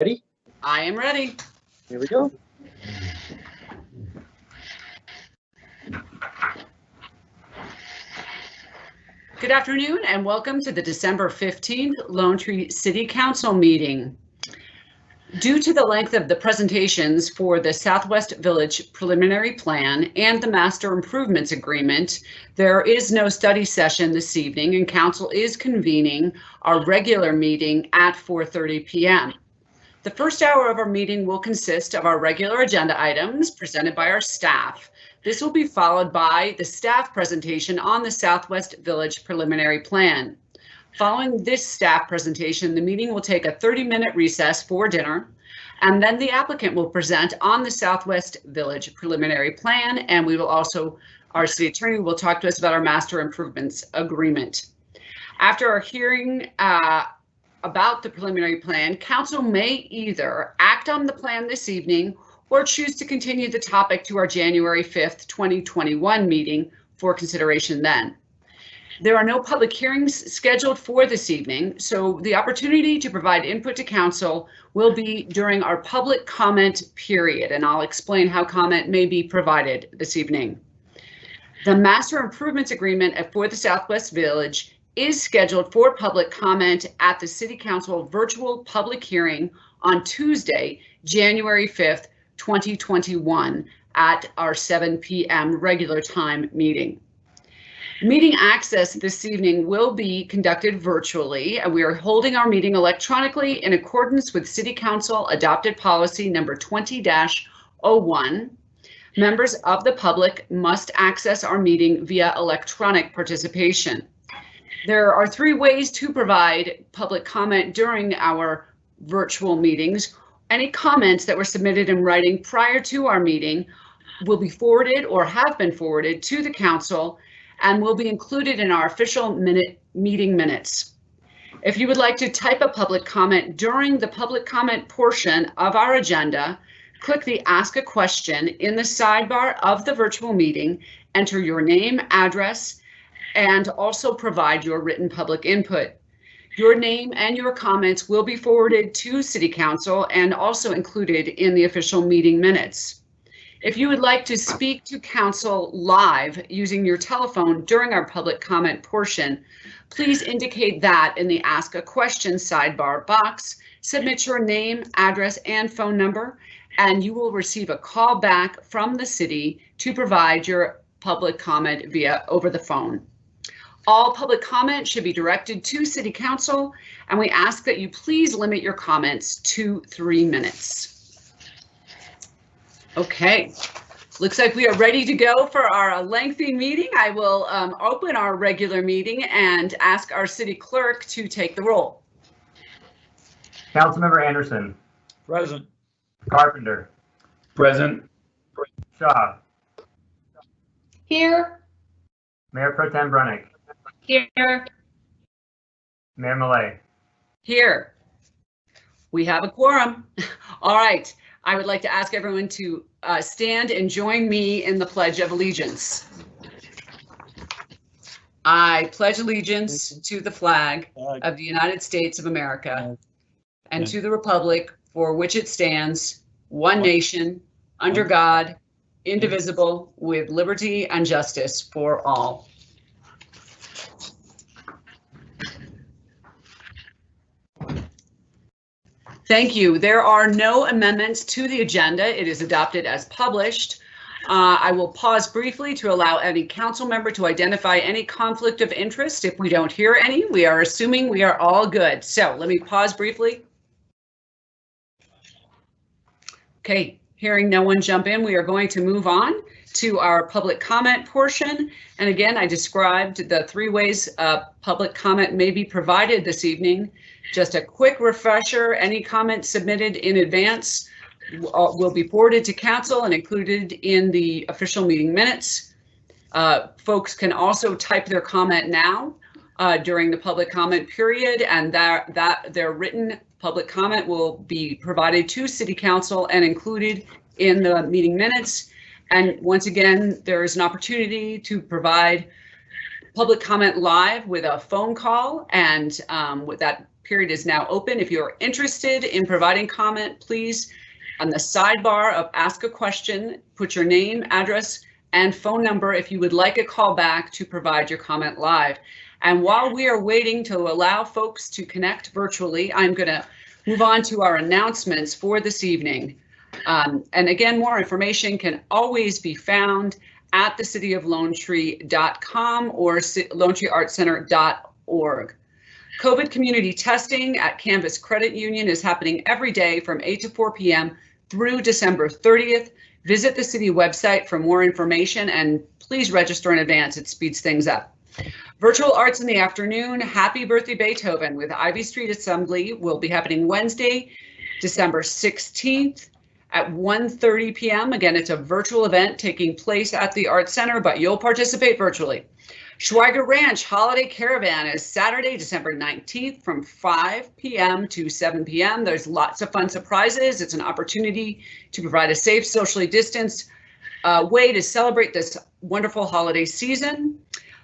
Ready? I am ready. Here we go. Good afternoon and welcome to the December 15th Lone Tree City Council meeting. Due to the length of the presentations for the Southwest Village Preliminary Plan and the Master Improvements Agreement, there is no study session this evening and Council is convening our regular meeting at 4:30 p.m. The first hour of our meeting will consist of our regular agenda items presented by our staff. This will be followed by the staff presentation on the Southwest Village Preliminary Plan. Following this staff presentation, the meeting will take a 30-minute recess for dinner, and then the applicant will present on the Southwest Village Preliminary Plan, and we will also, our city attorney will talk to us about our Master Improvements Agreement. After our hearing about the preliminary plan, Council may either act on the plan this evening or choose to continue the topic to our January 5th, 2021 meeting for consideration then. There are no public hearings scheduled for this evening, so the opportunity to provide input to Council will be during our public comment period, and I'll explain how comment may be provided this evening. The Master Improvements Agreement for the Southwest Village is scheduled for public comment at the City Council virtual public hearing on Tuesday, January 5th, 2021 at our 7 p.m. regular time meeting. Meeting access this evening will be conducted virtually, and we are holding our meeting electronically in accordance with City Council adopted policy number 20-01. Members of the public must access our meeting via electronic participation. There are three ways to provide public comment during our virtual meetings. Any comments that were submitted in writing prior to our meeting will be forwarded or have been forwarded to the council and will be included in our official meeting minutes. If you would like to type a public comment during the public comment portion of our agenda, click the Ask a Question in the sidebar of the virtual meeting, enter your name, address, and also provide your written public input. Your name and your comments will be forwarded to City Council and also included in the official meeting minutes. If you would like to speak to Council live using your telephone during our public comment portion, please indicate that in the Ask a Question sidebar box. Submit your name, address, and phone number, and you will receive a call back from the city to provide your public comment over the phone. All public comment should be directed to City Council, and we ask that you please limit your comments to 3 minutes. Okay, looks like we are ready to go for our lengthy meeting. I will open our regular meeting and ask our city clerk to take the roll. Councilmember Anderson. Present. Carpenter. Present. Shaw. Here. Mayor Pro Tem Brunick. Here. Mayor Millet. Here. We have a quorum. All right. I would like to ask everyone to stand and join me in the Pledge of Allegiance. I pledge allegiance to the flag of the United States of America and to the republic for which it stands, one nation, under God, indivisible, with liberty and justice for all. Thank you. There are no amendments to the agenda. It is adopted as published. I will pause briefly to allow any council member to identify any conflict of interest. If we don't hear any, we are assuming we are all good. So let me pause briefly. Okay, hearing no one jump in, we are going to move on to our public comment portion. And again, I described the 3 ways public comment may be provided this evening. Just a quick refresher, any comments submitted in advance will be forwarded to council and included in the official meeting minutes. Folks can also type their comment now during the public comment period, and their written public comment will be provided to City Council and included in the meeting minutes. And once again, there is an opportunity to provide public comment live with a phone call, and with that period is now open. If you're interested in providing comment, please, on the sidebar of Ask a Question, put your name, address, and phone number if you would like a call back to provide your comment live. And while we are waiting to allow folks to connect virtually, I'm going to move on to our announcements for this evening. And again, more information can always be found at thecityoflonetree.com or lonetreeartscenter.org. COVID community testing at Canvas Credit Union is happening every day from 8 to 4 p.m. through December 30th. Visit the city website for more information and please register in advance. It speeds things up. Virtual Arts in the Afternoon, Happy Birthday Beethoven with Ivy Street Assembly will be happening Wednesday, December 16th at 1:30 p.m. Again, it's a virtual event taking place at the Arts Center, but you'll participate virtually. Schweiger Ranch Holiday Caravan is Saturday, December 19th from 5 p.m. to 7 p.m. There's lots of fun surprises. It's an opportunity to provide a safe, socially distanced way to celebrate this wonderful holiday season.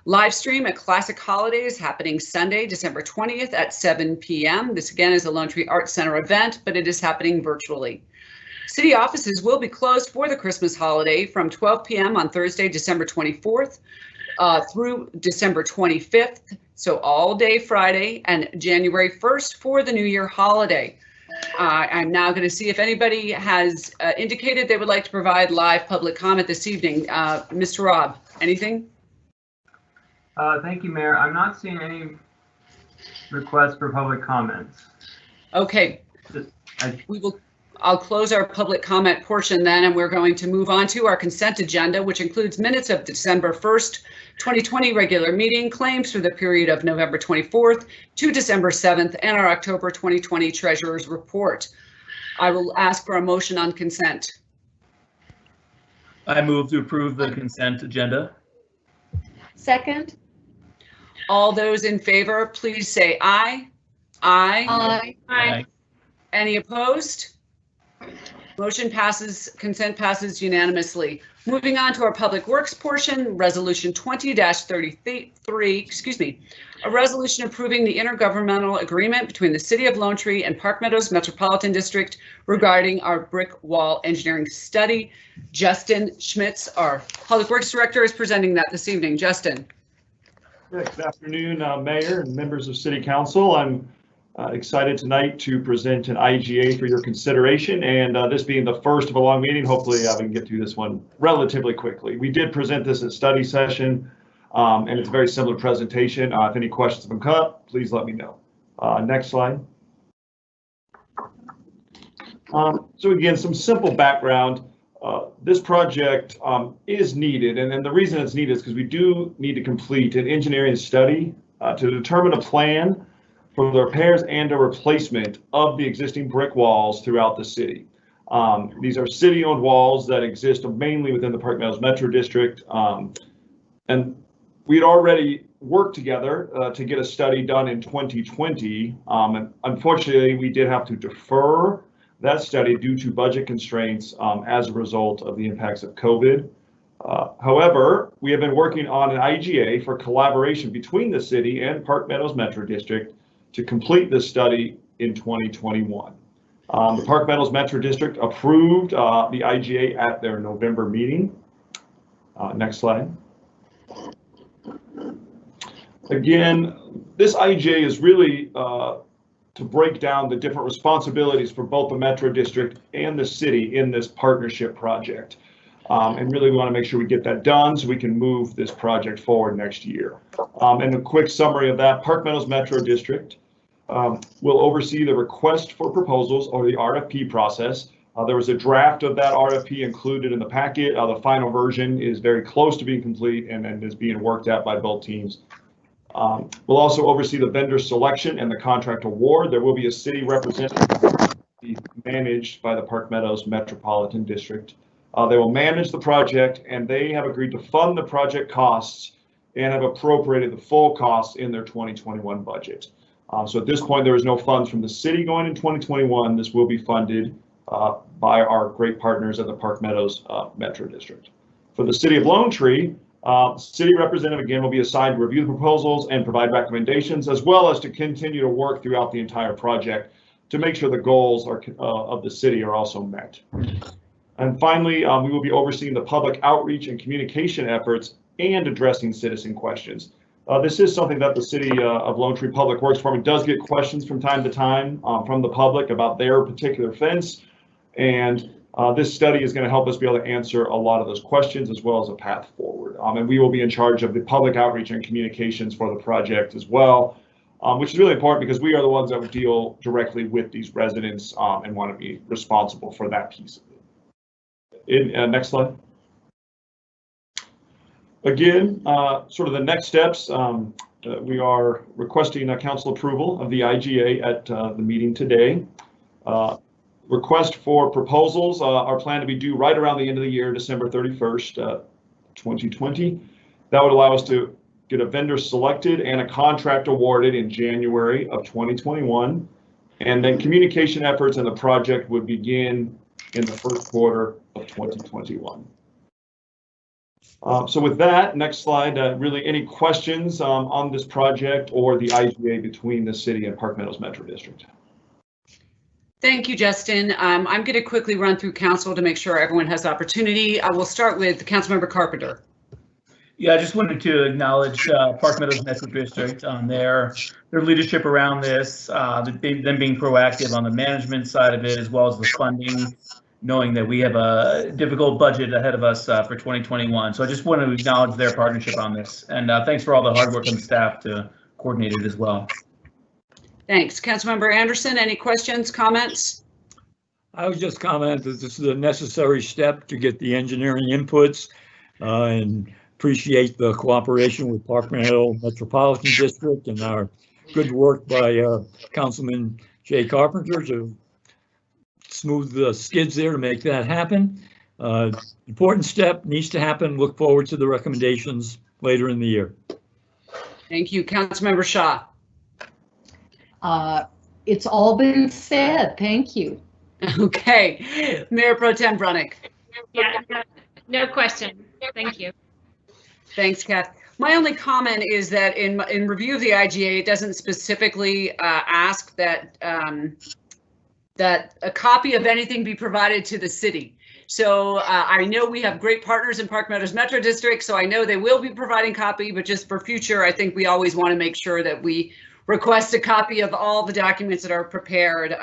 Live stream at Classic Holidays happening Sunday, December 20th at 7 p.m. This again is a Lone Tree Arts Center event, but it is happening virtually. City offices will be closed for the Christmas holiday from 12 p.m. on Thursday, December 24th through December 25th. So all day Friday and January 1st for the New Year holiday. I'm now going to see if anybody has indicated they would like to provide live public comment this evening. Mr. Robb, anything? Thank you, Mayor. I'm not seeing any requests for public comments. Okay. I'll close our public comment portion then, and we're going to move on to our consent agenda, which includes minutes of December 1st, 2020 regular meeting, claims for the period of November 24th to December 7th, and our October 2020 treasurer's report. I will ask for a motion on consent. I move to approve the consent agenda. Second. All those in favor, please say aye. Aye. Aye. Aye. Any opposed? Motion passes, consent passes unanimously. Moving on to our public works portion, resolution 20-33, a resolution approving the intergovernmental agreement between the City of Lone Tree and Park Meadows Metropolitan District regarding our brick wall engineering study. Justin Schmitz, our public works director, is presenting that this evening. Justin. Good afternoon, Mayor and members of City Council. I'm excited tonight to present an IGA for your consideration, and this being the first of a long meeting, hopefully we can get through this one relatively quickly. We did present this at study session, and it's a very similar presentation. If any questions have come up, please let me know. Next slide. So again, some simple background. This project is needed, and the reason it's needed is because we do need to complete an engineering study to determine a plan for the repairs and a replacement of the existing brick walls throughout the city. These are city-owned walls that exist mainly within the Park Meadows Metro District. And we had already worked together to get a study done in 2020. And unfortunately, we did have to defer that study due to budget constraints as a result of the impacts of COVID. However, we have been working on an IGA for collaboration between the city and Park Meadows Metro District to complete this study in 2021. The Park Meadows Metro District approved the IGA at their November meeting. Next slide. Again, this IGA is really to break down the different responsibilities for both the Metro District and the city in this partnership project. And really we want to make sure we get that done so we can move this project forward next year. And a quick summary of that, Park Meadows Metro District will oversee the request for proposals or the RFP process. There was a draft of that RFP included in the packet. The final version is very close to being complete and is being worked at by both teams. We'll also oversee the vendor selection and the contract award. There will be a city representative managed by the Park Meadows Metropolitan District. They will manage the project, and they have agreed to fund the project costs and have appropriated the full costs in their 2021 budget. So at this point, there is no funds from the city going in 2021. This will be funded by our great partners at the Park Meadows Metro District. For the City of Lone Tree, City representative, again, will be assigned to review the proposals and provide recommendations, as well as to continue to work throughout the entire project to make sure the goals of the city are also met. And finally, we will be overseeing the public outreach and communication efforts and addressing citizen questions. This is something that the City of Lone Tree Public Works Department does get questions from time to time from the public about their particular fence. And this study is going to help us be able to answer a lot of those questions as well as a path forward. And we will be in charge of the public outreach and communications for the project as well, which is really important because we are the ones that would deal directly with these residents and want to be responsible for that piece of it. Next slide. Again, sort of the next steps, we are requesting council approval of the IGA at the meeting today. Request for proposals are planned to be due right around the end of the year, December 31st, 2020. That would allow us to get a vendor selected and a contract awarded in January of 2021. And then communication efforts in the project would begin in the first quarter of 2021. So with that, next slide, really any questions on this project or the IGA between the city and Park Meadows Metro District? Thank you, Justin. I'm going to quickly run through council to make sure everyone has the opportunity. I will start with Councilmember Carpenter. Yeah, I just wanted to acknowledge Park Meadows Metro District on their leadership around this, them being proactive on the management side of it, as well as the funding, knowing that we have a difficult budget ahead of us for 2021. So I just want to acknowledge their partnership on this. And thanks for all the hard work on staff to coordinate it as well. Thanks. Councilmember Anderson, any questions, comments? I would just comment that this is a necessary step to get the engineering inputs and appreciate the cooperation with Park Meadows Metropolitan District and our good work by Councilman Jay Carpenter to smooth the skids there to make that happen. Important step, needs to happen. Look forward to the recommendations later in the year. Thank you. Councilmember Shaw. It's all been said. Thank you. Okay. Mayor Pro Tem Brunick. Yeah, no question. Thank you. Thanks, Kath. My only comment is that in review of the IGA, it doesn't specifically ask that that a copy of anything be provided to the city. So I know we have great partners in Park Meadows Metro District, so I know they will be providing copy, but just for future, I think we always want to make sure that we request a copy of all the documents that are prepared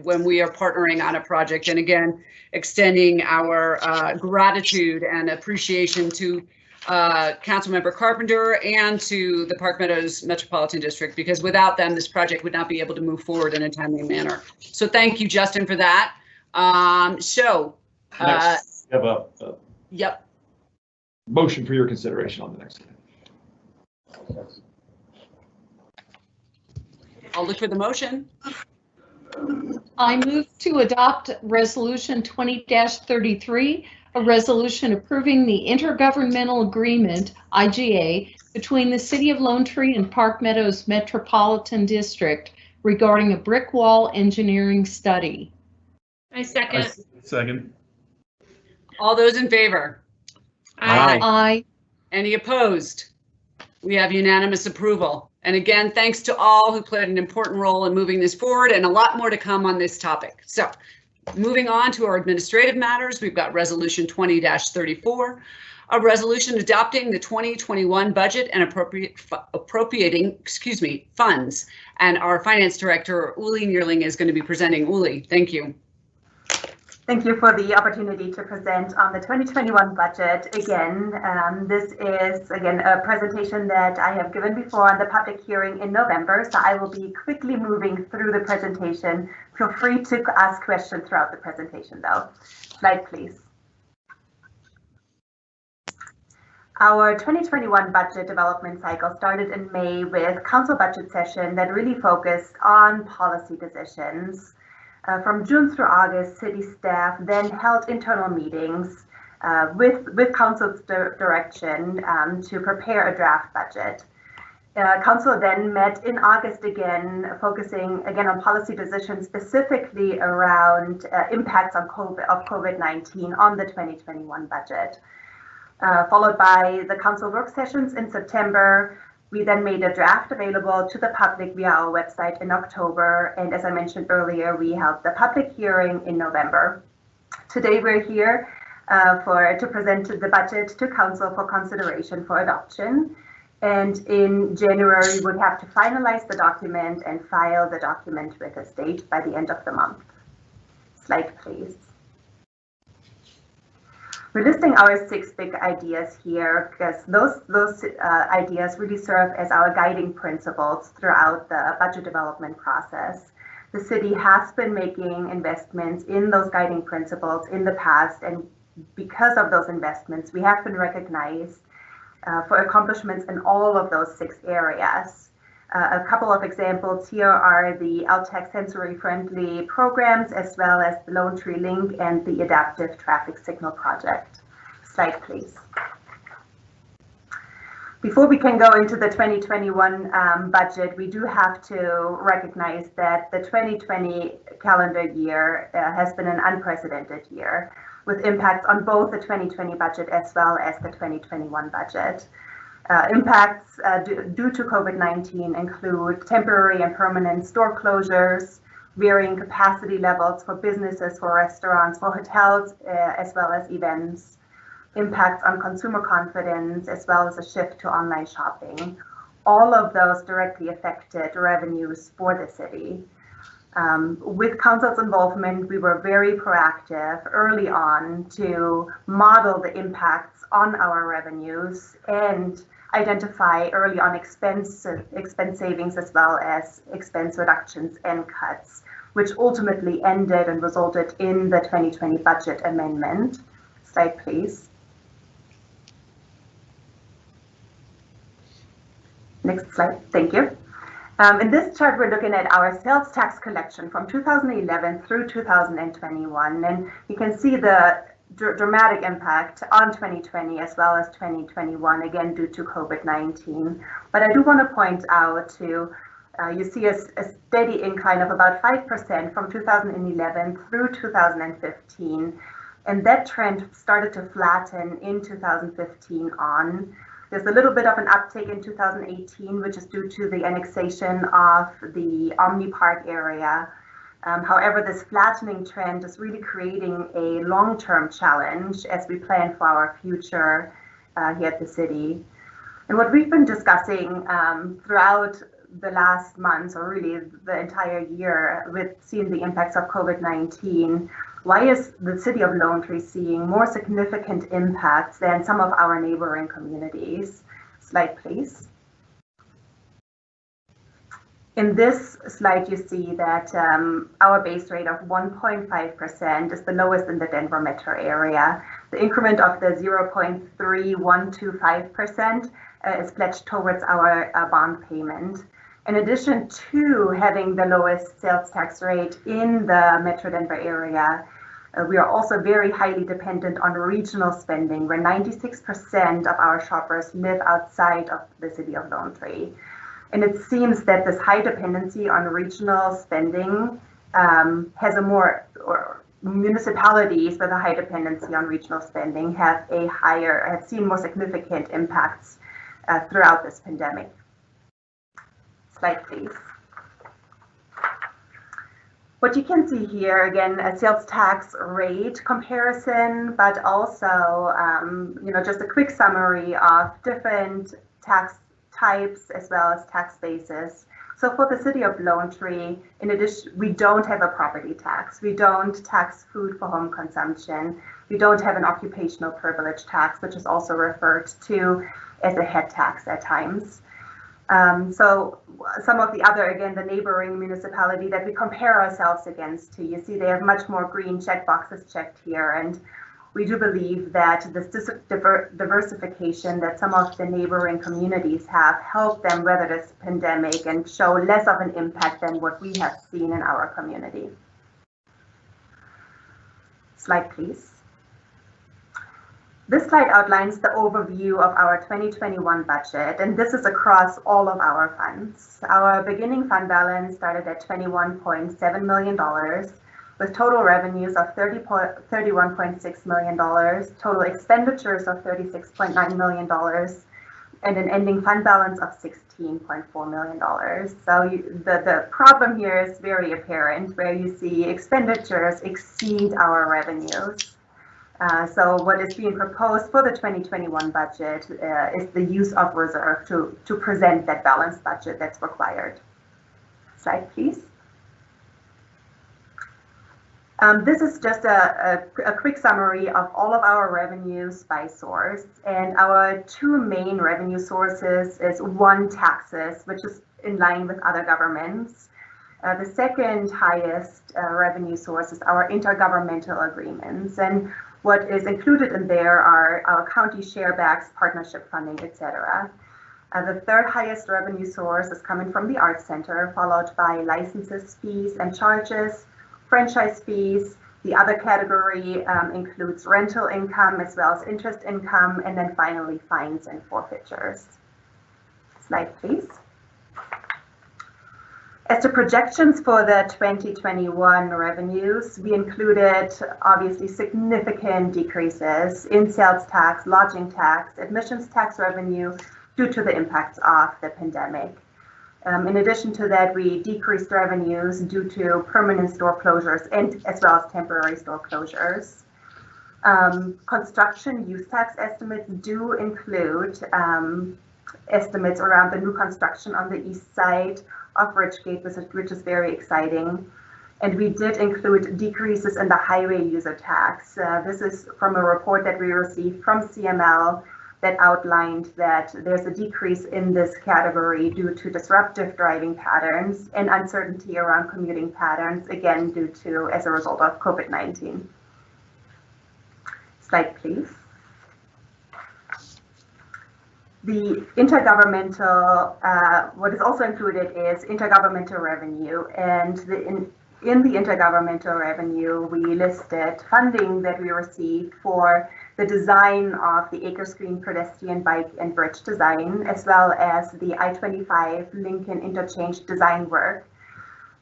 when we are partnering on a project. And again, extending our gratitude and appreciation to Councilmember Carpenter and to the Park Meadows Metropolitan District, because without them, this project would not be able to move forward in a timely manner. So thank you, Justin, for that. Next, we have a yep. motion for your consideration on the next slide. I'll look for the motion. I move to adopt Resolution 20-33, a resolution approving the intergovernmental agreement, IGA, between the City of Lone Tree and Park Meadows Metropolitan District regarding a brick wall engineering study. I second. Second. All those in favor? Aye. Aye. Any opposed? We have unanimous approval. And again, thanks to all who played an important role in moving this forward, and a lot more to come on this topic. So moving on to our administrative matters, we've got Resolution 20-34, a resolution adopting the 2021 budget and appropriating, funds. And our Finance Director, Uli Neerling, is going to be presenting. Uli, thank you. Thank you for the opportunity to present on the 2021 budget. Again, this is again a presentation that I have given before on the public hearing in November, so I will be quickly moving through the presentation. Feel free to ask questions throughout the presentation though. Slide please. Our 2021 budget development cycle started in May with council budget session that really focused on policy decisions. From June through August, city staff then held internal meetings with council's direction to prepare a draft budget. Council then met in August again, focusing again on policy decisions specifically around impacts of COVID-19 on the 2021 budget. followed by the council work sessions in September. We then made a draft available to the public via our website in October. And as I mentioned earlier, we held the public hearing in November. Today we're here to present the budget to council for consideration for adoption. And in January, we would have to finalize the document and file the document with a date by the end of the month. Slide, please. We're listing our 6 big ideas here because those ideas really serve as our guiding principles throughout the budget development process. The city has been making investments in those guiding principles in the past, and because of those investments, we have been recognized for accomplishments in all of those 6 areas. A couple of examples here are the LTAC sensory-friendly programs, as well as the Lone Tree Link and the Adaptive Traffic Signal Project. Slide, please. Before we can go into the 2021 budget, we do have to recognize that the 2020 calendar year has been an unprecedented year, with impacts on both the 2020 budget as well as the 2021 budget. Impacts due to COVID-19 include temporary and permanent store closures, varying capacity levels for businesses, for restaurants, for hotels, as well as events, impacts on consumer confidence, as well as a shift to online shopping. All of those directly affected revenues for the city. With council's involvement, we were very proactive early on to model the impacts on our revenues and identify early on expense savings as well as expense reductions and cuts, which ultimately ended and resulted in the 2020 budget amendment. Slide, please. Next slide, thank you. In this chart, we're looking at our sales tax collection from 2011 through 2021, and you can see the dramatic impact on 2020 as well as 2021, again due to COVID-19. But I do want to point out to you see a steady incline of about 5% from 2011 through 2015, and that trend started to flatten in 2015 on. There's a little bit of an uptick in 2018, which is due to the annexation of the Omni Park area. However, this flattening trend is really creating a long-term challenge as we plan for our future here at the city. And what we've been discussing throughout the last months, or really the entire year, with seeing the impacts of COVID-19, why is the city of Lone Tree seeing more significant impacts than some of our neighboring communities? Slide, please. In this slide, you see that our base rate of 1.5% is the lowest in the Denver metro area. The increment of the 0.3125% is pledged towards our bond payment. In addition to having the lowest sales tax rate in the Metro Denver area, we are also very highly dependent on regional spending, where 96% of our shoppers live outside of the city of Lone Tree. And it seems that this high dependency on regional spending has a more, or municipalities with a high dependency on regional spending have seen more significant impacts throughout this pandemic. Slide, please. What you can see here, again, a sales tax rate comparison, but also, just a quick summary of different tax types as well as tax bases. So for the city of Lone Tree, in addition, we don't have a property tax. We don't tax food for home consumption. We don't have an occupational privilege tax, which is also referred to as a head tax at times. So some of the other, again, the neighboring municipality that we compare ourselves against to, you see they have much more green check boxes checked here. And we do believe that this diversification that some of the neighboring communities have helped them weather this pandemic and show less of an impact than what we have seen in our community. Slide, please. This slide outlines the overview of our 2021 budget, and this is across all of our funds. Our beginning fund balance started at $21.7 million, with total revenues of $31.6 million, total expenditures of $36.9 million, and an ending fund balance of $16.4 million. So the problem here is very apparent, where you see expenditures exceed our revenues. So what is being proposed for the 2021 budget is the use of reserve to present that balanced budget that's required. Slide, please. This is just a quick summary of all of our revenues by source. And our two main revenue sources is one, taxes, which is in line with other governments. The second highest revenue source is our intergovernmental agreements. And what is included in there are our county sharebacks, partnership funding, etc. The third highest revenue source is coming from the Arts Center, followed by licenses, fees, and charges, franchise fees. The other category includes rental income as well as interest income, and then finally fines and forfeitures. Slide, please. As to projections for the 2021 revenues, we included obviously significant decreases in sales tax, lodging tax, admissions tax revenue due to the impacts of the pandemic. In addition to that, we decreased revenues due to permanent store closures and as well as temporary store closures. Construction use tax estimates do include estimates around the new construction on the east side of Ridgegate, which is very exciting. And we did include decreases in the highway user tax. This is from a report that we received from CML that outlined that there's a decrease in this category due to disruptive driving patterns and uncertainty around commuting patterns, again, as a result of COVID-19. Slide, please. The intergovernmental, what is also included is intergovernmental revenue, and in the intergovernmental revenue, we listed funding that we received for the design of the Acres Green pedestrian bike and bridge design, as well as the I-25 Lincoln interchange design work.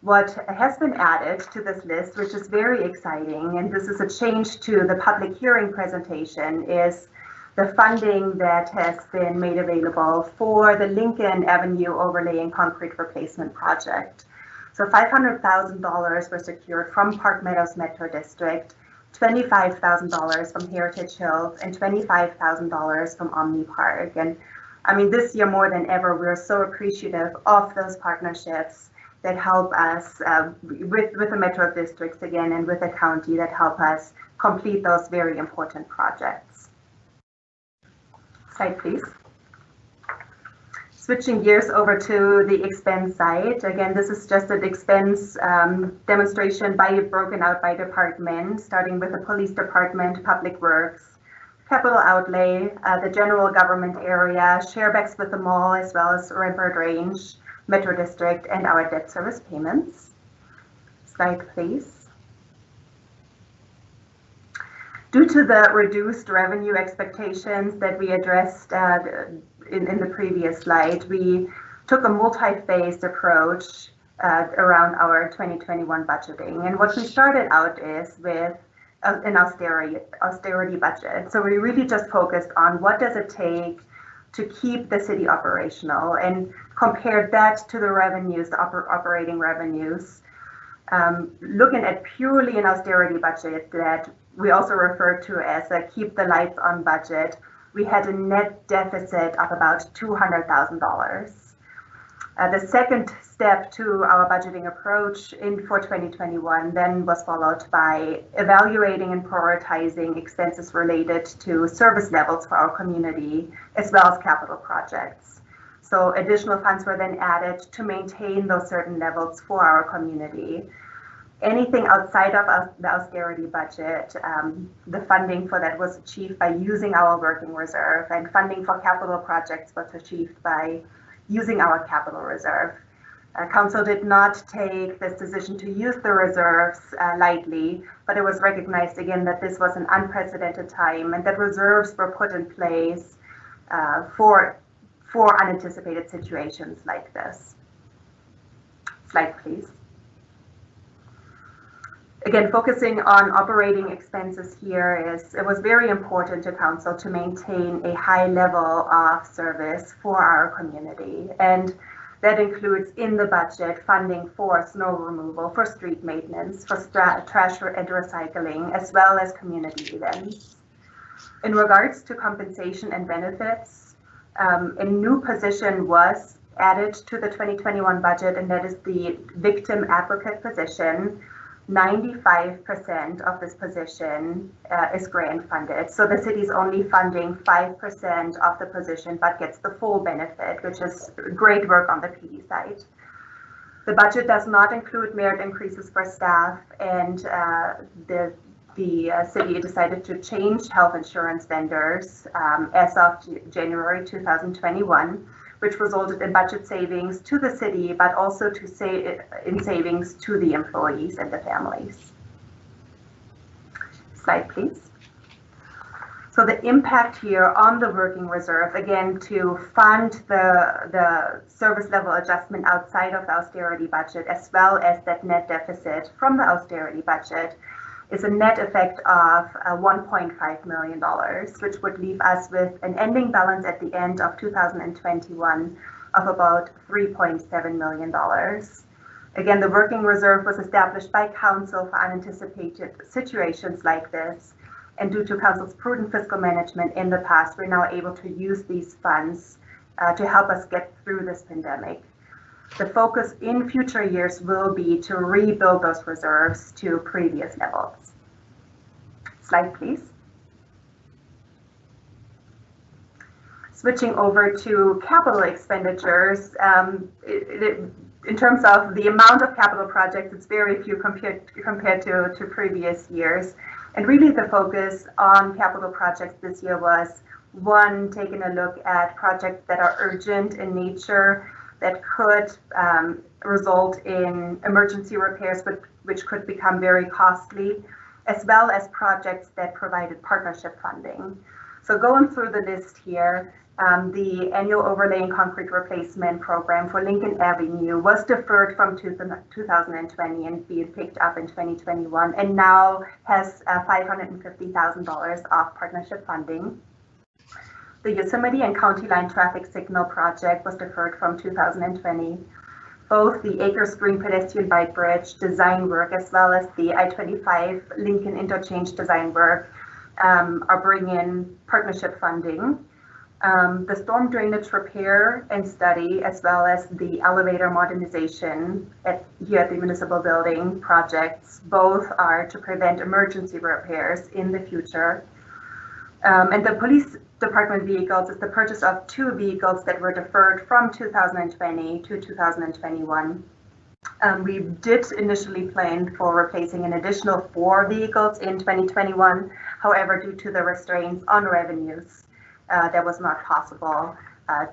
What has been added to this list, which is very exciting, and this is a change to the public hearing presentation, is the funding that has been made available for the Lincoln Avenue overlay and concrete replacement project. So $500,000 were secured from Park Meadows Metro District, $25,000 from Heritage Hills, and $25,000 from Omni Park. And I mean, this year more than ever, we're so appreciative of those partnerships that help us with the Metro districts again, and with the county that help us complete those very important projects. Slide, please. Switching gears over to the expense side. Again, this is just an expense demonstration broken out by department, starting with the police department, public works, capital outlay, the general government area, sharebacks with the mall, as well as Rampart Range, Metro District, and our debt service payments. Slide, please. Due to the reduced revenue expectations that we addressed in the previous slide, we took a multi-phased approach around our 2021 budgeting. And what we started out is with an austerity budget. So we really just focused on what does it take to keep the city operational, and compared that to the revenues, the operating revenues, looking at purely an austerity budget that we also refer to as a keep the lights on budget. We had a net deficit of about $200,000. The second step to our budgeting approach for 2021 then was followed by evaluating and prioritizing expenses related to service levels for our community, as well as capital projects. So additional funds were then added to maintain those certain levels for our community. Anything outside of the austerity budget, the funding for that was achieved by using our working reserve, and funding for capital projects was achieved by using our capital reserve. Council did not take this decision to use the reserves lightly, but it was recognized again that this was an unprecedented time and that reserves were put in place for unanticipated situations like this. Slide, please. Again, focusing on operating expenses here it was very important to council to maintain a high level of service for our community. And that includes in the budget funding for snow removal, for street maintenance, for trash and recycling, as well as community events. In regards to compensation and benefits, a new position was added to the 2021 budget, and that is the victim advocate position. 95% of this position is grant funded. So the city is only funding 5% of the position, but gets the full benefit, which is great work on the PD side. The budget does not include merit increases for staff, and the city decided to change health insurance vendors as of January 2021. Which resulted in budget savings to the city, but also in savings to the employees and the families. Slide, please. So the impact here on the working reserve, again, to fund the service level adjustment outside of the austerity budget, as well as that net deficit from the austerity budget, is a net effect of $1.5 million, which would leave us with an ending balance at the end of 2021 of about $3.7 million. Again, the working reserve was established by council for unanticipated situations like this. And due to council's prudent fiscal management in the past, we're now able to use these funds to help us get through this pandemic. The focus in future years will be to rebuild those reserves to previous levels. Slide, please. Switching over to capital expenditures, in terms of the amount of capital projects, it's very few compared to previous years. And really the focus on capital projects this year was, one, taking a look at projects that are urgent in nature, that could result in emergency repairs, which could become very costly, as well as projects that provided partnership funding. So going through the list here, the annual overlay and concrete replacement program for Lincoln Avenue was deferred from 2020 and being picked up in 2021, and now has $550,000 of partnership funding. The Yosemite and County Line traffic signal project was deferred from 2020. Both the Acres Green pedestrian bike bridge design work, as well as the I-25 Lincoln interchange design work, are bringing partnership funding. The storm drainage repair and study, as well as the elevator modernization here at the municipal building projects, both are to prevent emergency repairs in the future. And the police department vehicles is the purchase of 2 vehicles that were deferred from 2020 to 2021. We did initially plan for replacing an additional 4 vehicles in 2021. However, due to the restraints on revenues, that was not possible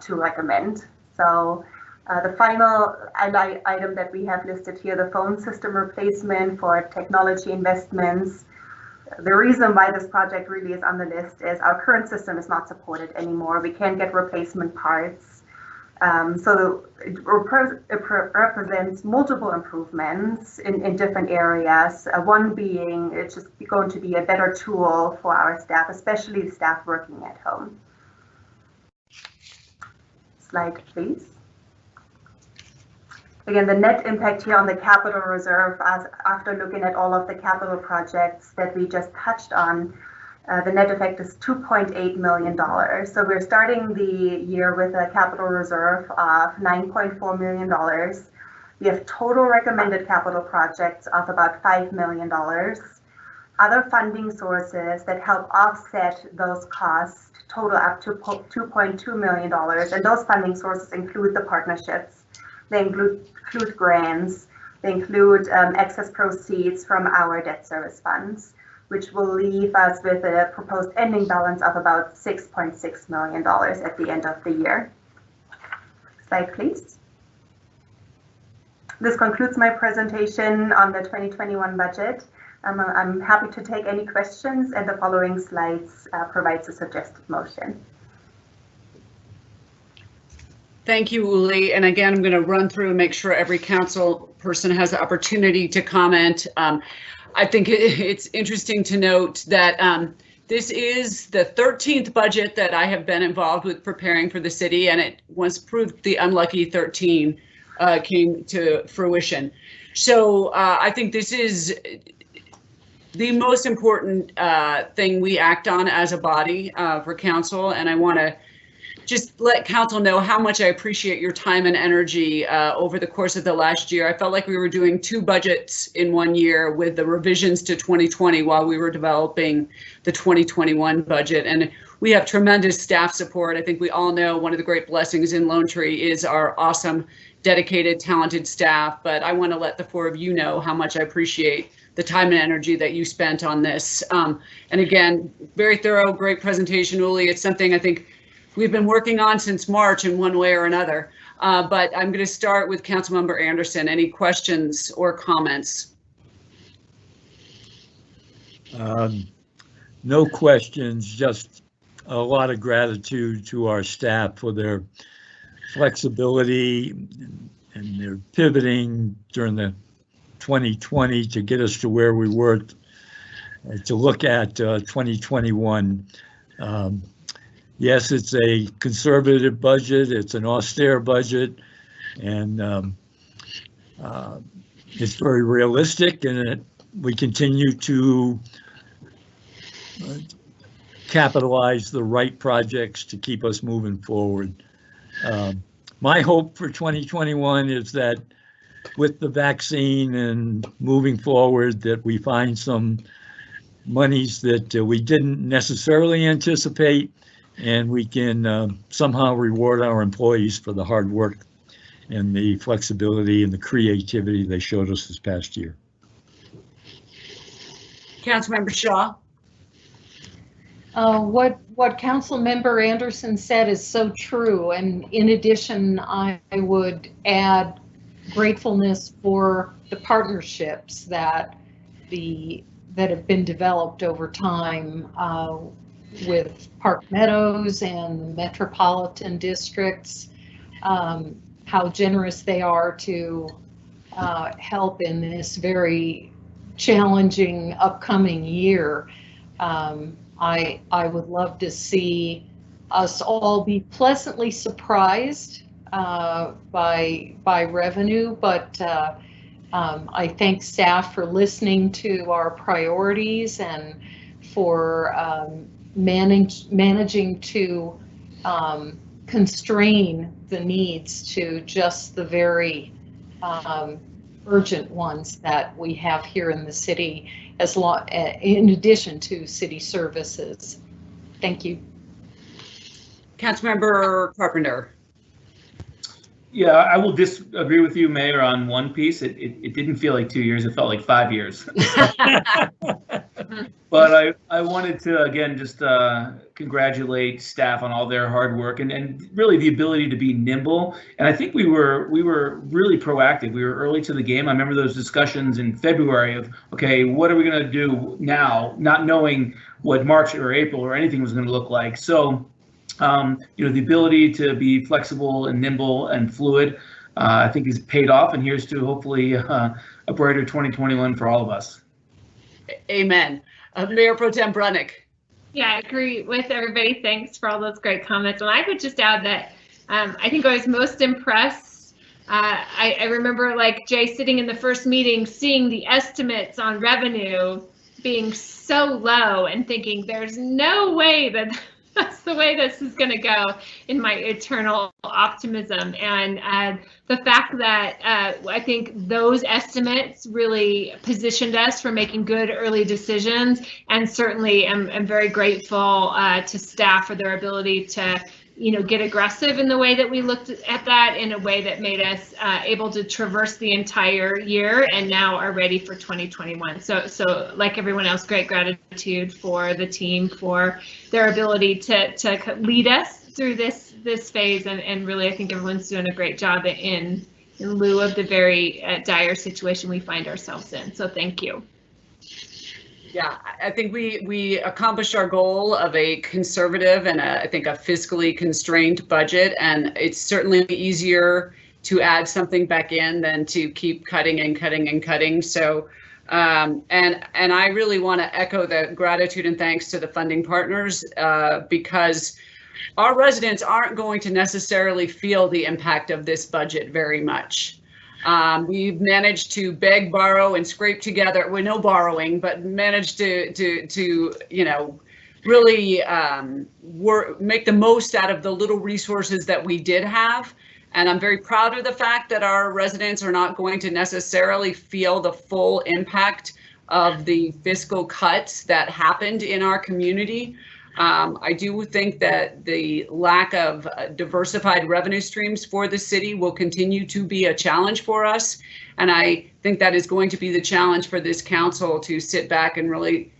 to recommend. So the final item that we have listed here, the phone system replacement for technology investments. The reason why this project really is on the list is our current system is not supported anymore. We can't get replacement parts. So it represents multiple improvements in different areas. One being it's just going to be a better tool for our staff, especially staff working at home. Slide, please. Again, the net impact here on the capital reserve, after looking at all of the capital projects that we just touched on, the net effect is $2.8 million. So we're starting the year with a capital reserve of $9.4 million. We have total recommended capital projects of about $5 million. Other funding sources that help offset those costs total up to $2.2 million. And those funding sources include the partnerships. They include grants, they include excess proceeds from our debt service funds, which will leave us with a proposed ending balance of about $6.6 million at the end of the year. Slide, please. This concludes my presentation on the 2021 budget. I'm happy to take any questions, and the following slides provides a suggested motion. Thank you, Uli. And again, I'm going to run through and make sure every council person has the opportunity to comment. I think it's interesting to note that this is the 13th budget that I have been involved with preparing for the city, and it was proved the unlucky 13 came to fruition. So I think this is the most important thing we act on as a body for council, and I want to just let council know how much I appreciate your time and energy over the course of the last year. I felt like we were doing 2 budgets in 1 year with the revisions to 2020 while we were developing the 2021 budget. And we have tremendous staff support. I think we all know one of the great blessings in Lone Tree is our awesome, dedicated, talented staff. But I want to let the 4 of you know how much I appreciate the time and energy that you spent on this. And again, very thorough, great presentation, Uli. It's something I think we've been working on since March in one way or another, but I'm going to start with Councilmember Anderson. Any questions or comments? No questions, just a lot of gratitude to our staff for their flexibility and their pivoting during the 2020 to get us to where we were to look at 2021. Yes, it's a conservative budget, it's an austere budget, and it's very realistic, and we continue to capitalize the right projects to keep us moving forward. My hope for 2021 is that with the vaccine and moving forward, that we find some monies that we didn't necessarily anticipate, and we can somehow reward our employees for the hard work and the flexibility and the creativity they showed us this past year. Councilmember Shaw. What Councilmember Anderson said is so true, and in addition, I would add gratefulness for the partnerships that have been developed over time with Park Meadows and the metropolitan districts, how generous they are to help in this very challenging upcoming year. I would love to see us all be pleasantly surprised by revenue, but I thank staff for listening to our priorities and for managing to constrain the needs to just the very urgent ones that we have here in the city, in addition to city services. Thank you. Councilmember Carpenter. Yeah, I will disagree with you, Mayor, on one piece. It didn't feel like 2 years, it felt like 5 years. But I wanted to, again, just congratulate staff on all their hard work and really the ability to be nimble. And I think we were really proactive. We were early to the game. I remember those discussions in February of, okay, what are we going to do now, not knowing what March or April or anything was going to look like. So, the ability to be flexible and nimble and fluid, I think has paid off. And here's to hopefully a brighter 2021 for all of us. Amen. Mayor Pro Tem Brunick. Yeah, I agree with everybody. Thanks for all those great comments. And I would just add that I think I was most impressed. I remember, like Jay, sitting in the first meeting, seeing the estimates on revenue being so low and thinking there's no way that that's the way this is going to go, in my eternal optimism. And the fact that I think those estimates really positioned us for making good early decisions, and certainly am very grateful to staff for their ability to get aggressive in the way that we looked at that, in a way that made us able to traverse the entire year and now are ready for 2021. So like everyone else, great gratitude for the team for their ability to lead us through this phase. And really, I think everyone's doing a great job in lieu of the very dire situation we find ourselves in. So thank you. Yeah, I think we accomplished our goal of a conservative and I think a fiscally constrained budget, and it's certainly easier to add something back in than to keep cutting and cutting and cutting. So And I really want to echo the gratitude and thanks to the funding partners because our residents aren't going to necessarily feel the impact of this budget very much. We've managed to beg, borrow, and scrape together. Well, no borrowing, but managed to you know, really make the most out of the little resources that we did have. And I'm very proud of the fact that our residents are not going to necessarily feel the full impact of the fiscal cuts that happened in our community. I do think that the lack of diversified revenue streams for the city will continue to be a challenge for us. And I think that is going to be the challenge for this council to sit back and really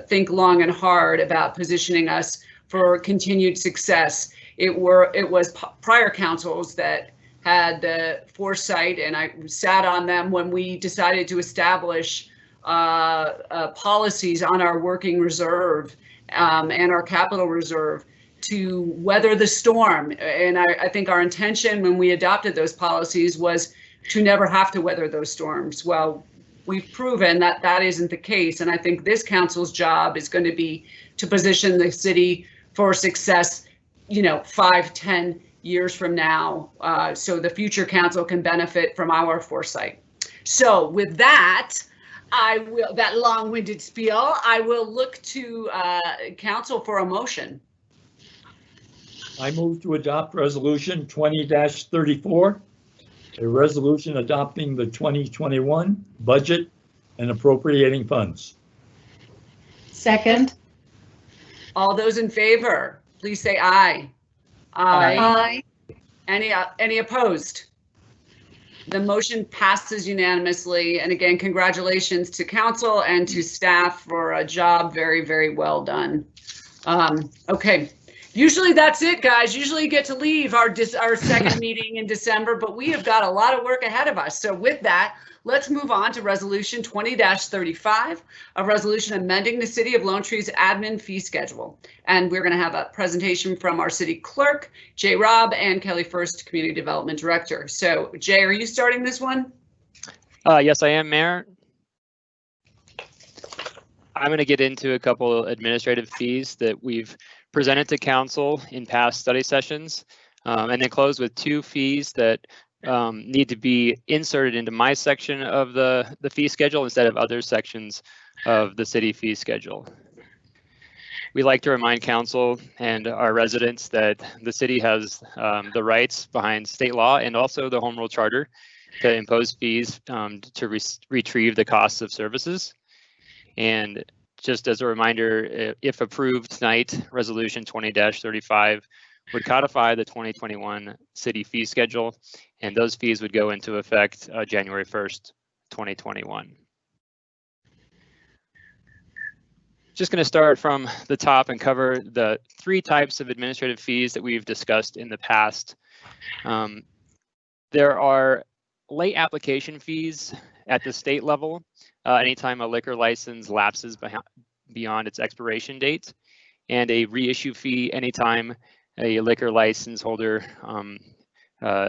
think long and hard about positioning us for continued success. It was prior councils that had the foresight, and I sat on them when we decided to establish policies on our working reserve and our capital reserve to weather the storm. And I think our intention when we adopted those policies was to never have to weather those storms. Well, we've proven that that isn't the case. And I think this council's job is going to be to position the city for success, you know, 5-10 years from now, so the future council can benefit from our foresight. So with that, that long-winded spiel, I will look to council for a motion. I move to adopt resolution 20-34, a resolution adopting the 2021 budget and appropriating funds. Second. All those in favor, please say aye. Aye. Any opposed? The motion passes unanimously. And again, congratulations to council and to staff for a job very, very well done. Okay, usually that's it, guys. Usually you get to leave our second meeting in December, but we have got a lot of work ahead of us. So with that, let's move on to resolution 20-35, a resolution amending the City of Lone Tree's admin fee schedule. And we're going to have a presentation from our city clerk, Jay Robb, and Kelly First, Community Development Director. So Jay, are you starting this one? Yes, I am, Mayor. I'm going to get into a couple administrative fees that we've presented to council in past study sessions, and then close with 2 fees that need to be inserted into my section of the fee schedule instead of other sections of the city fee schedule. We like to remind council and our residents that the city has the rights behind state law and also the Home Rule Charter to impose fees to retrieve the costs of services. And just as a reminder, if approved tonight, resolution 20-35 would codify the 2021 city fee schedule, and those fees would go into effect January 1st, 2021. Just going to start from the top and cover the 3 types of administrative fees that we've discussed in the past. There are late application fees at the state level anytime a liquor license lapses beyond its expiration date, and a reissue fee anytime a liquor license holder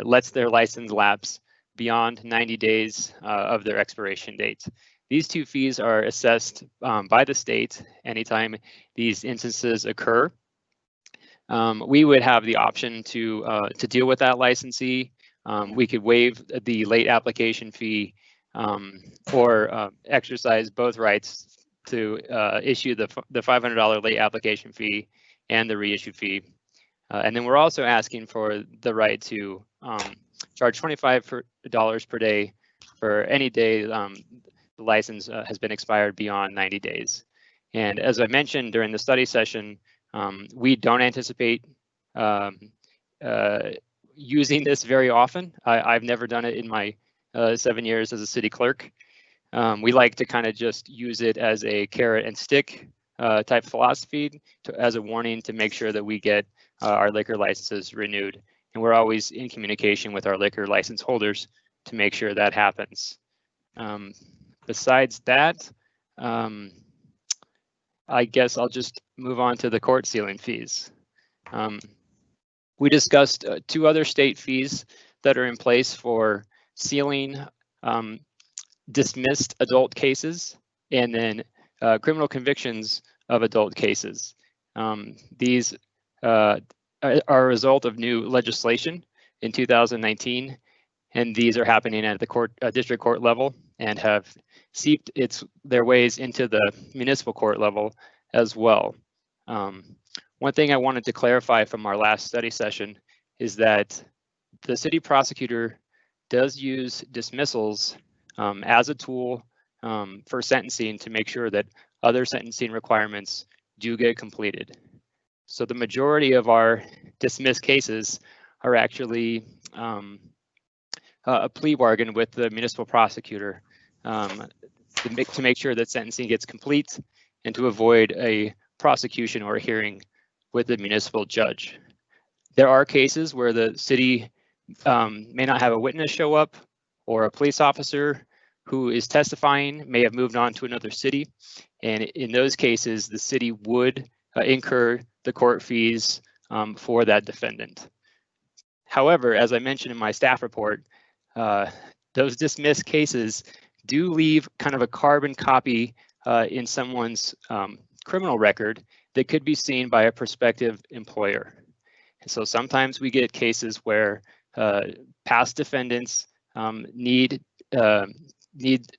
lets their license lapse beyond 90 days of their expiration date. These 2 fees are assessed by the state anytime these instances occur. We would have the option to deal with that licensee. We could waive the late application fee or exercise both rights to issue the $500 late application fee and the reissue fee. And then we're also asking for the right to charge $25 per day for any day the license has been expired beyond 90 days. And as I mentioned during the study session, we don't anticipate using this very often. I've never done it in my 7 years as a city clerk. We like to kind of just use it as a carrot and stick type philosophy as a warning to make sure that we get our liquor licenses renewed. And we're always in communication with our liquor license holders to make sure that happens. Besides that, I guess I'll just move on to the court sealing fees. We discussed 2 other state fees that are in place for sealing dismissed adult cases and then criminal convictions of adult cases. These are a result of new legislation in 2019, and these are happening at the district court level and have seeped their ways into the municipal court level as well. One thing I wanted to clarify from our last study session is that the city prosecutor does use dismissals as a tool for sentencing to make sure that other sentencing requirements do get completed. So the majority of our dismissed cases are actually a plea bargain with the municipal prosecutor to make sure that sentencing gets complete and to avoid a prosecution or a hearing with the municipal judge. There are cases where the city may not have a witness show up, or a police officer who is testifying may have moved on to another city. And in those cases, the city would incur the court fees for that defendant. However, as I mentioned in my staff report, those dismissed cases do leave kind of a carbon copy in someone's criminal record that could be seen by a prospective employer. And so sometimes we get cases where past defendants need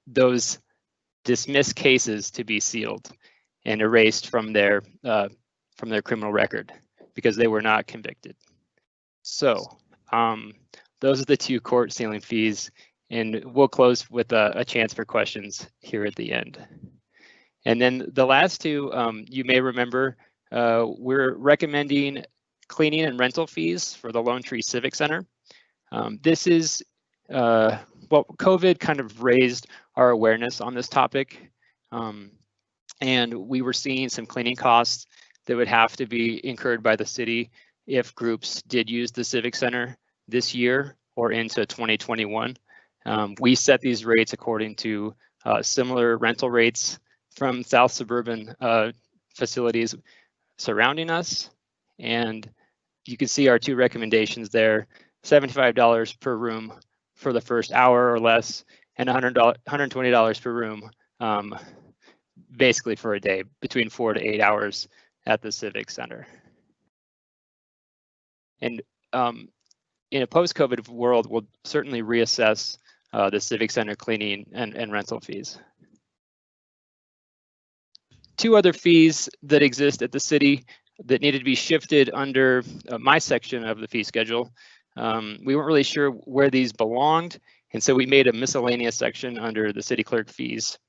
those dismissed cases to be sealed and erased from their criminal record because they were not convicted. So those are the two court sealing fees, and we'll close with a chance for questions here at the end. And then the last two, you may remember, we're recommending cleaning and rental fees for the Lone Tree Civic Center. This is, well, COVID kind of raised our awareness on this topic. And we were seeing some cleaning costs that would have to be incurred by the city if groups did use the Civic Center this year or into 2021. We set these rates according to similar rental rates from South suburban facilities surrounding us. And you can see our two recommendations there, $75 per room for the first hour or less, and $120 per room, basically for a day, between 4 to 8 hours at the Civic Center. And in a post-COVID world, we'll certainly reassess the Civic Center cleaning and rental fees. Two other fees that exist at the city that needed to be shifted under my section of the fee schedule. We weren't really sure where these belonged, and so we made a miscellaneous section under the city clerk fees.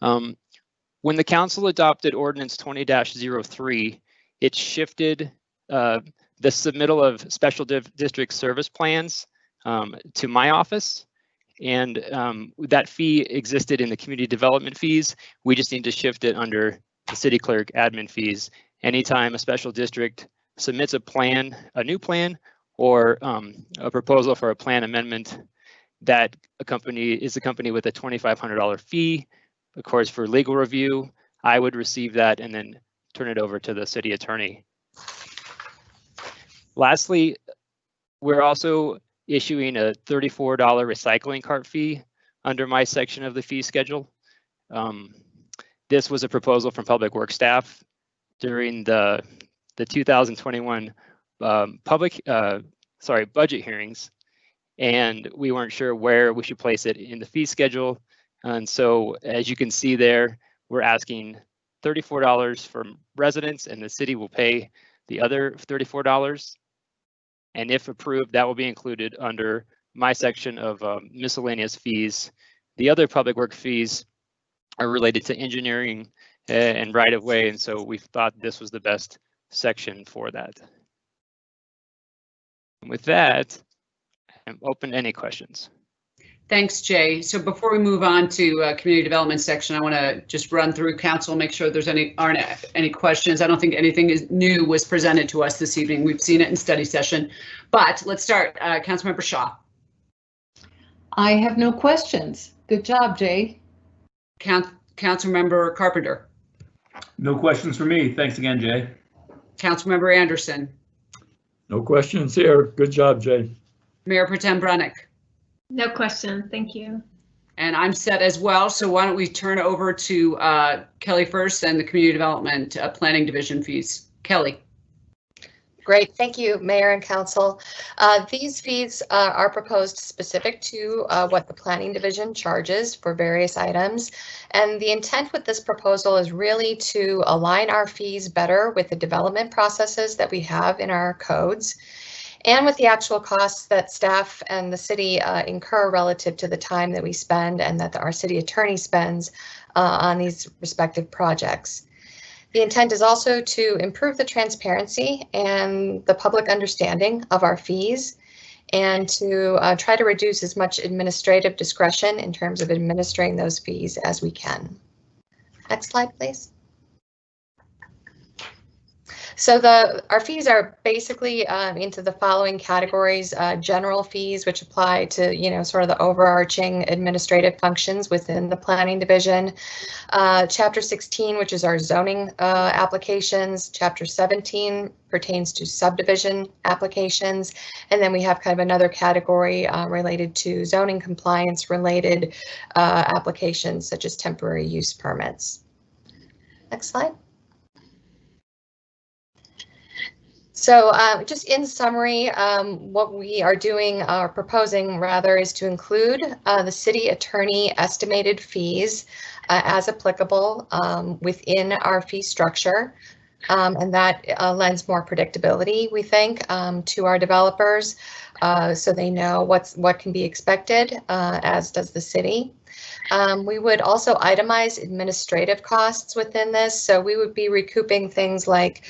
When the council adopted ordinance 20-03, it shifted the submittal of special district service plans to my office. And that fee existed in the community development fees. We just need to shift it under the city clerk admin fees. Anytime a special district submits a plan, a new plan, or a proposal for a plan amendment, that is accompanied with a $2,500 fee. Of course, for legal review, I would receive that and then turn it over to the city attorney. Lastly, we're also issuing a $34 recycling cart fee under my section of the fee schedule. This was a proposal from Public Works staff during the 2021 budget hearings, and we weren't sure where we should place it in the fee schedule. And so, as you can see there, we're asking $34 from residents, and the city will pay the other $34. And if approved, that will be included under my section of miscellaneous fees. The other public work fees are related to engineering and right-of-way, and so we thought this was the best section for that. And with that, I'm open to any questions. Thanks, Jay. So before we move on to community development section, I want to just run through council, make sure there's aren't any questions. I don't think anything new was presented to us this evening. We've seen it in study session, but let's start. Councilmember Shaw. I have no questions. Good job, Jay. Councilmember Carpenter. No questions for me. Thanks again, Jay. Councilmember Anderson. No questions here. Good job, Jay. Mayor Pro Tem Brunick. No question. Thank you. And I'm set as well. So why don't we turn over to Kelly first and the Community Development Planning Division fees. Kelly. Great, thank you, Mayor and Council. These fees are proposed specific to what the Planning Division charges for various items. And the intent with this proposal is really to align our fees better with the development processes that we have in our codes and with the actual costs that staff and the city incur relative to the time that we spend and that our city attorney spends on these respective projects. The intent is also to improve the transparency and the public understanding of our fees and to try to reduce as much administrative discretion in terms of administering those fees as we can. Next slide, please. So our fees are basically into the following categories: general fees, which apply to, sort of the overarching administrative functions within the Planning Division. Chapter 16, which is our zoning applications. Chapter 17 pertains to subdivision applications. And then we have kind of another category related to zoning compliance related applications, such as temporary use permits. Next slide. So just in summary, what we are doing, or proposing rather, is to include the city attorney estimated fees as applicable within our fee structure. And that lends more predictability, we think, to our developers, so they know what can be expected, as does the city. We would also itemize administrative costs within this. So we would be recouping things like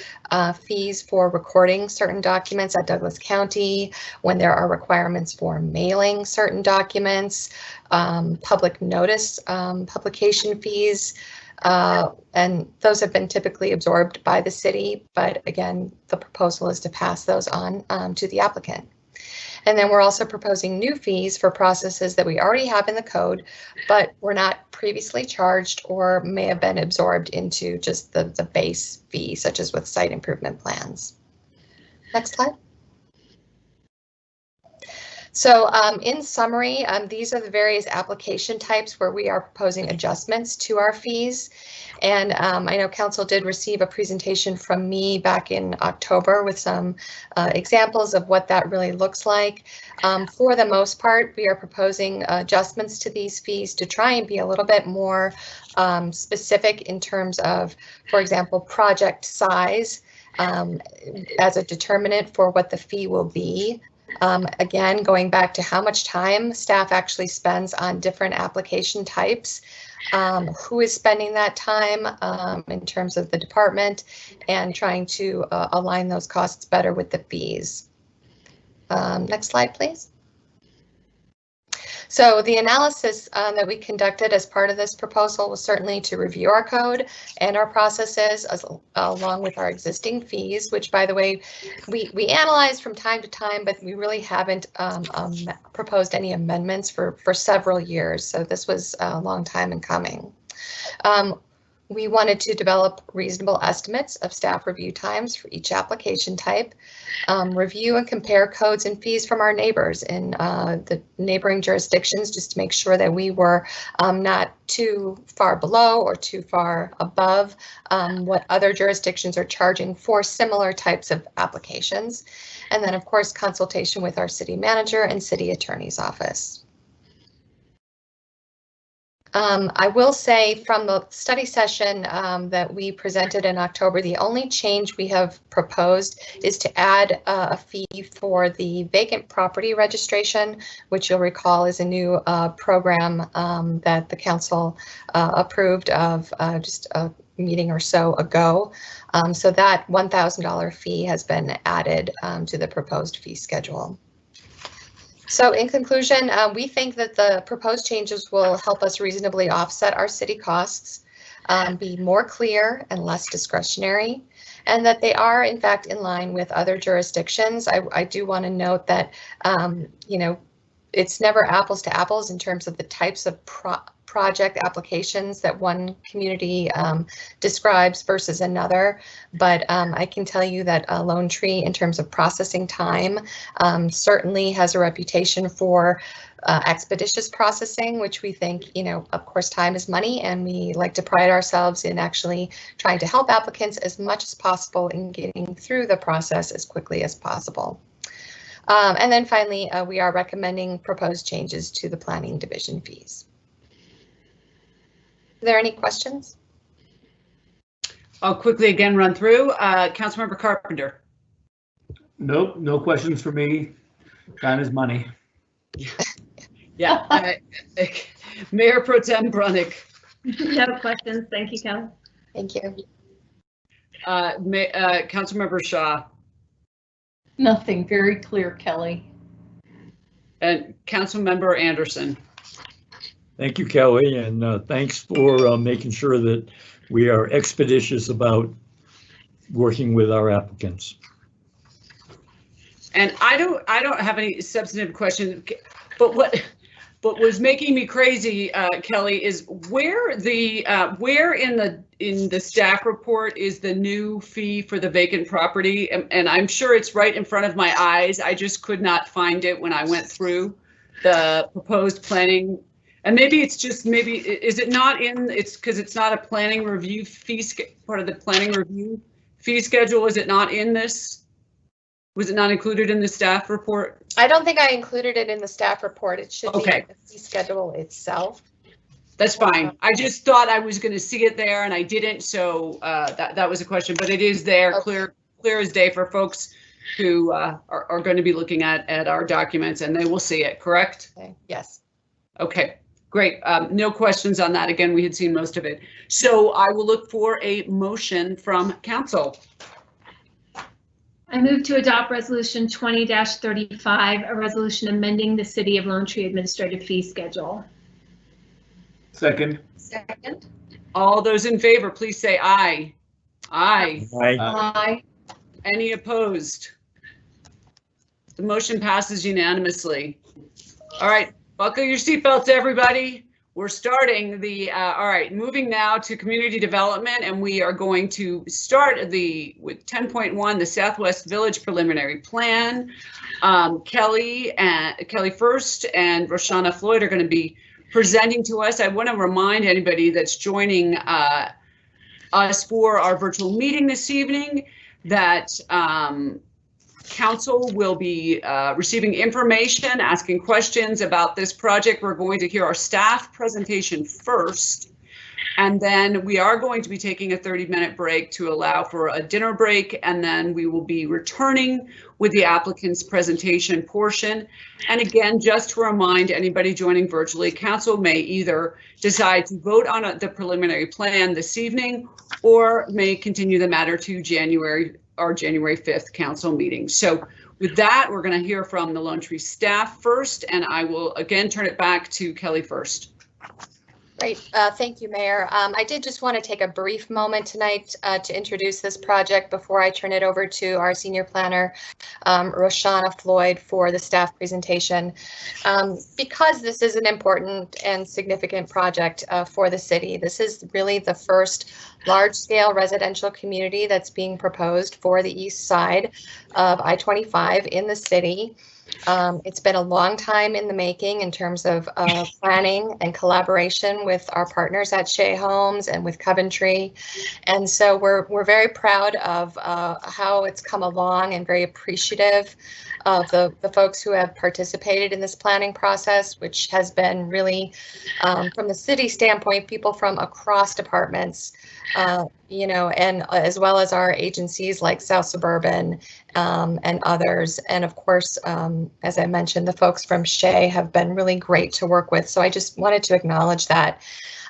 fees for recording certain documents at Douglas County, when there are requirements for mailing certain documents, public notice publication fees, and those have been typically absorbed by the city. But again, the proposal is to pass those on to the applicant. And then we're also proposing new fees for processes that we already have in the code, but were not previously charged or may have been absorbed into just the base fee, such as with site improvement plans. Next slide. So in summary, these are the various application types where we are proposing adjustments to our fees. And I know Council did receive a presentation from me back in October with some examples of what that really looks like. For the most part, we are proposing adjustments to these fees to try and be a little bit more specific in terms of, for example, project size as a determinant for what the fee will be. Again, going back to how much time staff actually spends on different application types, who is spending that time in terms of the department, and trying to align those costs better with the fees. Next slide, please. So the analysis that we conducted as part of this proposal was certainly to review our code and our processes along with our existing fees, which, by the way, we analyze from time to time, but we really haven't proposed any amendments for several years. So this was a long time in coming. We wanted to develop reasonable estimates of staff review times for each application type, review and compare codes and fees from our neighbors in the neighboring jurisdictions, just to make sure that we were not too far below or too far above what other jurisdictions are charging for similar types of applications. And then, of course, consultation with our city manager and city attorney's office. I will say from the study session that we presented in October, the only change we have proposed is to add a fee for the vacant property registration, which you'll recall is a new program that the council approved of just a meeting or so ago. So that $1,000 fee has been added to the proposed fee schedule. So in conclusion, we think that the proposed changes will help us reasonably offset our city costs, be more clear and less discretionary, and that they are in fact in line with other jurisdictions. I do want to note that, it's never apples to apples in terms of the types of project applications that one community describes versus another. But I can tell you that Lone Tree, in terms of processing time, certainly has a reputation for expeditious processing, which we think, of course, time is money, and we like to pride ourselves in actually trying to help applicants as much as possible in getting through the process as quickly as possible. And then finally, we are recommending proposed changes to the planning division fees. Are there any questions? I'll quickly again run through. Councilmember Carpenter. Nope, no questions for me. Time is money. Yeah. Mayor Pro Tem Brunick. No questions. Thank you, Kelly. Thank you. Councilmember Shaw. Nothing. Very clear, Kelly. And Councilmember Anderson. Thank you, Kelly, and thanks for making sure that we are expeditious about working with our applicants. And I don't have any substantive questions, but what was making me crazy, Kelly, is where in the staff report is the new fee for the vacant property? And I'm sure it's right in front of my eyes. I just could not find it when I went through the proposed planning. And maybe it's just, is it not in, it's because it's not a planning review fee, part of the planning review fee schedule. Is it not in this? Was it not included in the staff report? I don't think I included it in the staff report. It should be in the fee schedule itself. That's fine. I just thought I was going to see it there and I didn't. So that was a question, but it is there, clear as day for folks who are going to be looking at our documents, and they will see it, correct? Okay. Yes. Okay, great. No questions on that. Again, we had seen most of it. So I will look for a motion from council. I move to adopt resolution 20-35, a resolution amending the City of Lone Tree administrative fee schedule. Second. Second. All those in favor, please say aye. Aye. Aye. Aye. Any opposed? The motion passes unanimously. All right, buckle your seatbelts, everybody. We're starting the, all right, moving now to community development, and we are going to start with 10.1, the Southwest Village Preliminary Plan. Kelly first and Roshana Floyd are going to be presenting to us. I want to remind anybody that's joining us for our virtual meeting this evening that council will be receiving information, asking questions about this project. We're going to hear our staff presentation first, and then we are going to be taking a 30-minute break to allow for a dinner break, and then we will be returning with the applicant's presentation portion. And again, just to remind anybody joining virtually, council may either decide to vote on the preliminary plan this evening or may continue the matter to our January 5th council meeting. So with that, we're going to hear from the Lone Tree staff first, and I will again turn it back to Kelly first. Great. Thank you, Mayor. I did just want to take a brief moment tonight to introduce this project before I turn it over to our senior planner, Roshana Floyd, for the staff presentation. Because this is an important and significant project for the city. This is really the first large-scale residential community that's being proposed for the east side of I-25 in the city. It's been a long time in the making in terms of planning and collaboration with our partners at Shea Homes and with Coventry. And so we're very proud of how it's come along and very appreciative of the folks who have participated in this planning process, which has been really, from the city standpoint, people from across departments, and as well as our agencies like South Suburban and others. And of course, as I mentioned, the folks from Shea have been really great to work with. So I just wanted to acknowledge that.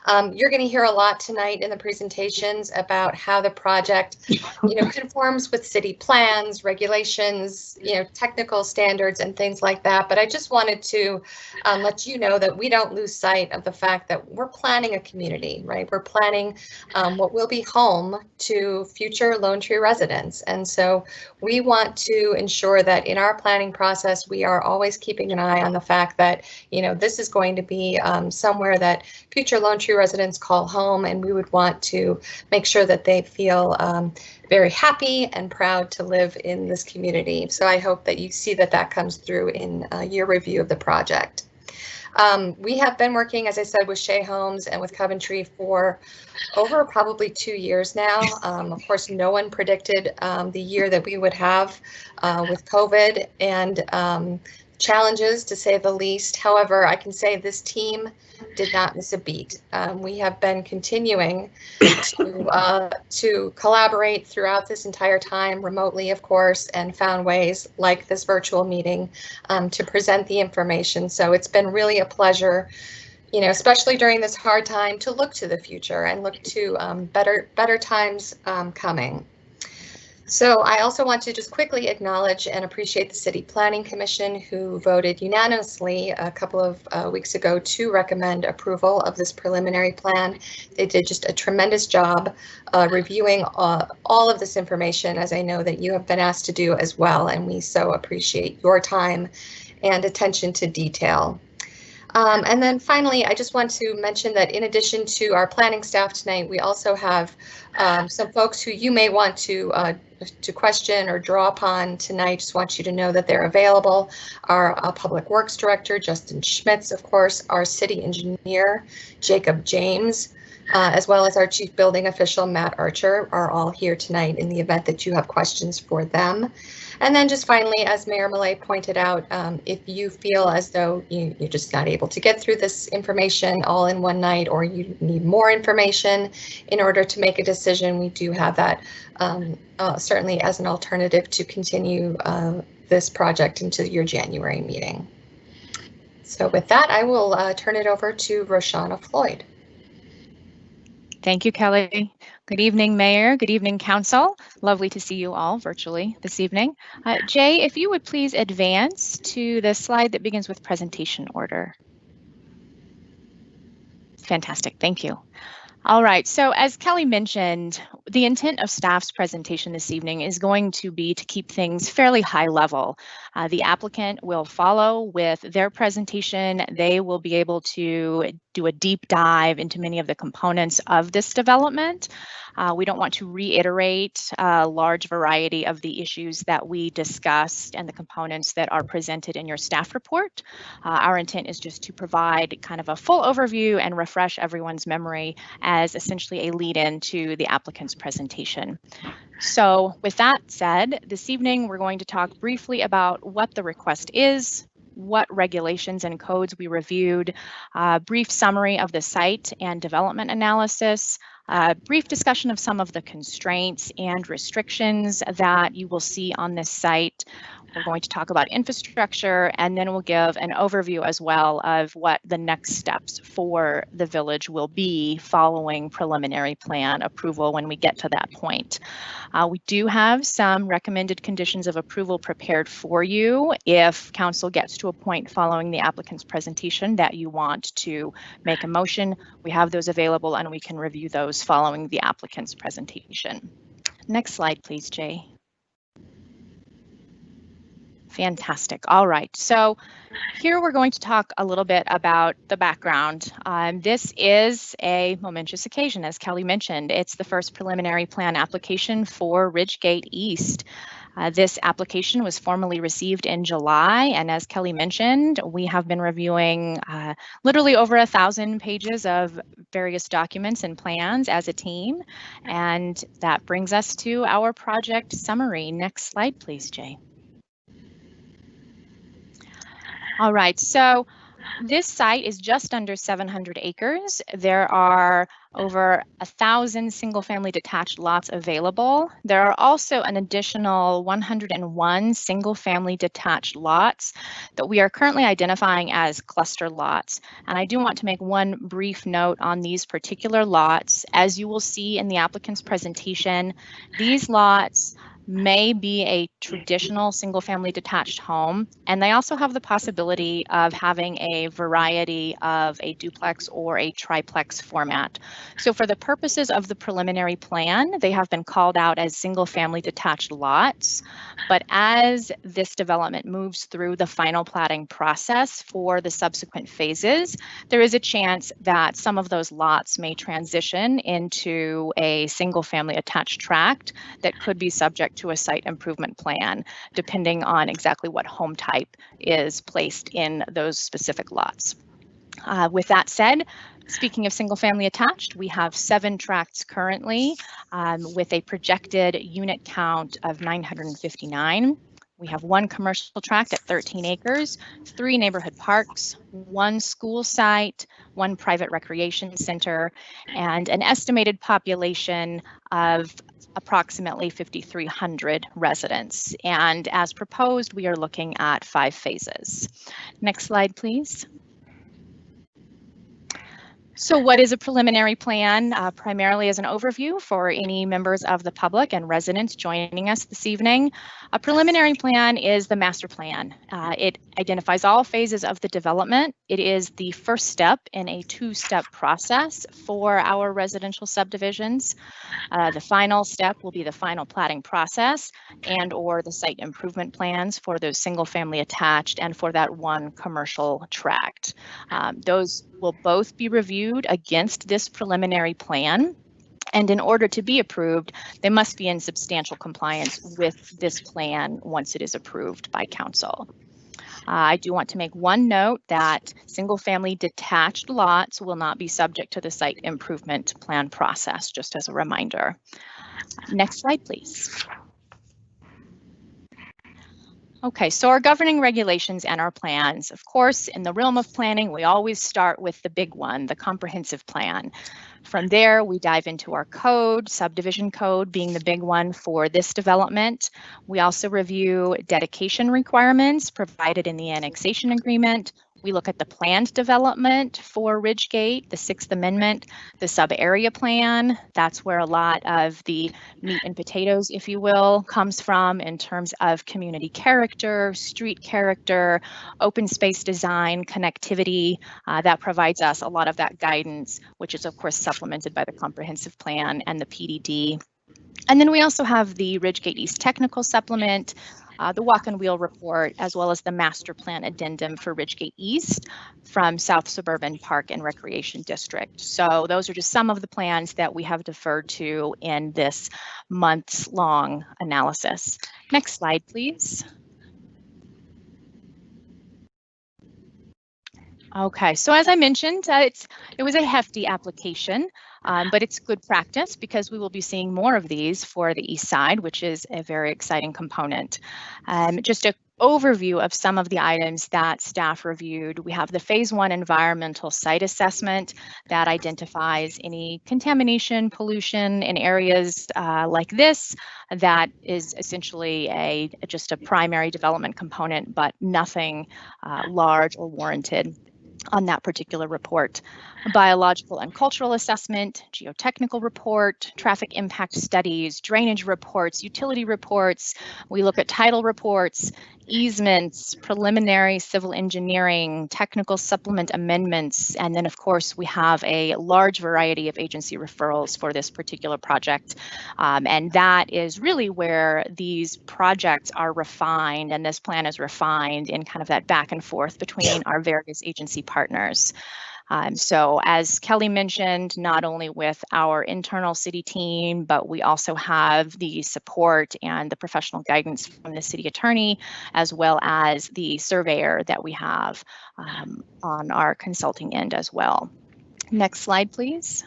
You're going to hear a lot tonight in the presentations about how the project, conforms with city plans, regulations, technical standards and things like that. But I just wanted to let you know that we don't lose sight of the fact that we're planning a community, right? We're planning what will be home to future Lone Tree residents. And so we want to ensure that in our planning process, we are always keeping an eye on the fact that, this is going to be somewhere that future Lone Tree residents call home, and we would want to make sure that they feel very happy and proud to live in this community. So I hope that you see that comes through in your review of the project. We have been working, as I said, with Shea Homes and with Coventry for over probably 2 years now. Of course, no one predicted the year that we would have with COVID and challenges, to say the least. However, I can say this team did not miss a beat. We have been continuing to collaborate throughout this entire time, remotely, of course, and found ways like this virtual meeting to present the information. So it's been really a pleasure, especially during this hard time, to look to the future and look to better times coming. So I also want to just quickly acknowledge and appreciate the City Planning Commission, who voted unanimously a couple of weeks ago to recommend approval of this preliminary plan. They did just a tremendous job reviewing all of this information, as I know that you have been asked to do as well, and we so appreciate your time and attention to detail. And then finally, I just want to mention that in addition to our planning staff tonight, we also have some folks who you may want to question or draw upon tonight. Just want you to know that they're available. Our Public Works Director, Justin Schmitz, of course, our City Engineer, Jacob James, as well as our Chief Building Official, Matt Archer, are all here tonight in the event that you have questions for them. And then just finally, as Mayor Millet pointed out, if you feel as though you're just not able to get through this information all in one night, or you need more information in order to make a decision, we do have that certainly as an alternative to continue this project into your January meeting. So with that, I will turn it over to Roshana Floyd. Thank you, Kelly. Good evening, Mayor. Good evening, Council. Lovely to see you all virtually this evening. Jay, if you would please advance to the slide that begins with presentation order. Fantastic. Thank you. All right, so as Kelly mentioned, the intent of staff's presentation this evening is going to be to keep things fairly high level. The applicant will follow with their presentation. They will be able to do a deep dive into many of the components of this development. We don't want to reiterate a large variety of the issues that we discussed and the components that are presented in your staff report. Our intent is just to provide kind of a full overview and refresh everyone's memory as essentially a lead-in to the applicant's presentation. So with that said, this evening we're going to talk briefly about what the request is, what regulations and codes we reviewed, a brief summary of the site and development analysis, a brief discussion of some of the constraints and restrictions that you will see on this site. We're going to talk about infrastructure, and then we'll give an overview as well of what the next steps for the village will be following preliminary plan approval when we get to that point. We do have some recommended conditions of approval prepared for you if council gets to a point following the applicant's presentation that you want to make a motion. We have those available and we can review those following the applicant's presentation. Next slide, please, Jay. Fantastic. All right, so here we're going to talk a little bit about the background. This is a momentous occasion, as Kelly mentioned. It's the first preliminary plan application for Ridgegate East. This application was formally received in July, and as Kelly mentioned, we have been reviewing literally over 1,000 pages of various documents and plans as a team, and that brings us to our project summary. Next slide, please, Jay. All right, so This site is just under 700 acres. There are over 1,000 single-family detached lots available. There are also an additional 101 single-family detached lots that we are currently identifying as cluster lots. And I do want to make one brief note on these particular lots. As you will see in the applicant's presentation, these lots may be a traditional single-family detached home, and they also have the possibility of having a variety of a duplex or a triplex format. So for the purposes of the preliminary plan, they have been called out as single-family detached lots, but as this development moves through the final platting process for the subsequent phases, there is a chance that some of those lots may transition into a single-family attached tract that could be subject to a site improvement plan, depending on exactly what home type is placed in those specific lots. With that said, speaking of single family attached, we have 7 tracts currently with a projected unit count of 959. We have 1 commercial tract at 13 acres, 3 neighborhood parks, 1 school site, 1 private recreation center, and an estimated population of approximately 5,300 residents. And as proposed, we are looking at 5 phases. Next slide, please. So what is a preliminary plan? Primarily as an overview for any members of the public and residents joining us this evening. A preliminary plan is the master plan. It identifies all phases of the development. It is the first step in a 2-step process for our residential subdivisions. The final step will be the final platting process and/or the site improvement plans for those single family attached and for that 1 commercial tract. Those will both be reviewed against this preliminary plan. And in order to be approved, they must be in substantial compliance with this plan once it is approved by council. I do want to make one note that single-family detached lots will not be subject to the site improvement plan process, just as a reminder. Next slide, please. Okay, so our governing regulations and our plans. Of course, in the realm of planning, we always start with the big one, the comprehensive plan. From there, we dive into our code, subdivision code being the big one for this development. We also review dedication requirements provided in the annexation agreement. We look at the planned development for Ridgegate, the 6th Amendment, the sub-area plan. That's where a lot of the meat and potatoes, if you will, comes from in terms of community character, street character, open space design, connectivity. That provides us a lot of that guidance, which is of course supplemented by the comprehensive plan and the PDD. And then we also have the Ridgegate East technical supplement, the walk and wheel report, as well as the master plan addendum for Ridgegate East from South Suburban Park and Recreation District. So those are just some of the plans that we have deferred to in this months-long analysis. Next slide, please. Okay, so as I mentioned, it was a hefty application, but it's good practice because we will be seeing more of these for the east side, which is a very exciting component. Just an overview of some of the items that staff reviewed. We have the phase 1 environmental site assessment that identifies any contamination, pollution in areas like this. That is essentially just a primary development component, but nothing large or warranted on that particular report. A biological and cultural assessment, geotechnical report, traffic impact studies, drainage reports, utility reports. We look at title reports, easements, preliminary civil engineering, technical supplement amendments, and then of course we have a large variety of agency referrals for this particular project. And that is really where these projects are refined and this plan is refined in kind of that back and forth between our various agency partners. So as Kelly mentioned, not only with our internal city team, but we also have the support and the professional guidance from the city attorney, as well as the surveyor that we have on our consulting end as well. Next slide, please.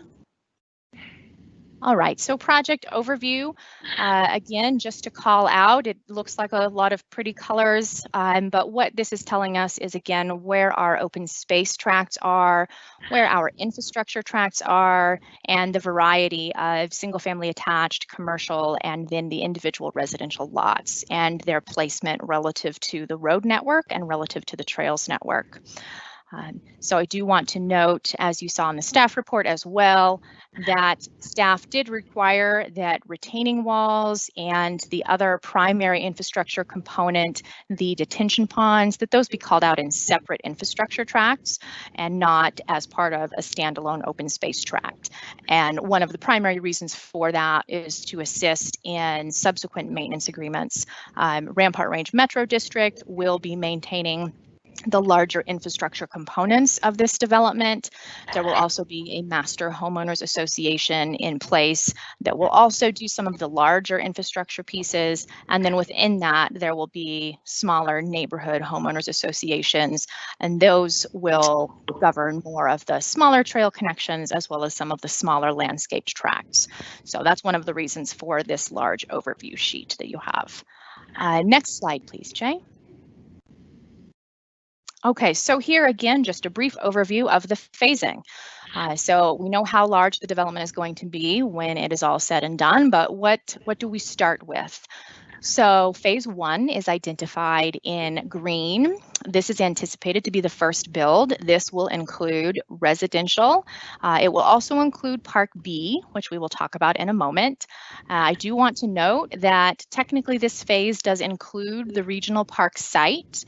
All right, so project overview. Again, just to call out, it looks like a lot of pretty colors, but what this is telling us is, again, where our open space tracts are, where our infrastructure tracts are, and the variety of single-family attached, commercial, and then the individual residential lots, and their placement relative to the road network and relative to the trails network. So I do want to note, as you saw in the staff report as well, that staff did require that retaining walls and the other primary infrastructure component, the detention ponds, that those be called out in separate infrastructure tracts and not as part of a standalone open space tract. And one of the primary reasons for that is to assist in subsequent maintenance agreements. Rampart Range Metro District will be maintaining the larger infrastructure components of this development. There will also be a master homeowners association in place that will also do some of the larger infrastructure pieces. And then within that, there will be smaller neighborhood homeowners associations, and those will govern more of the smaller trail connections as well as some of the smaller landscaped tracts. So that's one of the reasons for this large overview sheet that you have. Next slide, please, Jay. Okay, so here again, just a brief overview of the phasing. So we know how large the development is going to be when it is all said and done, but what do we start with? So phase 1 is identified in green. This is anticipated to be the first build. This will include residential. It will also include Park B, which we will talk about in a moment. I do want to note that technically this phase does include the regional park site.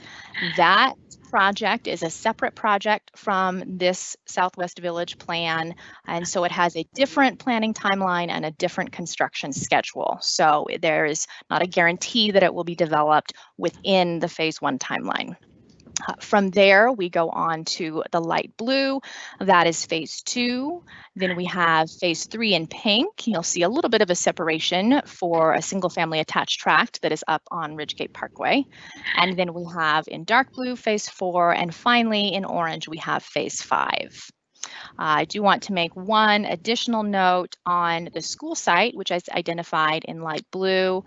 That project is a separate project from this Southwest Village plan, and so it has a different planning timeline and a different construction schedule. So there is not a guarantee that it will be developed within the phase 1 timeline. From there, we go on to the light blue. That is phase 2. Then we have phase 3 in pink. You'll see a little bit of a separation for a single family attached tract that is up on Ridgegate Parkway. And then we have in dark blue phase 4. And finally, in orange, we have phase 5. I do want to make one additional note on the school site, which is identified in light blue.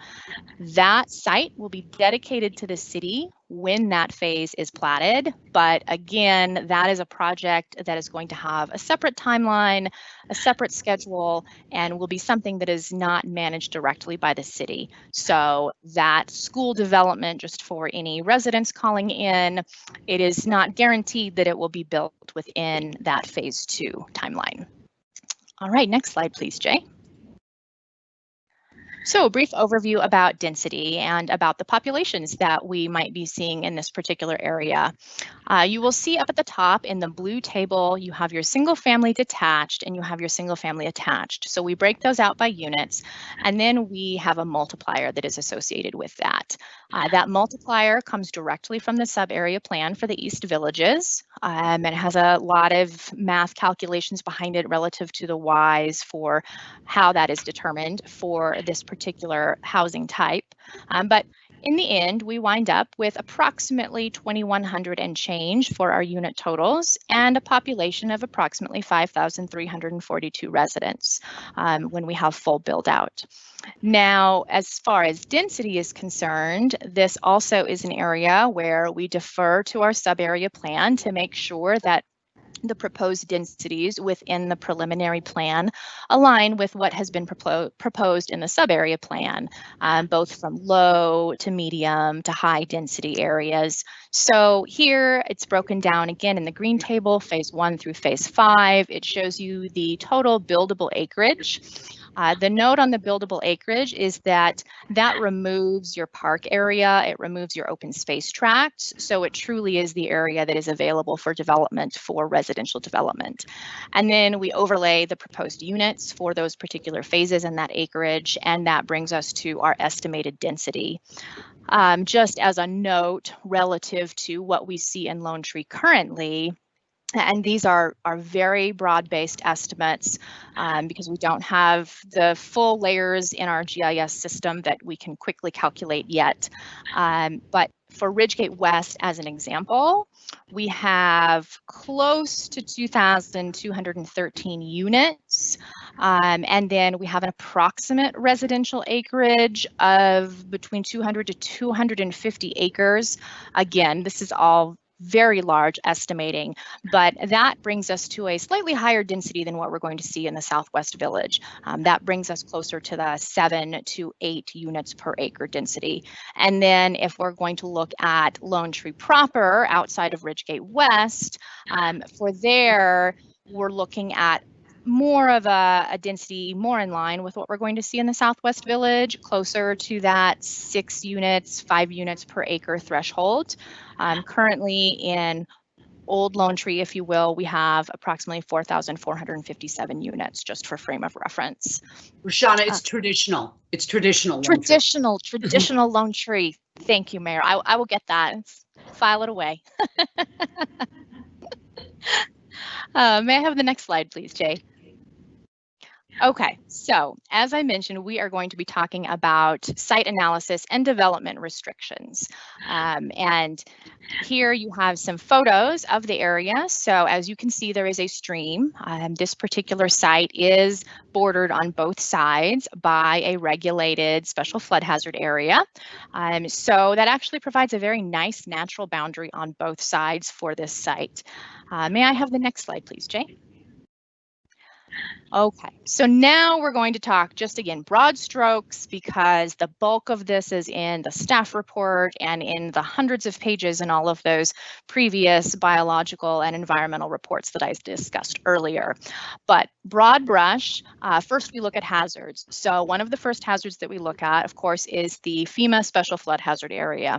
That site will be dedicated to the city when that phase is platted. But again, that is a project that is going to have a separate timeline, a separate schedule, and will be something that is not managed directly by the city. So that school development, just for any residents calling in, it is not guaranteed that it will be built within that phase 2 timeline. All right, next slide, please, Jay. So a brief overview about density and about the populations that we might be seeing in this particular area. You will see up at the top in the blue table, you have your single family detached and you have your single family attached. So we break those out by units, and then we have a multiplier that is associated with that. That multiplier comes directly from the sub-area plan for the East Villages. It has a lot of math calculations behind it relative to the Ys for how that is determined for this particular housing type. But in the end, we wind up with approximately 2,100 and change for our unit totals and a population of approximately 5,342 residents when we have full build out. Now, as far as density is concerned, this also is an area where we defer to our sub-area plan to make sure that the proposed densities within the preliminary plan align with what has been proposed in the sub-area plan, both from low to medium to high density areas. So here it's broken down again in the green table, phase 1 through phase 5. It shows you the total buildable acreage. The note on the buildable acreage is that removes your park area, it removes your open space tracts, so it truly is the area that is available for development for residential development. And then we overlay the proposed units for those particular phases and that acreage, and that brings us to our estimated density. Just as a note relative to what we see in Lone Tree currently, and these are very broad-based estimates because we don't have the full layers in our GIS system that we can quickly calculate yet. But for Ridgegate West, as an example, we have close to 2,213 units. And then we have an approximate residential acreage of between 200 to 250 acres. Again, this is all very large estimating, but that brings us to a slightly higher density than what we're going to see in the Southwest Village. That brings us closer to the 7 to 8 units per acre density. And then if we're going to look at Lone Tree proper outside of Ridgegate West, for there, we're looking at more of a density more in line with what we're going to see in the Southwest Village, closer to that 6 units, 5 units per acre threshold. Currently in Old Lone Tree, if you will, we have approximately 4,457 units, just for frame of reference. Roshana, it's traditional. It's traditional. Traditional Lone Tree. Thank you, Mayor. I will get that. File it away. May I have the next slide, please, Jay? Okay, so as I mentioned, we are going to be talking about site analysis and development restrictions. And here you have some photos of the area. So as you can see, there is a stream. This particular site is bordered on both sides by a regulated special flood hazard area. So that actually provides a very nice natural boundary on both sides for this site. May I have the next slide, please, Jay? Okay, so now we're going to talk just again broad strokes, because the bulk of this is in the staff report and in the hundreds of pages in all of those previous biological and environmental reports that I discussed earlier. But broad brush, first we look at hazards. So one of the first hazards that we look at, of course, is the FEMA Special Flood Hazard Area.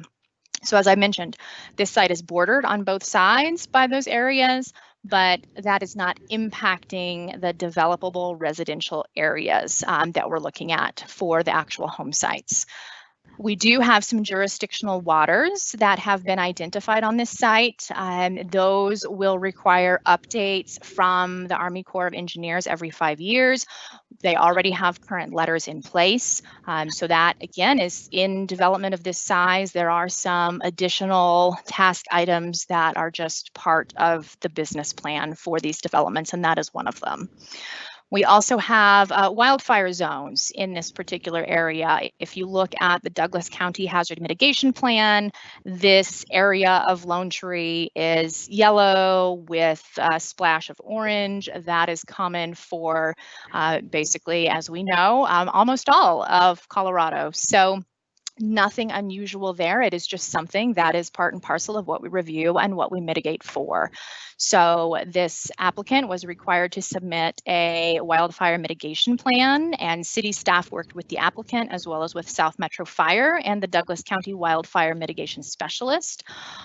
So as I mentioned, this site is bordered on both sides by those areas, but that is not impacting the developable residential areas that we're looking at for the actual home sites. We do have some jurisdictional waters that have been identified on this site. Those will require updates from the Army Corps of Engineers every 5 years. They already have current letters in place. So that, again, is in development of this size. There are some additional task items that are just part of the business plan for these developments, and that is one of them. We also have wildfire zones in this particular area. If you look at the Douglas County Hazard Mitigation Plan, this area of Lone Tree is yellow with a splash of orange. That is common for basically, as we know, almost all of Colorado. So nothing unusual there. It is just something that is part and parcel of what we review and what we mitigate for. So this applicant was required to submit a wildfire mitigation plan, and city staff worked with the applicant as well as with South Metro Fire and the Douglas County Wildfire Mitigation Specialist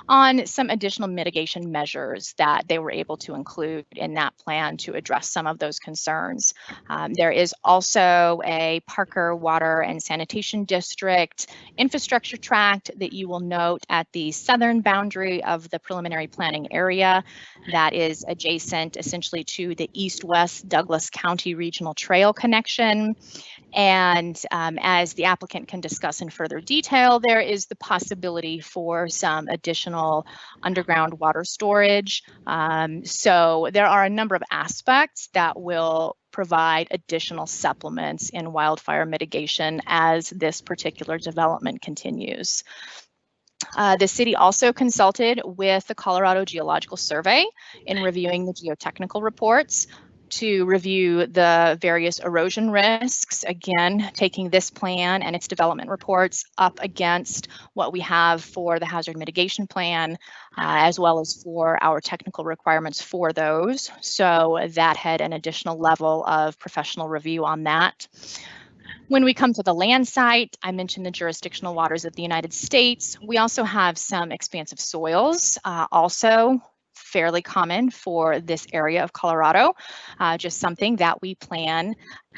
on some additional mitigation measures that they were able to include in that plan to address some of those concerns. There is also a Parker Water and Sanitation District infrastructure tract that you will note at the southern boundary of the preliminary planning area that is adjacent essentially to the east-west Douglas County Regional Trail connection. And as the applicant can discuss in further detail, there is the possibility for some additional underground water storage. So there are a number of aspects that will provide additional supplements in wildfire mitigation as this particular development continues. The city also consulted with the Colorado Geological Survey in reviewing the geotechnical reports to review the various erosion risks, again, taking this plan and its development reports up against what we have for the hazard mitigation plan, as well as for our technical requirements for those. So that had an additional level of professional review on that. When we come to the land site, I mentioned the jurisdictional waters of the United States. We also have some expansive soils, also fairly common for this area of Colorado, just something that we plan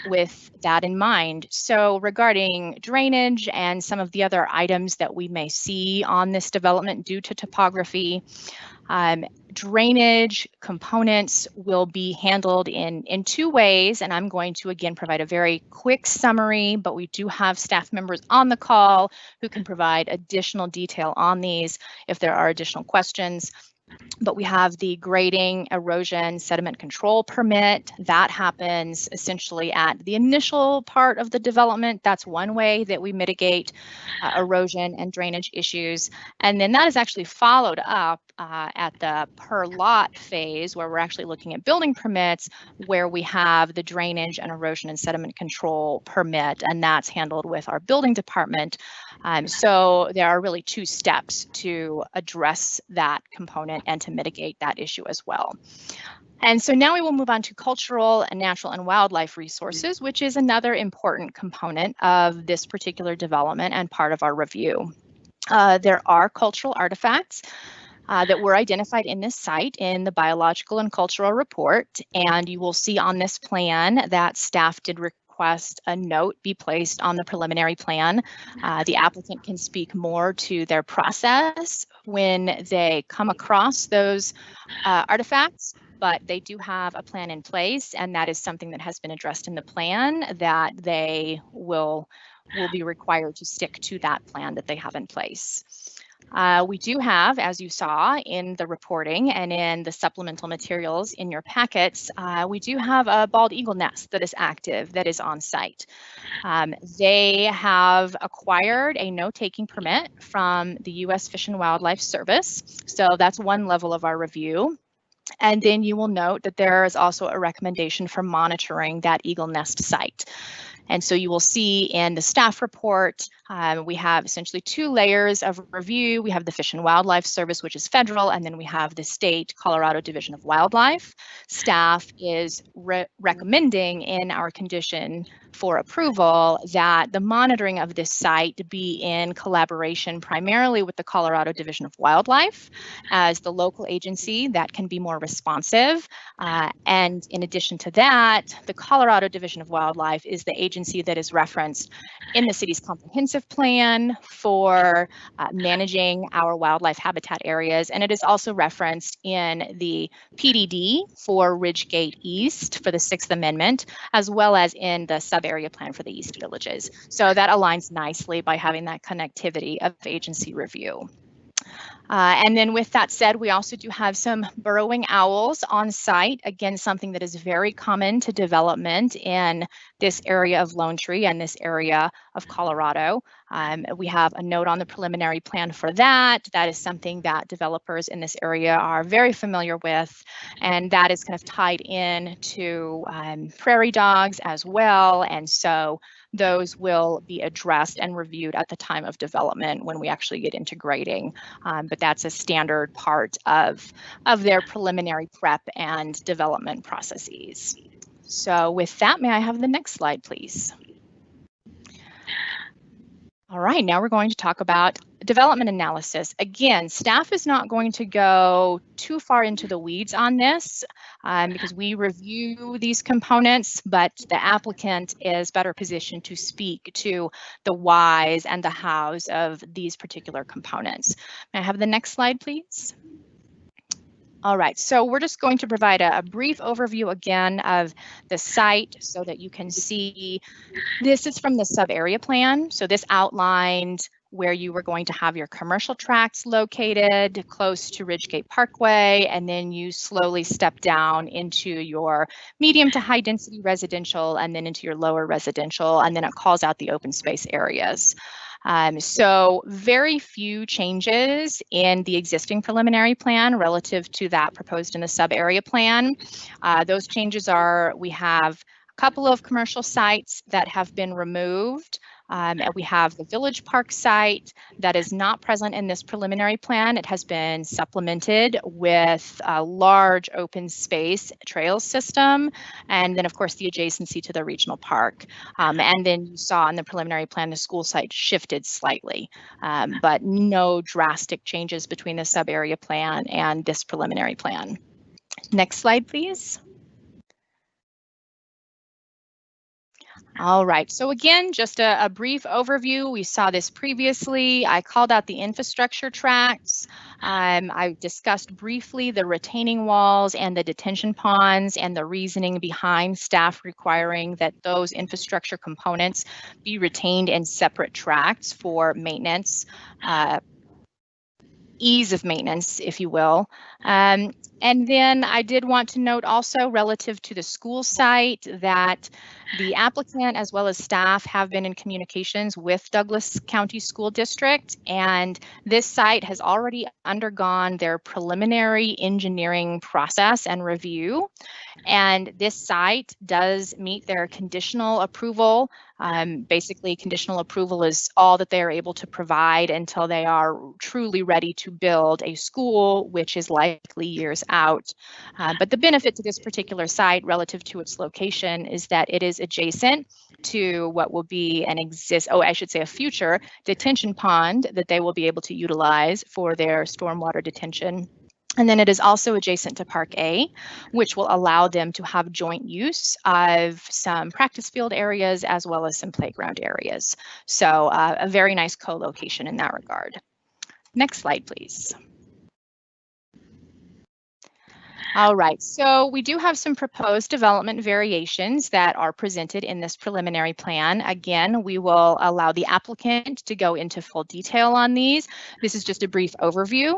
with that in mind. So regarding drainage and some of the other items that we may see on this development due to topography, drainage components will be handled in 2 ways, and I'm going to again provide a very quick summary, but we do have staff members on the call who can provide additional detail on these if there are additional questions. But we have the grading, erosion, sediment control permit. That happens essentially at the initial part of the development. That's one way that we mitigate erosion and drainage issues. And then that is actually followed up at the per lot phase, where we're actually looking at building permits, where we have the drainage and erosion and sediment control permit, and that's handled with our building department. So there are really two steps to address that component and to mitigate that issue as well. And so now we will move on to cultural and natural and wildlife resources, which is another important component of this particular development and part of our review. There are cultural artifacts that were identified in this site in the biological and cultural report, and you will see on this plan that staff did request a note be placed on the preliminary plan. The applicant can speak more to their process when they come across those artifacts, but they do have a plan in place, and that is something that has been addressed in the plan, that they will be required to stick to that plan that they have in place. We do have, as you saw in the reporting and in the supplemental materials in your packets, we do have a bald eagle nest that is active, that is on site. They have acquired a no-taking permit from the U.S. Fish and Wildlife Service. So that's one level of our review. And then you will note that there is also a recommendation for monitoring that eagle nest site. And so you will see in the staff report, we have essentially two layers of review. We have the Fish and Wildlife Service, which is federal, and then we have the state Colorado Division of Wildlife. Staff is recommending in our condition for approval that the monitoring of this site be in collaboration primarily with the Colorado Division of Wildlife as the local agency that can be more responsive. And in addition to that, the Colorado Division of Wildlife is the agency that is referenced in the city's comprehensive plan for managing our wildlife habitat areas. And it is also referenced in the PDD for Ridgegate East for the 6th Amendment, as well as in the sub-area plan for the East Villages. So that aligns nicely by having that connectivity of agency review. And then with that said, we also do have some burrowing owls on site. Again, something that is very common to development in this area of Lone Tree and this area of Colorado. We have a note on the preliminary plan for that. That is something that developers in this area are very familiar with, and that is kind of tied in to prairie dogs as well. And so those will be addressed and reviewed at the time of development when we actually get into grading. But that's a standard part of their preliminary prep and development processes. So with that, may I have the next slide, please? All right, now we're going to talk about development analysis. Again, staff is not going to go too far into the weeds on this because we review these components, but the applicant is better positioned to speak to the whys and the hows of these particular components. May I have the next slide, please? All right, so we're just going to provide a brief overview again of the site so that you can see. This is from the sub-area plan. So this outlined where you were going to have your commercial tracts located close to Ridgegate Parkway, and then you slowly step down into your medium to high density residential and then into your lower residential, and then it calls out the open space areas. So very few changes in the existing preliminary plan relative to that proposed in the sub-area plan. Those changes are, we have a couple of commercial sites that have been removed. We have the Village Park site that is not present in this preliminary plan. It has been supplemented with a large open space trail system, and then of course the adjacency to the regional park. And then you saw in the preliminary plan the school site shifted slightly, but no drastic changes between the sub-area plan and this preliminary plan. Next slide, please. All right, so again, just a brief overview. We saw this previously. I called out the infrastructure tracts. I discussed briefly the retaining walls and the detention ponds and the reasoning behind staff requiring that those infrastructure components be retained in separate tracts for maintenance. Ease of maintenance, if you will. And then I did want to note also relative to the school site that the applicant as well as staff have been in communications with Douglas County School District, and this site has already undergone their preliminary engineering process and review. And this site does meet their conditional approval. Basically, conditional approval is all that they are able to provide until they are truly ready to build a school, which is likely years out. But the benefit to this particular site relative to its location is that it is adjacent to what will be a future detention pond that they will be able to utilize for their stormwater detention. And then it is also adjacent to Park A, which will allow them to have joint use of some practice field areas as well as some playground areas. So a very nice co-location in that regard. Next slide, please. All right, so we do have some proposed development variations that are presented in this preliminary plan. Again, we will allow the applicant to go into full detail on these. This is just a brief overview.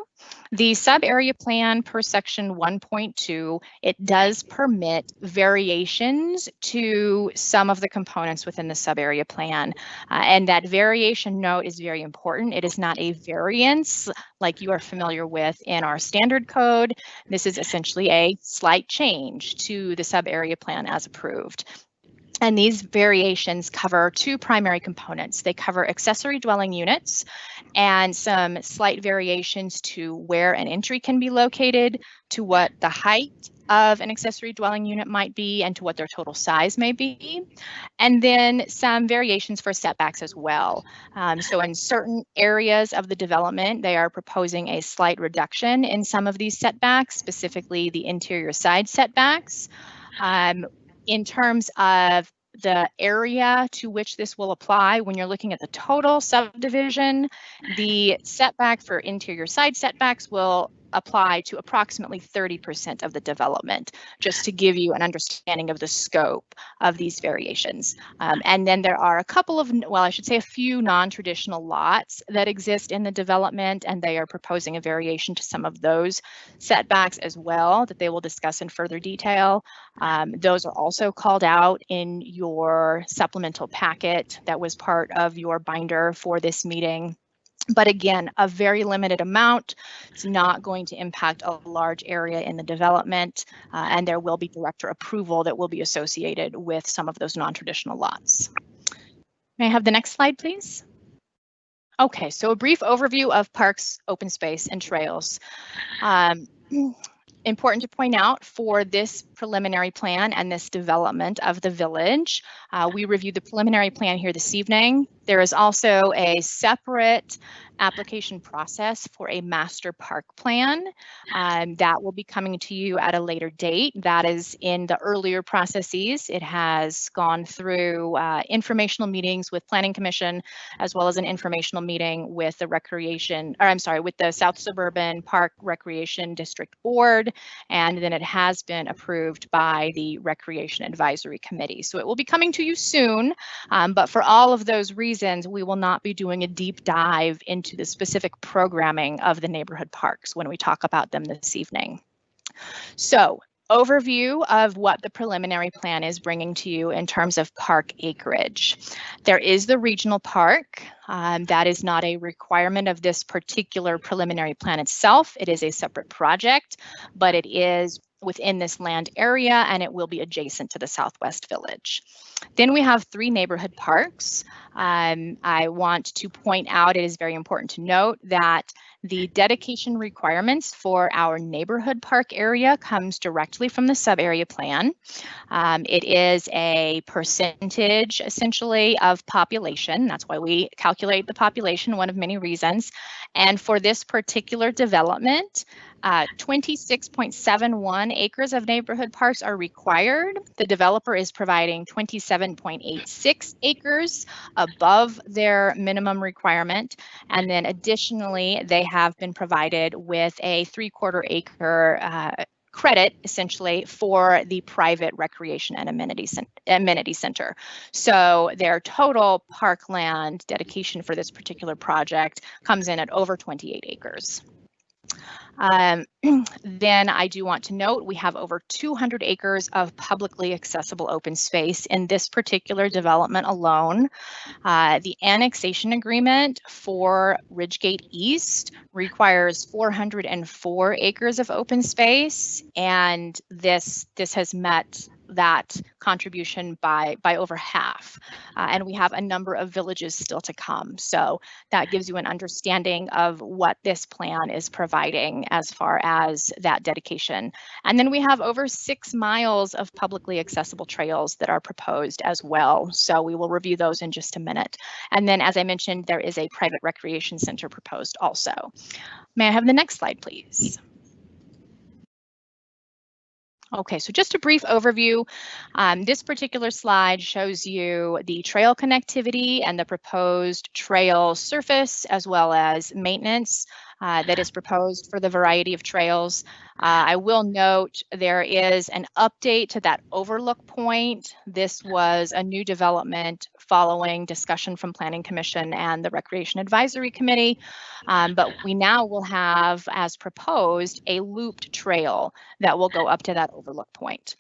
The sub-area plan per section 1.2, it does permit variations to some of the components within the sub-area plan. And that variation note is very important. It is not a variance like you are familiar with in our standard code. This is essentially a slight change to the sub-area plan as approved. And these variations cover two primary components. They cover accessory dwelling units and some slight variations to where an entry can be located, to what the height of an accessory dwelling unit might be, and to what their total size may be. And then some variations for setbacks as well. So in certain areas of the development, they are proposing a slight reduction in some of these setbacks, specifically the interior side setbacks. In terms of the area to which this will apply, when you're looking at the total subdivision, the setback for interior side setbacks will apply to approximately 30% of the development, just to give you an understanding of the scope of these variations. And then there are a couple of, well, I should say a few non-traditional lots that exist in the development, and they are proposing a variation to some of those setbacks as well that they will discuss in further detail. Those are also called out in your supplemental packet that was part of your binder for this meeting. But again, a very limited amount. It's not going to impact a large area in the development, and there will be director approval that will be associated with some of those non-traditional lots. May I have the next slide, please? Okay, so a brief overview of parks, open space, and trails. Important to point out for this preliminary plan and this development of the village, we reviewed the preliminary plan here this evening. There is also a separate application process for a master park plan that will be coming to you at a later date. That is in the earlier processes. It has gone through informational meetings with Planning Commission, as well as an informational meeting with the with the South Suburban Park Recreation District Board, and then it has been approved by the Recreation Advisory Committee. So it will be coming to you soon, but for all of those reasons, we will not be doing a deep dive into the specific programming of the neighborhood parks when we talk about them this evening. So, overview of what the preliminary plan is bringing to you in terms of park acreage. There is the regional park. That is not a requirement of this particular preliminary plan itself. It is a separate project, but it is within this land area, and it will be adjacent to the Southwest Village. Then we have 3 neighborhood parks. I want to point out, it is very important to note that the dedication requirements for our neighborhood park area comes directly from the sub-area plan. It is a percentage, essentially, of population. That's why we calculate the population, one of many reasons. And for this particular development, 26.71 acres of neighborhood parks are required. The developer is providing 27.86 acres above their minimum requirement. And then additionally, they have been provided with a 3/4 acre credit, essentially, for the private recreation and amenity center. So their total parkland dedication for this particular project comes in at over 28 acres. Then I do want to note we have over 200 acres of publicly accessible open space in this particular development alone. The annexation agreement for Ridgegate East requires 404 acres of open space, and this has met that contribution by over half. And we have a number of villages still to come. So that gives you an understanding of what this plan is providing as far as that dedication. And then we have over 6 miles of publicly accessible trails that are proposed as well. So we will review those in just a minute. And then, as I mentioned, there is a private recreation center proposed also. May I have the next slide, please? Okay, so just a brief overview. This particular slide shows you the trail connectivity and the proposed trail surface, as well as maintenance that is proposed for the variety of trails. I will note there is an update to that overlook point. This was a new development following discussion from Planning Commission and the Recreation Advisory Committee. But we now will have, as proposed, a looped trail that will go up to that overlook point.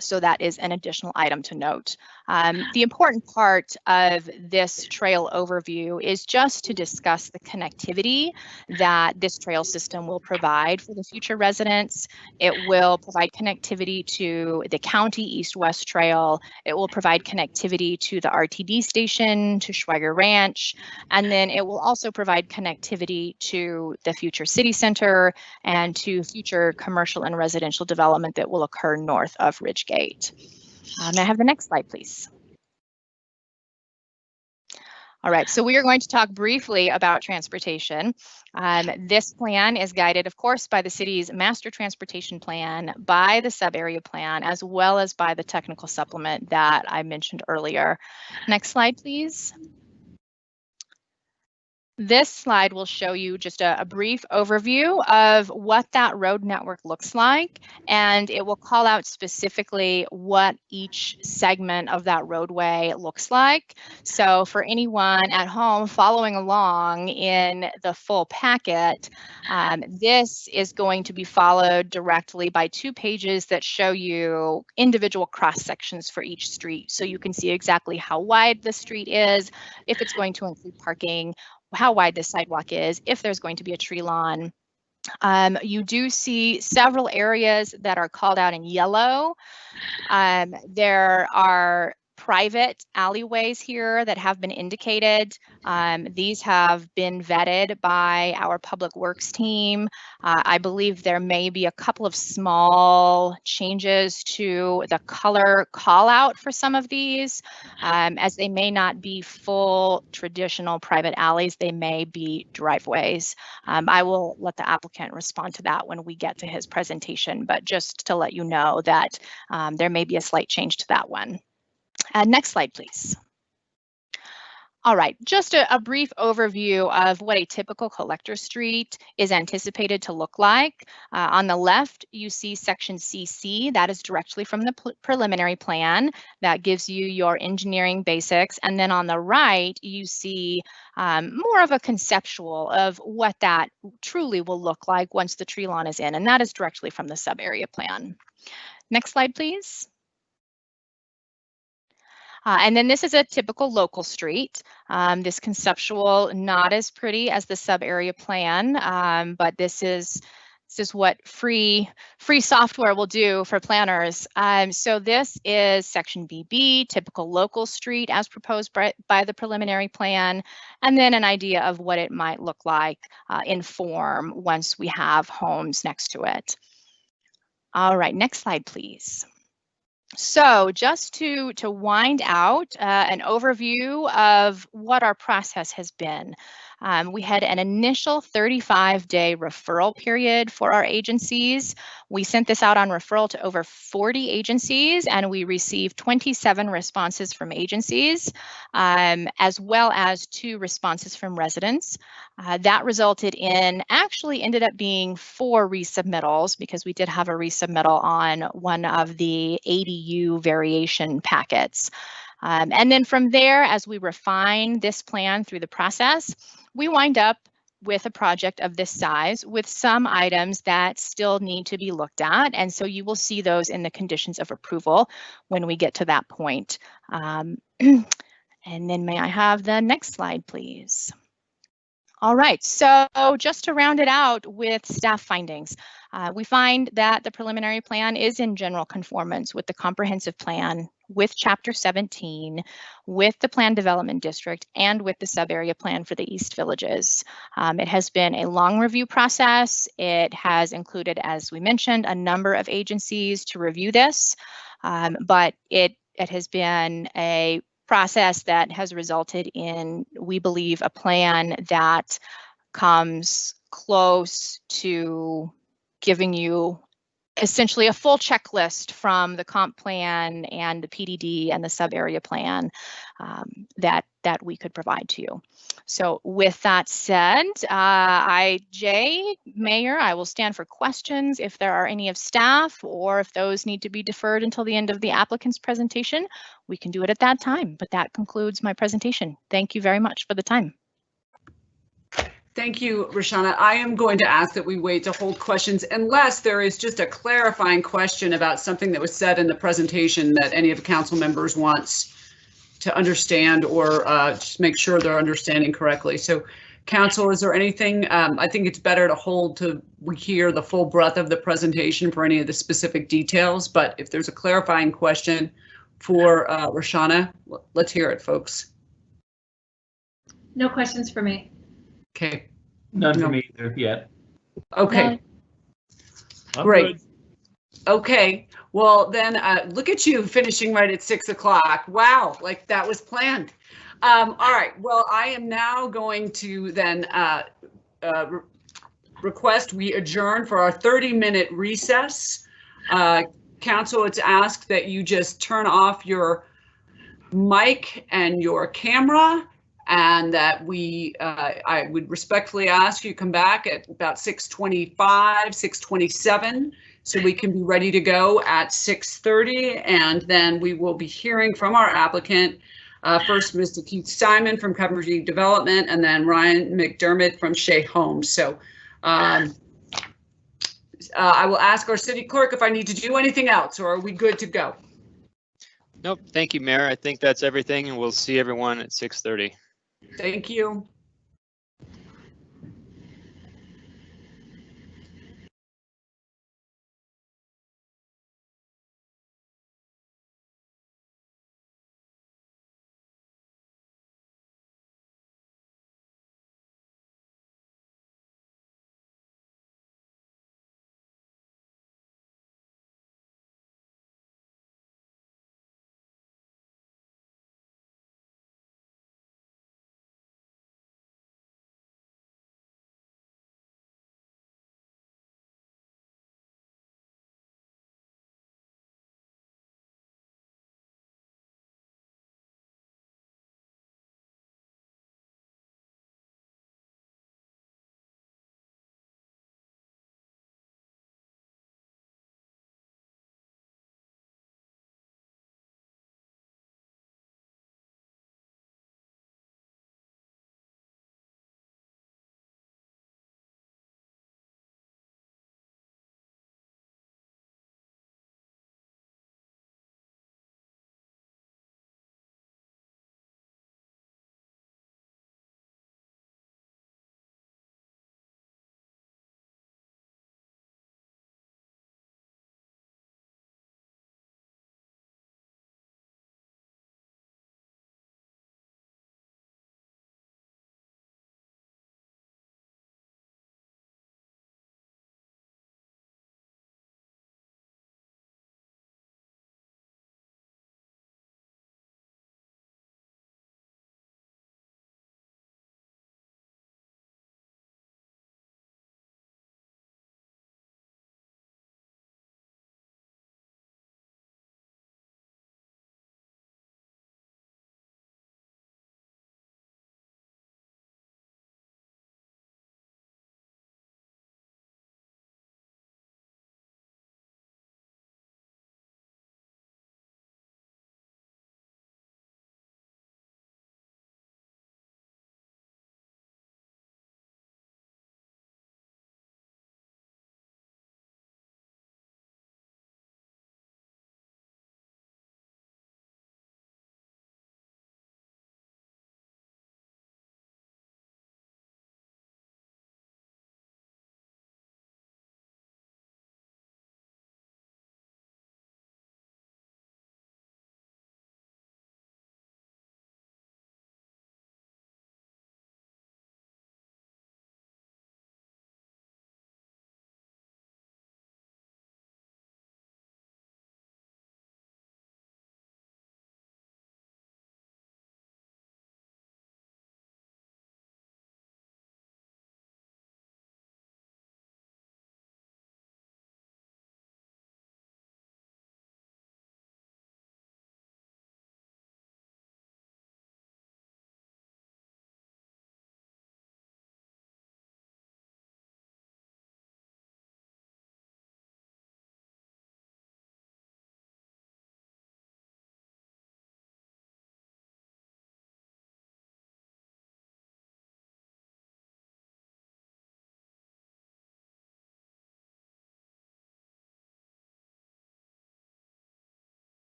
So that is an additional item to note. The important part of this trail overview is just to discuss the connectivity that this trail system will provide for the future residents. It will provide connectivity to the county east-west trail. It will provide connectivity to the RTD station, to Schweiger Ranch, and then it will also provide connectivity to the future city center and to future commercial and residential development that will occur north of Ridgegate. May I have the next slide, please? All right, so we are going to talk briefly about transportation. This plan is guided, of course, by the city's master transportation plan, by the sub-area plan, as well as by the technical supplement that I mentioned earlier. Next slide, please. This slide will show you just a brief overview of what that road network looks like, and it will call out specifically what each segment of that roadway looks like. So for anyone at home following along in the full packet, this is going to be followed directly by 2 pages that show you individual cross sections for each street. So you can see exactly how wide the street is, if it's going to include parking, how wide the sidewalk is, if there's going to be a tree lawn. You do see several areas that are called out in yellow. There are private alleyways here that have been indicated. These have been vetted by our public works team. I believe there may be a couple of small changes to the color call out for some of these, as they may not be full traditional private alleys, they may be driveways. I will let the applicant respond to that when we get to his presentation, but just to let you know that there may be a slight change to that one. Next slide, please. All right, just a brief overview of what a typical collector street is anticipated to look like. On the left, you see section CC. That is directly from the preliminary plan. That gives you your engineering basics. And then on the right, you see more of a conceptual of what that truly will look like once the tree lawn is in. And that is directly from the sub-area plan. Next slide, please. And then this is a typical local street. This conceptual, not as pretty as the sub-area plan, but this is what free software will do for planners. So this is section BB, typical local street as proposed by the preliminary plan, and then an idea of what it might look like in form once we have homes next to it. All right, next slide, please. So just to wind out an overview of what our process has been. We had an initial 35-day referral period for our agencies. We sent this out on referral to over 40 agencies, and we received 27 responses from agencies, as well as 2 responses from residents. That resulted in, actually ended up being 4 resubmittals, because we did have a resubmittal on one of the ADU variation packets. And then from there, as we refine this plan through the process, we wind up with a project of this size with some items that still need to be looked at. And so you will see those in the conditions of approval when we get to that point. And then may I have the next slide, please? All right, so just to round it out with staff findings, we find that the preliminary plan is in general conformance with the comprehensive plan, with Chapter 17, with the Plan Development District, and with the sub-area plan for the East Villages. It has been a long review process. It has included, as we mentioned, a number of agencies to review this, but it has been a process that has resulted in, we believe, a plan that comes close to giving you essentially a full checklist from the comp plan and the PDD and the sub-area plan that we could provide to you. So with that said, Jay, Mayor, I will stand for questions if there are any of staff, or if those need to be deferred until the end of the applicant's presentation, we can do it at that time. But that concludes my presentation. Thank you very much for the time. Thank you, Roshana. I am going to ask that we wait to hold questions unless there is just a clarifying question about something that was said in the presentation that any of the council members wants to understand, or just make sure they're understanding correctly. So council, is there anything, I think it's better to hold to we hear the full breadth of the presentation for any of the specific details, but if there's a clarifying question for Roshana, let's hear it, folks. No questions for me. Okay. None for me either yet. Okay. Great. Okay. Well, then look at you finishing right at 6 o'clock. Wow. Like that was planned. All right. Well, I am now going to then request we adjourn for our 30-minute recess. Council, it's asked that you just turn off your mic and your camera, and that I would respectfully ask you to come back at about 6:25, 6:27, so we can be ready to go at 6:30, and then we will be hearing from our applicant, first Mr. Keith Simon from Coventry Development, and then Ryan McDermott from Shea Homes. So I will ask our city clerk if I need to do anything else, or are we good to go? Nope. Thank you, Mayor. I think that's everything, and we'll see everyone at 6:30. Thank you.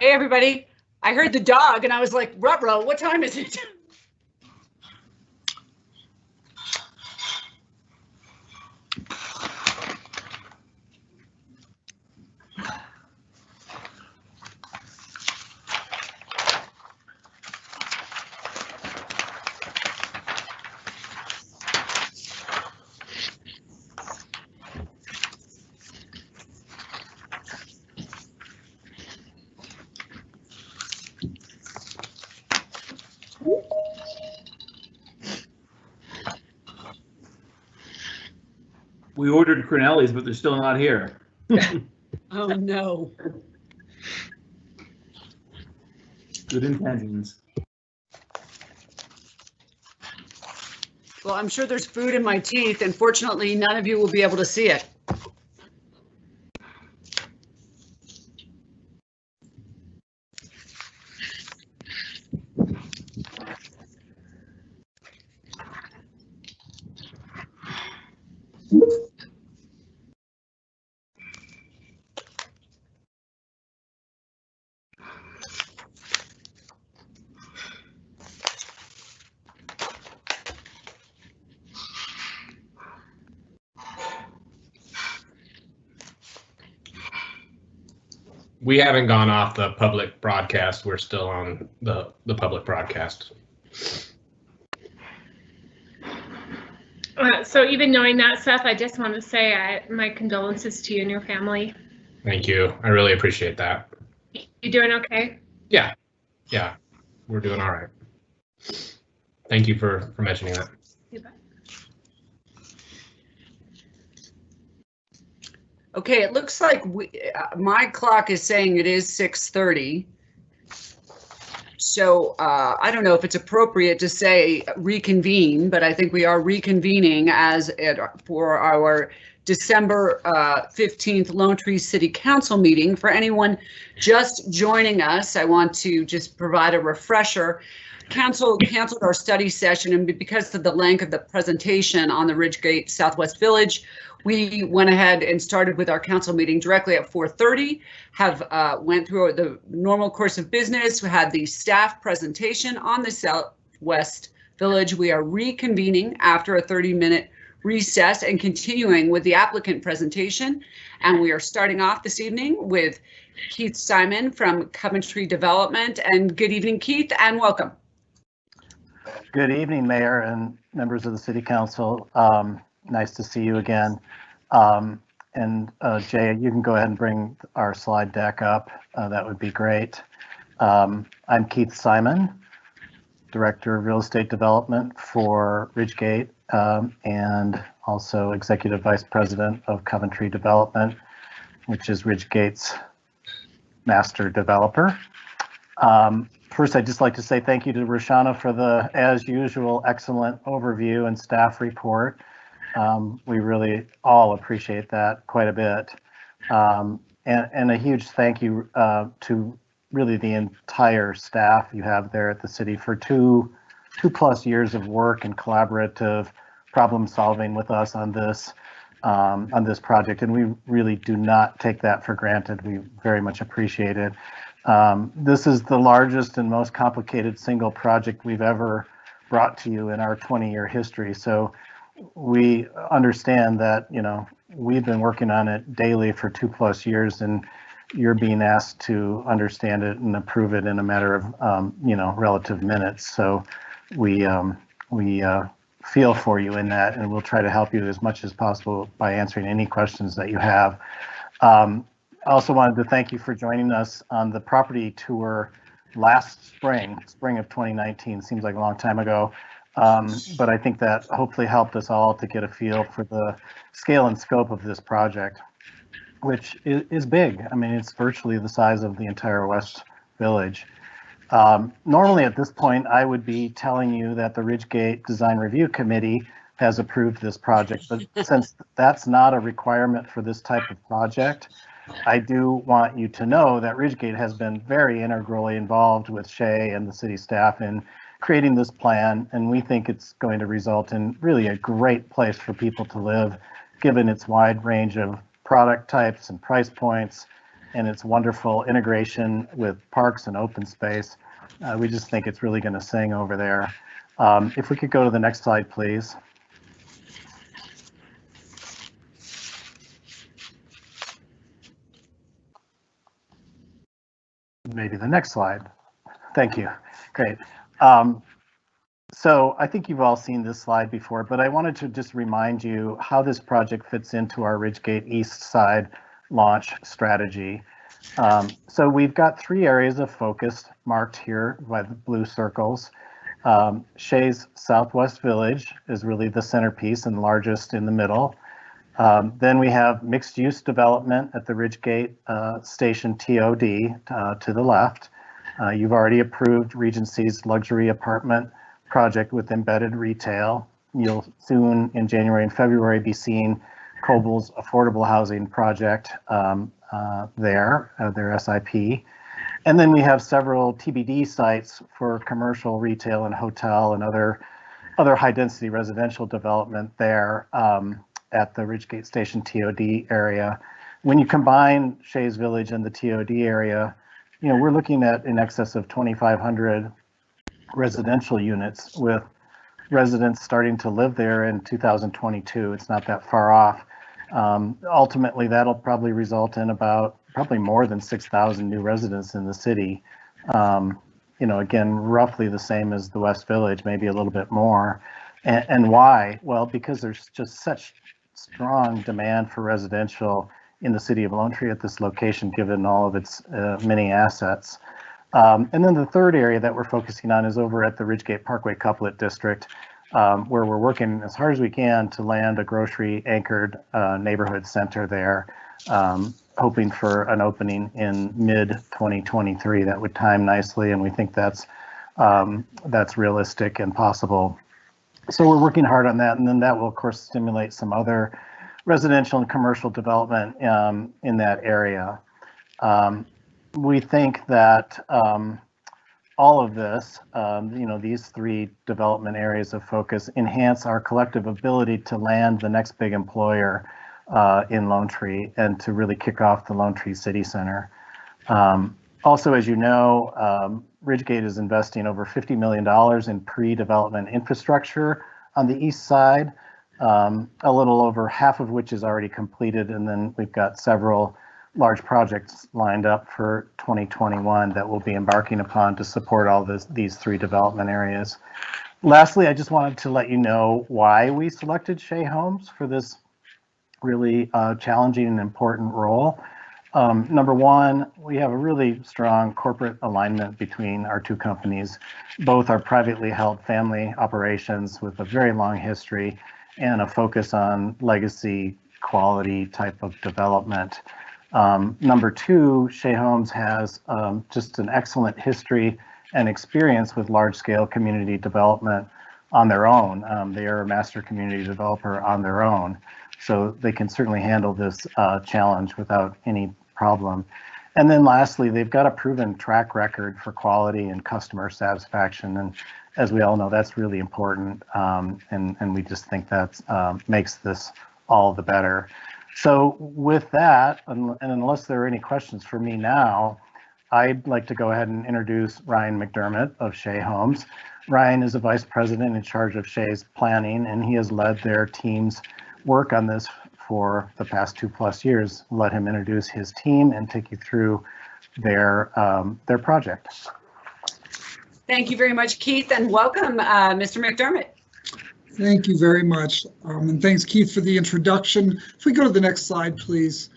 Hey, everybody. I heard the dog and I was like, ruh-roh, what time is it? We ordered Cornelli's, but they're still not here. Oh, no. Good intentions. Well, I'm sure there's food in my teeth, and fortunately, none of you will be able to see it. We haven't gone off the public broadcast. We're still on the public broadcast. So even knowing that, Seth, I just want to say my condolences to you and your family. Thank you. I really appreciate that. You doing okay? Yeah, we're doing all right. Thank you for mentioning that. You bet. Okay, it looks like my clock is saying it is 6:30. So I don't know if it's appropriate to say reconvene, but I think we are reconvening for our December 15th Lone Tree City Council meeting. For anyone just joining us, I want to just provide a refresher. Council canceled our study session, and because of the length of the presentation on the Ridgegate Southwest Village, we went ahead and started with our council meeting directly at 4:30, went through the normal course of business. We had the staff presentation on the Southwest Village. We are reconvening after a 30-minute recess and continuing with the applicant presentation. And we are starting off this evening with Keith Simon from Coventry Development. And good evening, Keith, and welcome. Good evening, Mayor and members of the City Council. Nice to see you again. Jay, you can go ahead and bring our slide deck up. That would be great. I'm Keith Simon, Director of Real Estate Development for Ridgegate, and also Executive Vice President of Coventry Development, which is Ridgegate's master developer. First, I'd just like to say thank you to Roshana for the, as usual, excellent overview and staff report. We really all appreciate that quite a bit. And a huge thank you to really the entire staff you have there at the city for two plus years of work and collaborative problem solving with us on this project. And we really do not take that for granted. We very much appreciate it. This is the largest and most complicated single project we've ever brought to you in our 20-year history. So we understand that, you know, we've been working on it daily for 2+ years, and you're being asked to understand it and approve it in a matter of, you know, relative minutes. So we feel for you in that, and we'll try to help you as much as possible by answering any questions that you have. I also wanted to thank you for joining us on the property tour last spring of 2019. Seems like a long time ago. But I think that hopefully helped us all to get a feel for the scale and scope of this project, which is big. I mean, it's virtually the size of the entire West Village. Normally at this point, I would be telling you that the Ridgegate Design Review Committee has approved this project, but since that's not a requirement for this type of project, I do want you to know that Ridgegate has been very integrally involved with Shay and the city staff in creating this plan, and we think it's going to result in really a great place for people to live, given its wide range of product types and price points, and its wonderful integration with parks and open space. We just think it's really going to sing over there. If we could go to the next slide, please. Maybe the next slide. Thank you. Great. So I think you've all seen this slide before, but I wanted to just remind you how this project fits into our Ridgegate East Side launch strategy. So we've got 3 areas of focus marked here by the blue circles. Shea's Southwest Village is really the centerpiece and largest in the middle. Then we have mixed use development at the Ridgegate Station TOD to the left. You've already approved Regency's luxury apartment project with embedded retail. You'll soon in January and February be seeing Coble's affordable housing project their SIP. And then we have several TBD sites for commercial, retail, and hotel and other high density residential development there at the Ridgegate Station TOD area. When you combine Shea's Village and the TOD area, you know, we're looking at in excess of 2,500 residential units with residents starting to live there in 2022. It's not that far off. Ultimately, that'll probably result in probably more than 6,000 new residents in the city. You know, again, roughly the same as the West Village, maybe a little bit more. And why? Well, because there's just such strong demand for residential in the city of Lone Tree at this location, given all of its many assets. And then the third area that we're focusing on is over at the Ridgegate Parkway Couplet District, where we're working as hard as we can to land a grocery anchored neighborhood center there, hoping for an opening in mid 2023. That would time nicely, and we think that's realistic and possible. So we're working hard on that, and then that will of course stimulate some other residential and commercial development in that area. We think that all of this, you know, these 3 development areas of focus enhance our collective ability to land the next big employer in Lone Tree and to really kick off the Lone Tree City Center. Also, as you know, Ridgegate is investing over $50 million in pre-development infrastructure on the east side, a little over half of which is already completed, and then we've got several large projects lined up for 2021 that we'll be embarking upon to support all these 3 development areas. Lastly, I just wanted to let you know why we selected Shea Homes for this really challenging and important role. Number one, we have a really strong corporate alignment between our 2 companies. Both are privately held family operations with a very long history and a focus on legacy quality type of development. Number 2, Shea Homes has just an excellent history and experience with large-scale community development on their own. They are a master community developer on their own, so they can certainly handle this challenge without any problem. And then lastly, they've got a proven track record for quality and customer satisfaction, and as we all know, that's really important, and we just think that makes this all the better. So with that, and unless there are any questions for me now, I'd like to go ahead and introduce Ryan McDermott of Shea Homes. Ryan is a vice president in charge of Shea's planning, and he has led their team's work on this for the past 2+ years. Let him introduce his team and take you through their project. Thank you very much, Keith, and welcome, Mr. McDermott. Thank you very much, and thanks, Keith, for the introduction. If we go to the next slide, please.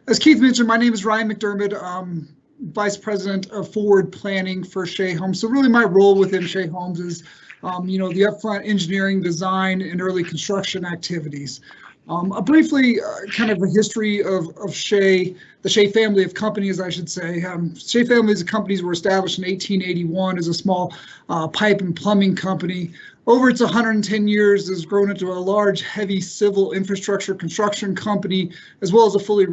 As Keith mentioned, my name is Ryan McDermott, Vice President of Forward Planning for Shea Homes. So really my role within Shea Homes is, you know, the upfront engineering, design, and early construction activities. Briefly, kind of a history of Shea, the Shea family of companies, I should say. Shea families of companies were established in 1881 as a small pipe and plumbing company. Over its 110 years, has grown into a large, heavy civil infrastructure construction company, as well as a fully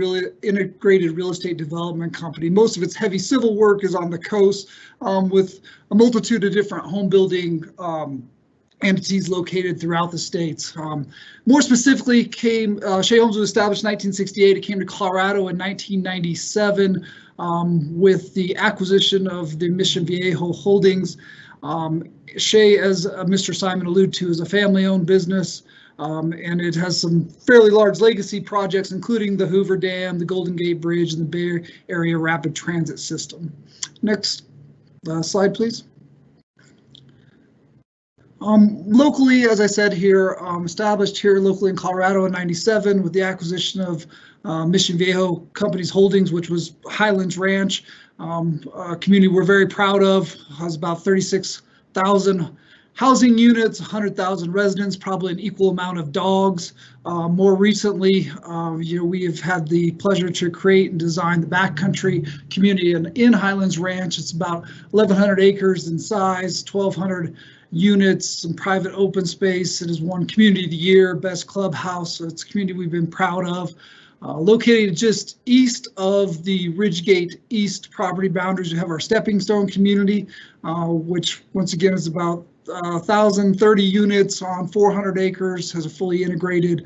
integrated real estate development company. Most of its heavy civil work is on the coast, with a multitude of different home building entities located throughout the states. More specifically, Shea Homes was established in 1968. It came to Colorado in 1997 with the acquisition of the Mission Viejo Holdings. Shea, as Mr. Simon alluded to, is a family-owned business, and it has some fairly large legacy projects, including the Hoover Dam, the Golden Gate Bridge, and the Bay Area Rapid Transit System. Next slide, please. Locally, as I said here, established here locally in Colorado in '97 with the acquisition of Mission Viejo Companies Holdings, which was Highlands Ranch, a community we're very proud of. Has about 36,000 housing units, 100,000 residents, probably an equal amount of dogs. More recently, we have had the pleasure to create and design the backcountry community in Highlands Ranch. It's about 1,100 acres in size, 1,200 units, some private open space. It has won Community of the Year, Best Clubhouse. So it's a community we've been proud of. Located just east of the Ridgegate East property boundaries, we have our Stepping Stone community, which once again is about 1,030 units on 400 acres, has a fully integrated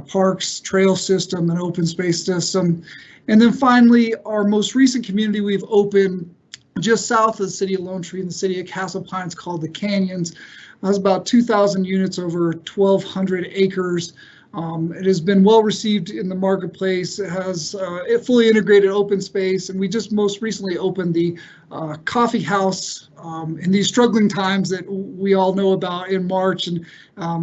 parks, trail system, and open space system. And then finally, our most recent community we've opened just south of the city of Lone Tree in the city of Castle Pines, called the Canyons. That's about 2,000 units over 1,200 acres. It has been well received in the marketplace. It has a fully integrated open space, and we just most recently opened the coffee house in these struggling times that we all know about in March. And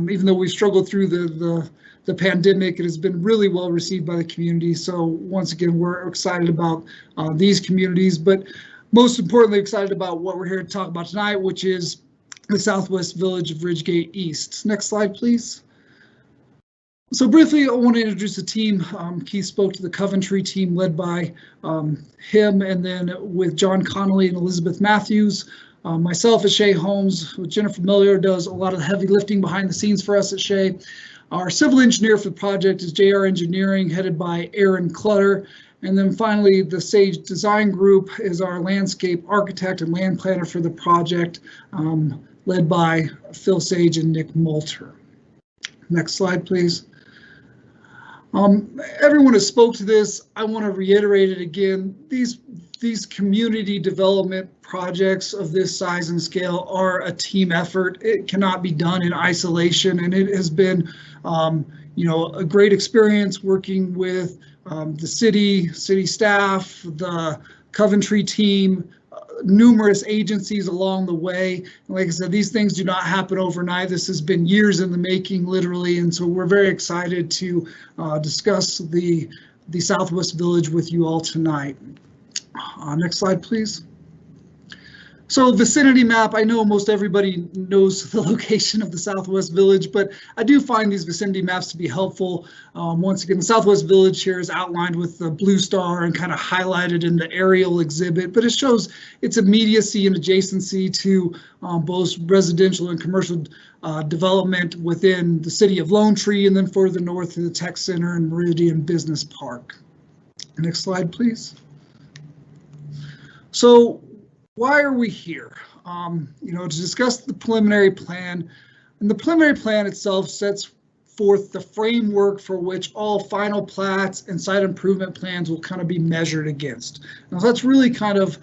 even though we've struggled through the pandemic, it has been really well received by the community. So once again, we're excited about these communities, but most importantly, excited about what we're here to talk about tonight, which is the Southwest Village of Ridgegate East. Next slide, please. So briefly, I want to introduce the team. Keith spoke to the Coventry team led by him, and then with John Connolly and Elizabeth Matthews. Myself at Shea Homes, with Jennifer Miller, does a lot of the heavy lifting behind the scenes for us at Shea. Our civil engineer for the project is JR Engineering, headed by Aaron Clutter. And then finally, the Sage Design Group is our landscape architect and land planner for the project, led by Phil Sage and Nick Moulter. Next slide, please. Everyone has spoke to this. I want to reiterate it again. These community development projects of this size and scale are a team effort. It cannot be done in isolation, and it has been, a great experience working with the city staff, the Coventry team, numerous agencies along the way. And like I said, these things do not happen overnight. This has been years in the making, literally, and so we're very excited to discuss the Southwest Village with you all tonight. Next slide, please. So vicinity map, I know most everybody knows the location of the Southwest Village, but I do find these vicinity maps to be helpful. Once again, the Southwest Village here is outlined with the blue star and kind of highlighted in the aerial exhibit, but it shows its immediacy and adjacency to both residential and commercial development within the city of Lone Tree, and then further north to the Tech Center and Meridian Business Park. Next slide, please. So why are we here? To discuss the preliminary plan, and the preliminary plan itself sets forth the framework for which all final plats and site improvement plans will kind of be measured against. Now that's really kind of,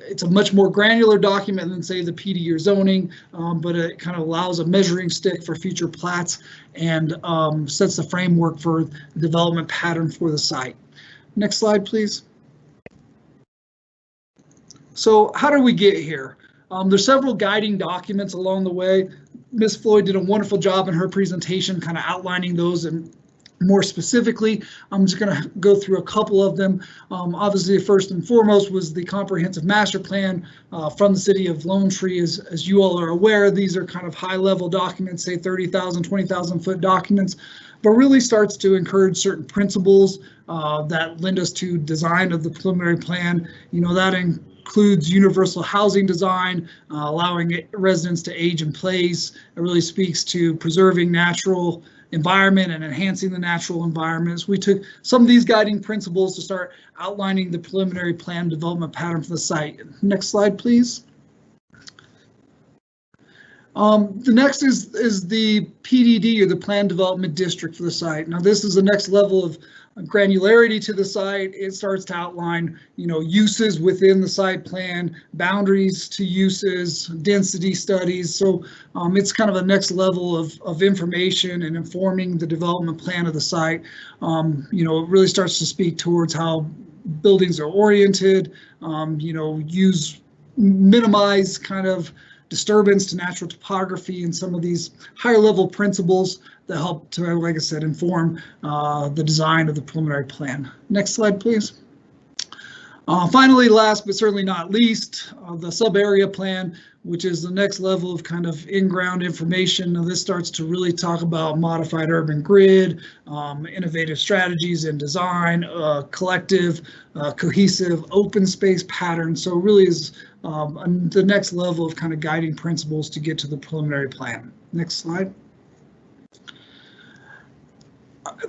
it's a much more granular document than say the PD or zoning, but it kind of allows a measuring stick for future plats and sets the framework for the development pattern for the site. Next slide, please. So how do we get here? There's several guiding documents along the way. Ms. Floyd did a wonderful job in her presentation kind of outlining those, and more specifically, I'm just going to go through a couple of them. Obviously, first and foremost was the comprehensive master plan from the city of Lone Tree. As you all are aware, these are kind of high-level documents, say 30,000, 20,000 foot documents, but really starts to encourage certain principles that lend us to design of the preliminary plan. That includes universal housing design, allowing residents to age in place. It really speaks to preserving natural environment and enhancing the natural environments. We took some of these guiding principles to start outlining the preliminary plan development pattern for the site. Next slide, please. The next is the PDD, or the Plan Development District, for the site. Now, this is the next level of granularity to the site. It starts to outline, uses within the site plan, boundaries to uses, density studies. So it's kind of a next level of information and informing the development plan of the site. It really starts to speak towards how buildings are oriented, minimize kind of disturbance to natural topography, and some of these higher level principles that help to, like I said, inform the design of the preliminary plan. Next slide, please. Finally, last but certainly not least, the sub-area plan, which is the next level of kind of in-ground information. Now, this starts to really talk about modified urban grid, innovative strategies in design, collective, cohesive open space patterns. So it really is the next level of kind of guiding principles to get to the preliminary plan. Next slide.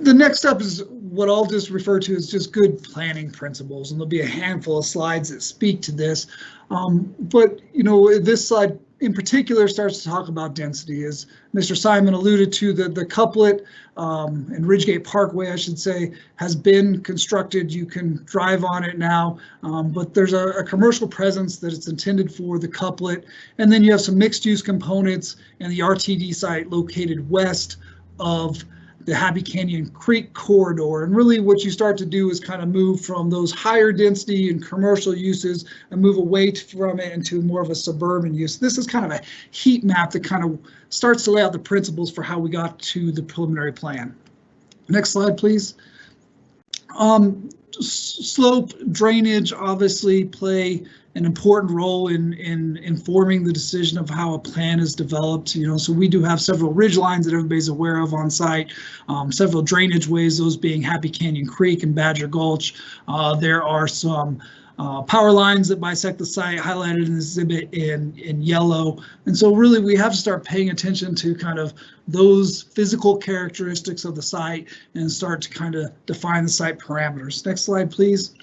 The next step is what I'll just refer to as just good planning principles, and there'll be a handful of slides that speak to this. But this slide in particular starts to talk about density, as Mr. Simon alluded to. The couplet and Ridgegate Parkway, I should say, has been constructed. You can drive on it now, but there's a commercial presence that it's intended for, the couplet, and then you have some mixed use components and the RTD site located west of the Happy Canyon Creek corridor. And really what you start to do is kind of move from those higher density and commercial uses and move away from it into more of a suburban use. This is kind of a heat map that kind of starts to lay out the principles for how we got to the preliminary plan. Next slide, please. Slope, drainage obviously play an important role in informing the decision of how a plan is developed. So we do have several ridge lines that everybody's aware of on site, several drainage ways, those being Happy Canyon Creek and Badger Gulch. There are some power lines that bisect the site, highlighted in the exhibit in yellow. And so really we have to start paying attention to kind of those physical characteristics of the site and start to kind of define the site parameters. Next slide, please.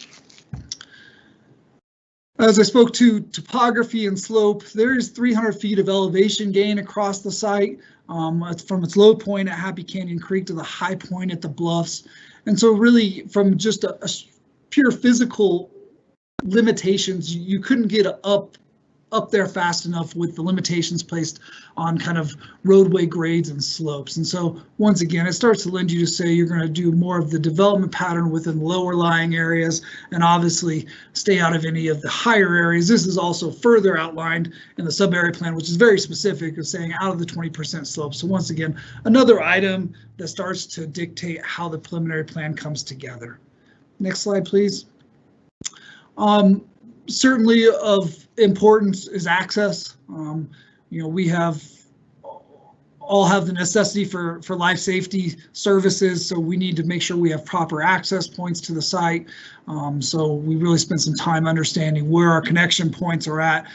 As I spoke to topography and slope, there is 300 feet of elevation gain across the site, from its low point at Happy Canyon Creek to the high point at the bluffs. And so really from just a pure physical limitations, you couldn't get up there fast enough with the limitations placed on kind of roadway grades and slopes. And so once again, it starts to lend you to say you're going to do more of the development pattern within lower lying areas and obviously stay out of any of the higher areas. This is also further outlined in the sub-area plan, which is very specific, of saying out of the 20% slope. So once again, another item that starts to dictate how the preliminary plan comes together. Next slide, please. Certainly of importance is access. We all have the necessity for life safety services, so we need to make sure we have proper access points to the site. So we really spent some time understanding where our connection points are at,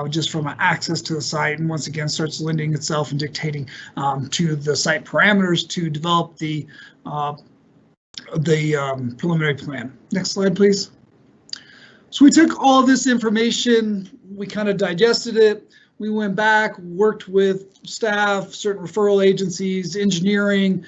just from access to the site, and once again starts lending itself and dictating to the site parameters to develop the preliminary plan. Next slide, please. So we took all this information, we kind of digested it, we went back, worked with staff, certain referral agencies, engineering,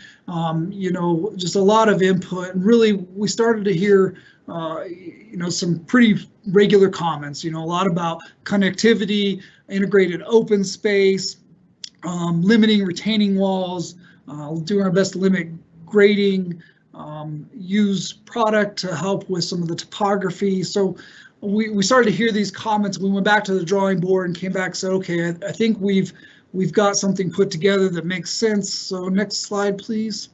just a lot of input. And really, we started to hear, some pretty regular comments, a lot about connectivity, integrated open space, limiting retaining walls, doing our best to limit grading, use product to help with some of the topography. So we started to hear these comments. We went back to the drawing board and came back and said, okay, I think we've got something put together that makes sense. So next slide, please.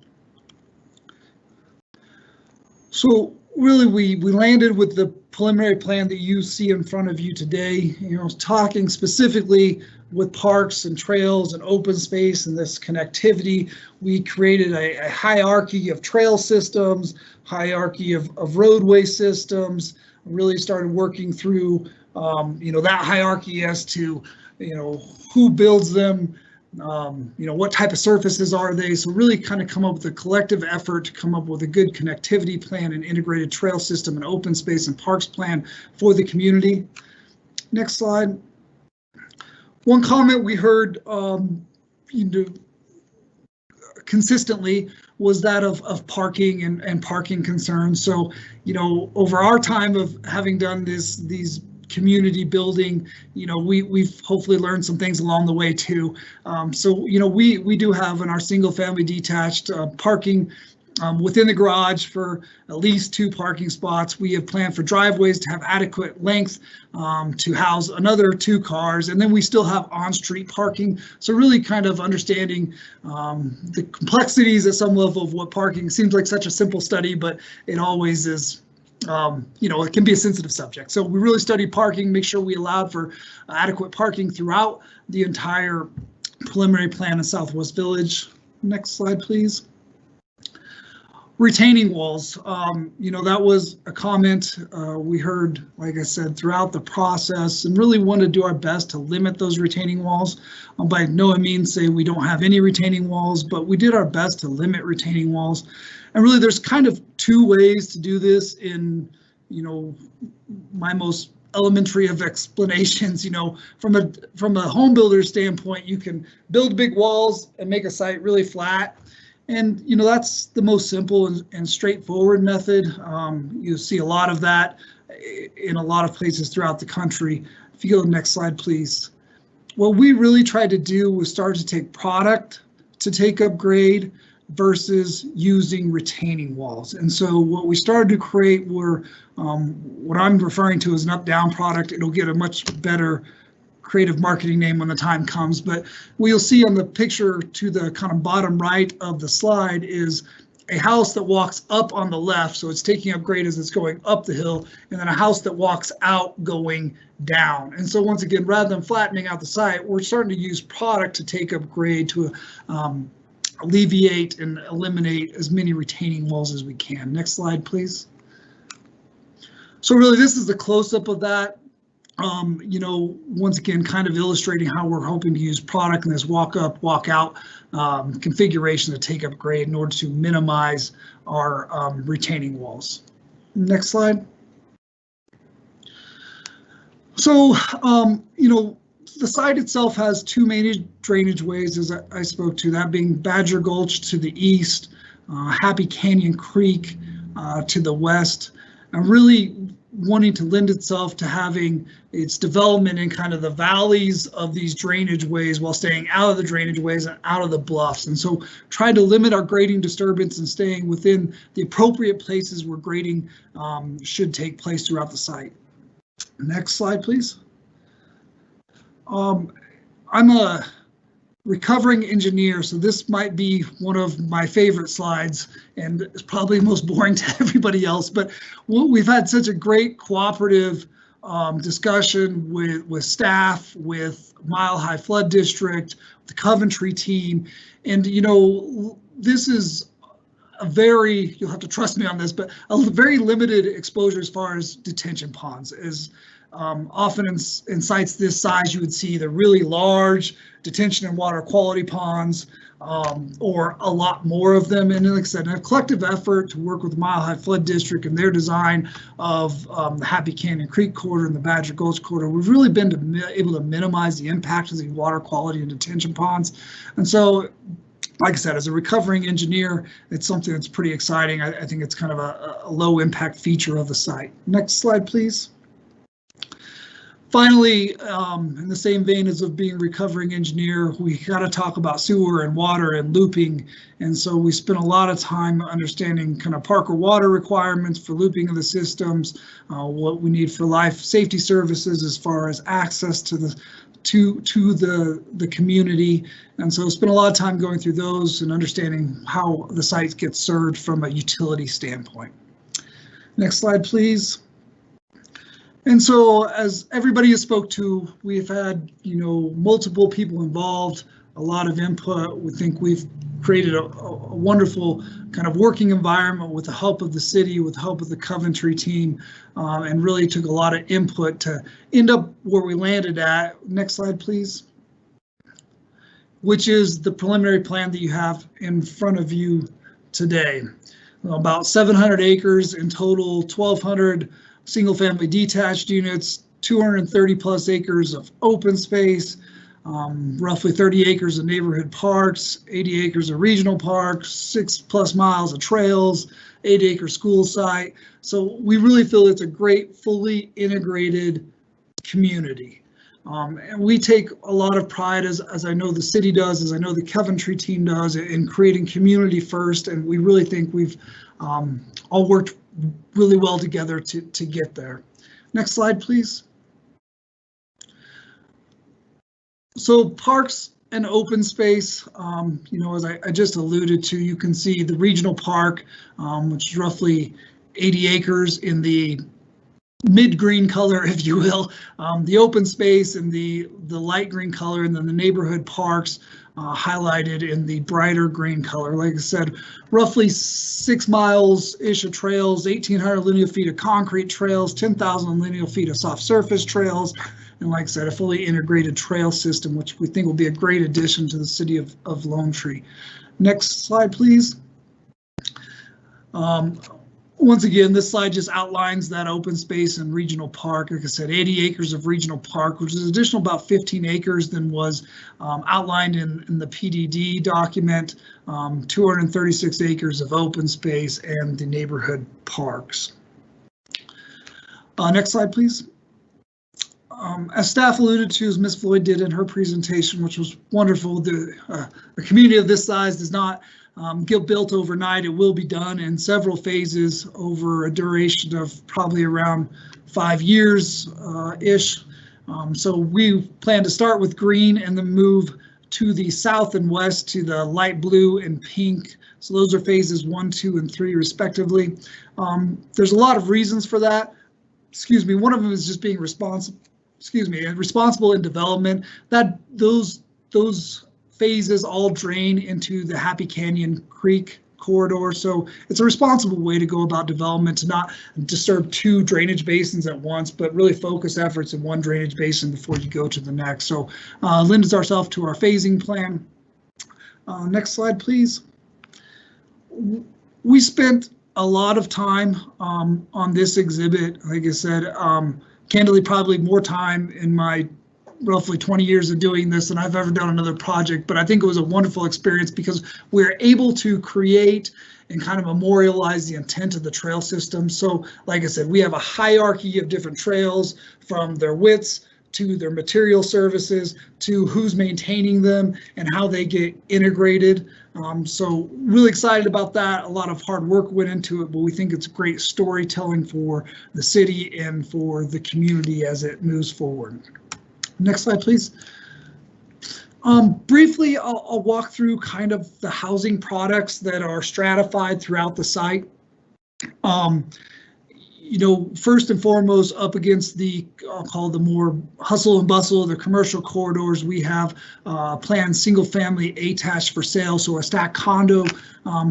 So really we landed with the preliminary plan that you see in front of you today, talking specifically with parks and trails and open space and this connectivity. We created a hierarchy of trail systems, hierarchy of roadway systems, really started working through that hierarchy as to who builds them, what type of surfaces are they. So really kind of come up with a collective effort to come up with a good connectivity plan and integrated trail system and open space and parks plan for the community. Next slide. One comment we heard consistently was that of parking and parking concerns. So, over our time of having done these community building, we've hopefully learned some things along the way too. So, we do have in our single family detached parking within the garage for at least 2 parking spots. We have planned for driveways to have adequate length to house another 2 cars, and then we still have on-street parking. So really kind of understanding the complexities at some level of what parking seems like such a simple study, but it always is, it can be a sensitive subject. So we really studied parking, make sure we allowed for adequate parking throughout the entire preliminary plan in Southwest Village. Next slide, please. Retaining walls, that was a comment we heard, like I said, throughout the process, and really want to do our best to limit those retaining walls. By no means say we don't have any retaining walls, but we did our best to limit retaining walls. And really there's kind of 2 ways to do this in, my most elementary of explanations. From a home builder standpoint, you can build big walls and make a site really flat. And, that's the most simple and straightforward method. You'll see a lot of that in a lot of places throughout the country. If you go to the next slide, please. What we really tried to do was start to take product to take up grade versus using retaining walls. And so what we started to create were what I'm referring to as an up-down product. It'll get a much better creative marketing name when the time comes, but what you'll see on the picture to the kind of bottom right of the slide is a house that walks up on the left, so it's taking up grade as it's going up the hill, and then a house that walks out going down. And so once again, rather than flattening out the site, we're starting to use product to take up grade to alleviate and eliminate as many retaining walls as we can. Next slide, please. So really this is the close-up of that. Once again, kind of illustrating how we're hoping to use product in this walk up, walk out configuration to take up grade in order to minimize our retaining walls. Next slide. So, the site itself has 2 main drainage ways, as I spoke to, that being Badger Gulch to the east, Happy Canyon Creek to the west, and really wanting to lend itself to having its development in kind of the valleys of these drainage ways while staying out of the drainage ways and out of the bluffs. And so trying to limit our grading disturbance and staying within the appropriate places where grading should take place throughout the site. Next slide, please. I'm a recovering engineer, so this might be one of my favorite slides, and it's probably most boring to everybody else, but we've had such a great cooperative discussion with staff, with Mile High Flood District, the Coventry team, and this is a very, you'll have to trust me on this, but a very limited exposure as far as detention ponds. As often in sites this size, you would see the really large detention and water quality ponds, or a lot more of them. And like I said, a collective effort to work with Mile High Flood District and their design of the Happy Canyon Creek corridor and the Badger Gulch corridor, we've really been able to minimize the impact of the water quality and detention ponds. And so, like I said, as a recovering engineer, it's something that's pretty exciting. I think it's kind of a low impact feature of the site. Next slide, please. Finally, in the same vein as of being a recovering engineer, we got to talk about sewer and water and looping. And so we spent a lot of time understanding kind of Parker water requirements for looping of the systems, what we need for life safety services as far as access to the community. And so spent a lot of time going through those and understanding how the site gets served from a utility standpoint. Next slide, please. And so, as everybody has spoke to, we've had, multiple people involved, a lot of input. We think we've created a wonderful kind of working environment with the help of the city, with the help of the Coventry team, and really took a lot of input to end up where we landed at. Next slide, please. Which is the preliminary plan that you have in front of you today. About 700 acres in total, 1,200 single family detached units, 230 plus acres of open space, roughly 30 acres of neighborhood parks, 80 acres of regional parks, 6+ miles of trails, 8-acre school site. So we really feel it's a great, fully integrated community. And we take a lot of pride, as I know the city does, as I know the Coventry team does, in creating community first. And we really think we've all worked really well together to get there. Next slide, please. So parks and open space, as I just alluded to, you can see the regional park, which is roughly 80 acres in the mid-green color, if you will, the open space in the light green color, and then the neighborhood parks highlighted in the brighter green color. Like I said, roughly 6 miles-ish of trails, 1,800 linear feet of concrete trails, 10,000 linear feet of soft surface trails, and like I said, a fully integrated trail system, which we think will be a great addition to the city of Lone Tree. Next slide, please. Once again, this slide just outlines that open space and regional park. Like I said, 80 acres of regional park, which is additional about 15 acres than was outlined in the PDD document, 236 acres of open space and the neighborhood parks. Next slide, please. As staff alluded to, as Ms. Floyd did in her presentation, which was wonderful, a community of this size does not get built overnight. It will be done in several phases over a duration of probably around 5 years-ish. So we plan to start with green and then move to the south and west to the light blue and pink. So those are phases 1, 2, and 3 respectively. There's a lot of reasons for that. Excuse me, one of them is just being responsible in development. That those phases all drain into the Happy Canyon Creek corridor. So it's a responsible way to go about development, to not disturb 2 drainage basins at once, but really focus efforts in 1 drainage basin before you go to the next. So lends ourselves to our phasing plan. Next slide, please. We spent a lot of time on this exhibit. Like I said, candidly, probably more time in my roughly 20 years of doing this than I've ever done another project, but I think it was a wonderful experience because we're able to create and kind of memorialize the intent of the trail system. So like I said, we have a hierarchy of different trails, from their widths to their material services to who's maintaining them and how they get integrated. So really excited about that. A lot of hard work went into it, but we think it's great storytelling for the city and for the community as it moves forward. Next slide, please. Briefly, I'll walk through kind of the housing products that are stratified throughout the site. First and foremost, up against the, I'll call the more hustle and bustle of the commercial corridors, we have planned single family attached for sale. So a stacked condo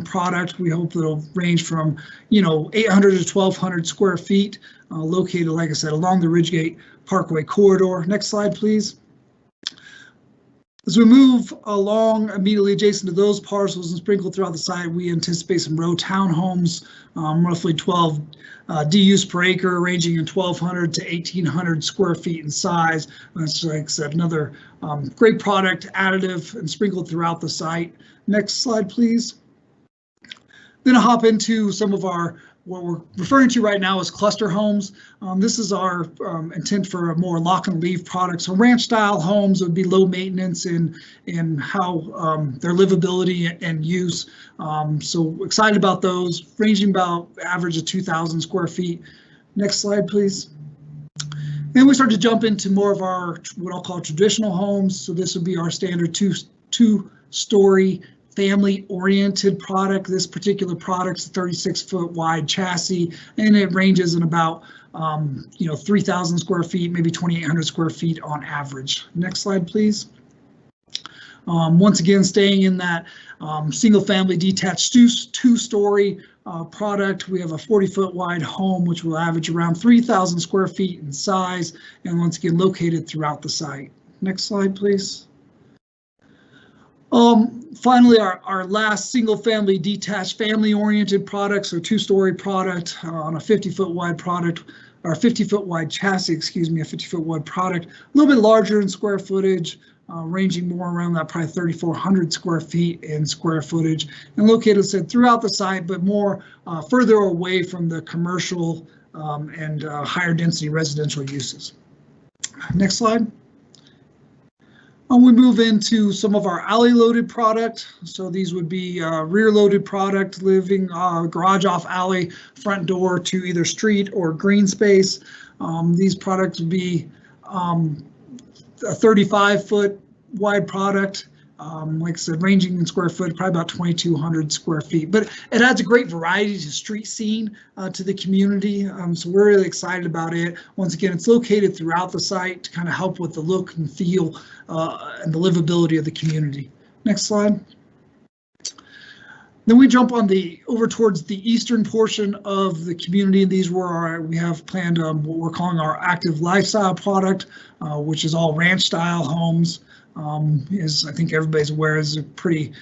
product. We hope it'll range from, 800 to 1,200 square feet, located, like I said, along the Ridgegate Parkway corridor. Next slide, please. As we move along immediately adjacent to those parcels and sprinkled throughout the site, we anticipate some row townhomes, roughly 12 DUs per acre, ranging in 1,200 to 1,800 square feet in size. That's, like I said, another great product, additive and sprinkled throughout the site. Next slide, please. Then I'll hop into some of our, what we're referring to right now as cluster homes. This is our intent for a more lock and leave product. So ranch style homes would be low maintenance in how their livability and use. So excited about those, ranging about average of 2,000 square feet. Next slide, please. Then we start to jump into more of our, what I'll call traditional homes. So this would be our standard two-story family-oriented product. This particular product's a 36-foot wide chassis, and it ranges in about 3,000 square feet, maybe 2,800 square feet on average. Next slide, please. Once again, staying in that single-family detached two-story product, we have a 40-foot wide home, which will average around 3,000 square feet in size, and once again located throughout the site. Next slide, please. Finally, our last single-family detached family-oriented product, so two-story product on a 50-foot wide product, or 50-foot wide chassis, excuse me, a 50-foot wide product, a little bit larger in square footage, ranging more around that probably 3,400 square feet in square footage, and located, said, throughout the site, but more further away from the commercial and higher density residential uses. Next slide. We move into some of our alley loaded product. So these would be rear loaded product, living garage off alley, front door to either street or green space. These products would be a 35-foot wide product, like I said, ranging in square foot, probably about 2,200 square feet. But it adds a great variety to street scene to the community. So we're really excited about it. Once again, it's located throughout the site to kind of help with the look and feel and the livability of the community. Next slide. Then we jump on over towards the eastern portion of the community. These were we have planned what we're calling our active lifestyle product, which is all ranch style homes. As I think everybody's aware, is a pretty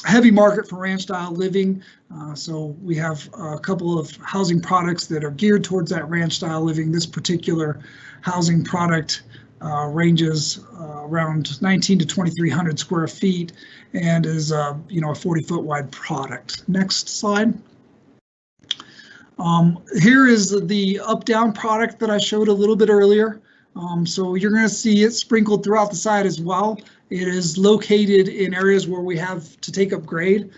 heavy market for ranch style living. So we have a couple of housing products that are geared towards that ranch style living. This particular housing product ranges around 1,900 to 2,300 square feet and is a 40-foot wide product. Next slide. Here is the up-down product that I showed a little bit earlier. So you're going to see it sprinkled throughout the site as well. It is located in areas where we have to take up grade.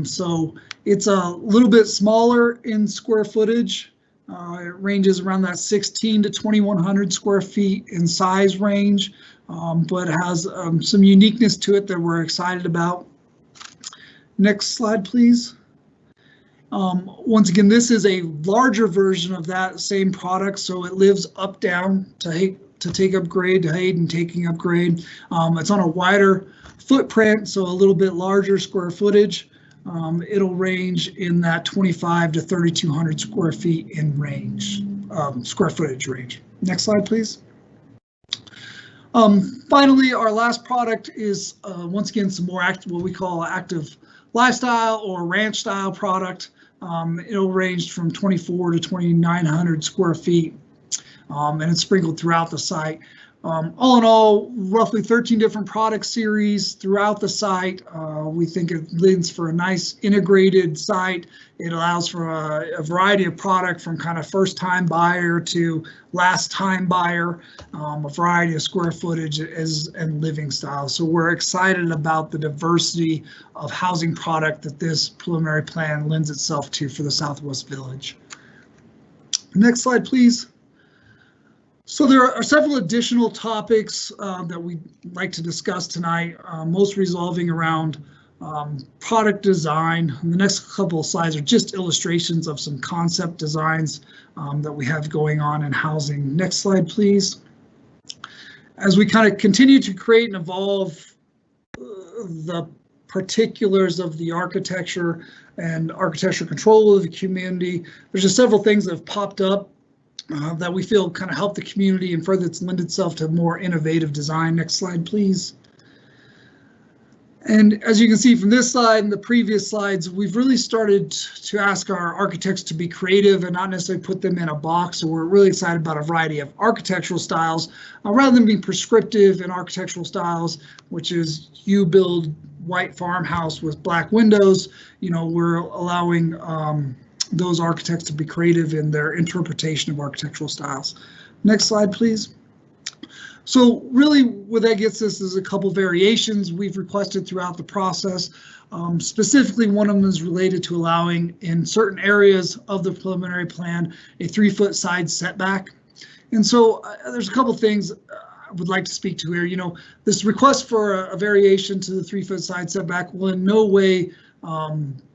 So it's a little bit smaller in square footage. It ranges around that 1,600 to 2,100 square feet in size range, but has some uniqueness to it that we're excited about. Next slide, please. Once again, this is a larger version of that same product, so it lives up down to take up grade, to height and taking up grade. It's on a wider footprint, so a little bit larger square footage. It'll range in that 2,500 to 3,200 square feet in range, square footage range. Next slide, please. Finally, our last product is once again some more what we call active lifestyle or ranch style product. It'll range from 2,400 to 2,900 square feet, and it's sprinkled throughout the site. All in all, roughly 13 different product series throughout the site. We think it lends for a nice integrated site. It allows for a variety of product from kind of first-time buyer to last-time buyer, a variety of square footage and living styles. So we're excited about the diversity of housing product that this preliminary plan lends itself to for the Southwest Village. Next slide, please. So there are several additional topics that we'd like to discuss tonight, most revolving around product design. And the next couple of slides are just illustrations of some concept designs that we have going on in housing. Next slide, please. As we kind of continue to create and evolve the particulars of the architecture and architecture control of the community, there's just several things that have popped up that we feel kind of help the community and further lend itself to more innovative design. Next slide, please. And as you can see from this slide and the previous slides, we've really started to ask our architects to be creative and not necessarily put them in a box. So we're really excited about a variety of architectural styles rather than being prescriptive in architectural styles, which is you build white farmhouse with black windows. We're allowing those architects to be creative in their interpretation of architectural styles. Next slide, please. So really what that gets us is a couple variations we've requested throughout the process. Specifically, one of them is related to allowing in certain areas of the preliminary plan a 3-foot side setback. And so there's a couple things I would like to speak to here. This request for a variation to the 3-foot side setback will in no way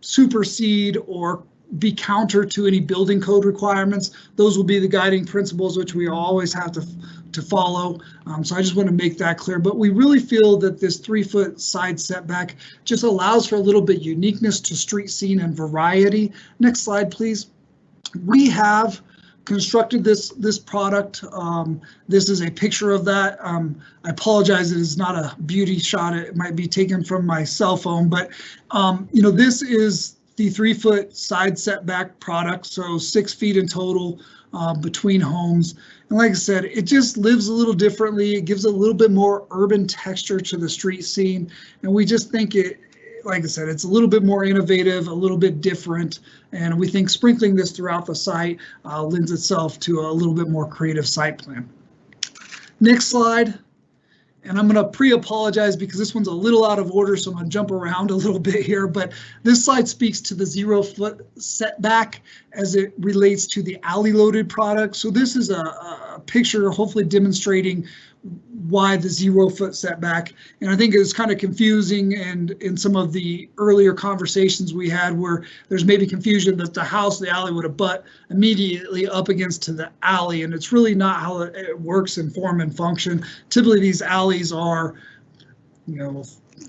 supersede or be counter to any building code requirements. Those will be the guiding principles which we always have to follow. So I just want to make that clear. But we really feel that this 3-foot side setback just allows for a little bit uniqueness to street scene and variety. Next slide, please. We have constructed this product. This is a picture of that. I apologize, it is not a beauty shot. It might be taken from my cell phone, but this is the 3-foot side setback product, so 6 feet in total between homes. And like I said, it just lives a little differently. It gives a little bit more urban texture to the street scene. And we just think it, like I said, it's a little bit more innovative, a little bit different. And we think sprinkling this throughout the site lends itself to a little bit more creative site plan. Next slide. And I'm going to pre-apologize because this one's a little out of order, so I'm going to jump around a little bit here. But this slide speaks to the 0-foot setback as it relates to the alley-loaded product. So this is a picture hopefully demonstrating why the 0-foot setback. And I think it was kind of confusing, and in some of the earlier conversations we had where there's maybe confusion that the house, the alley would abut immediately up against to the alley, and it's really not how it works in form and function. Typically these alleys are,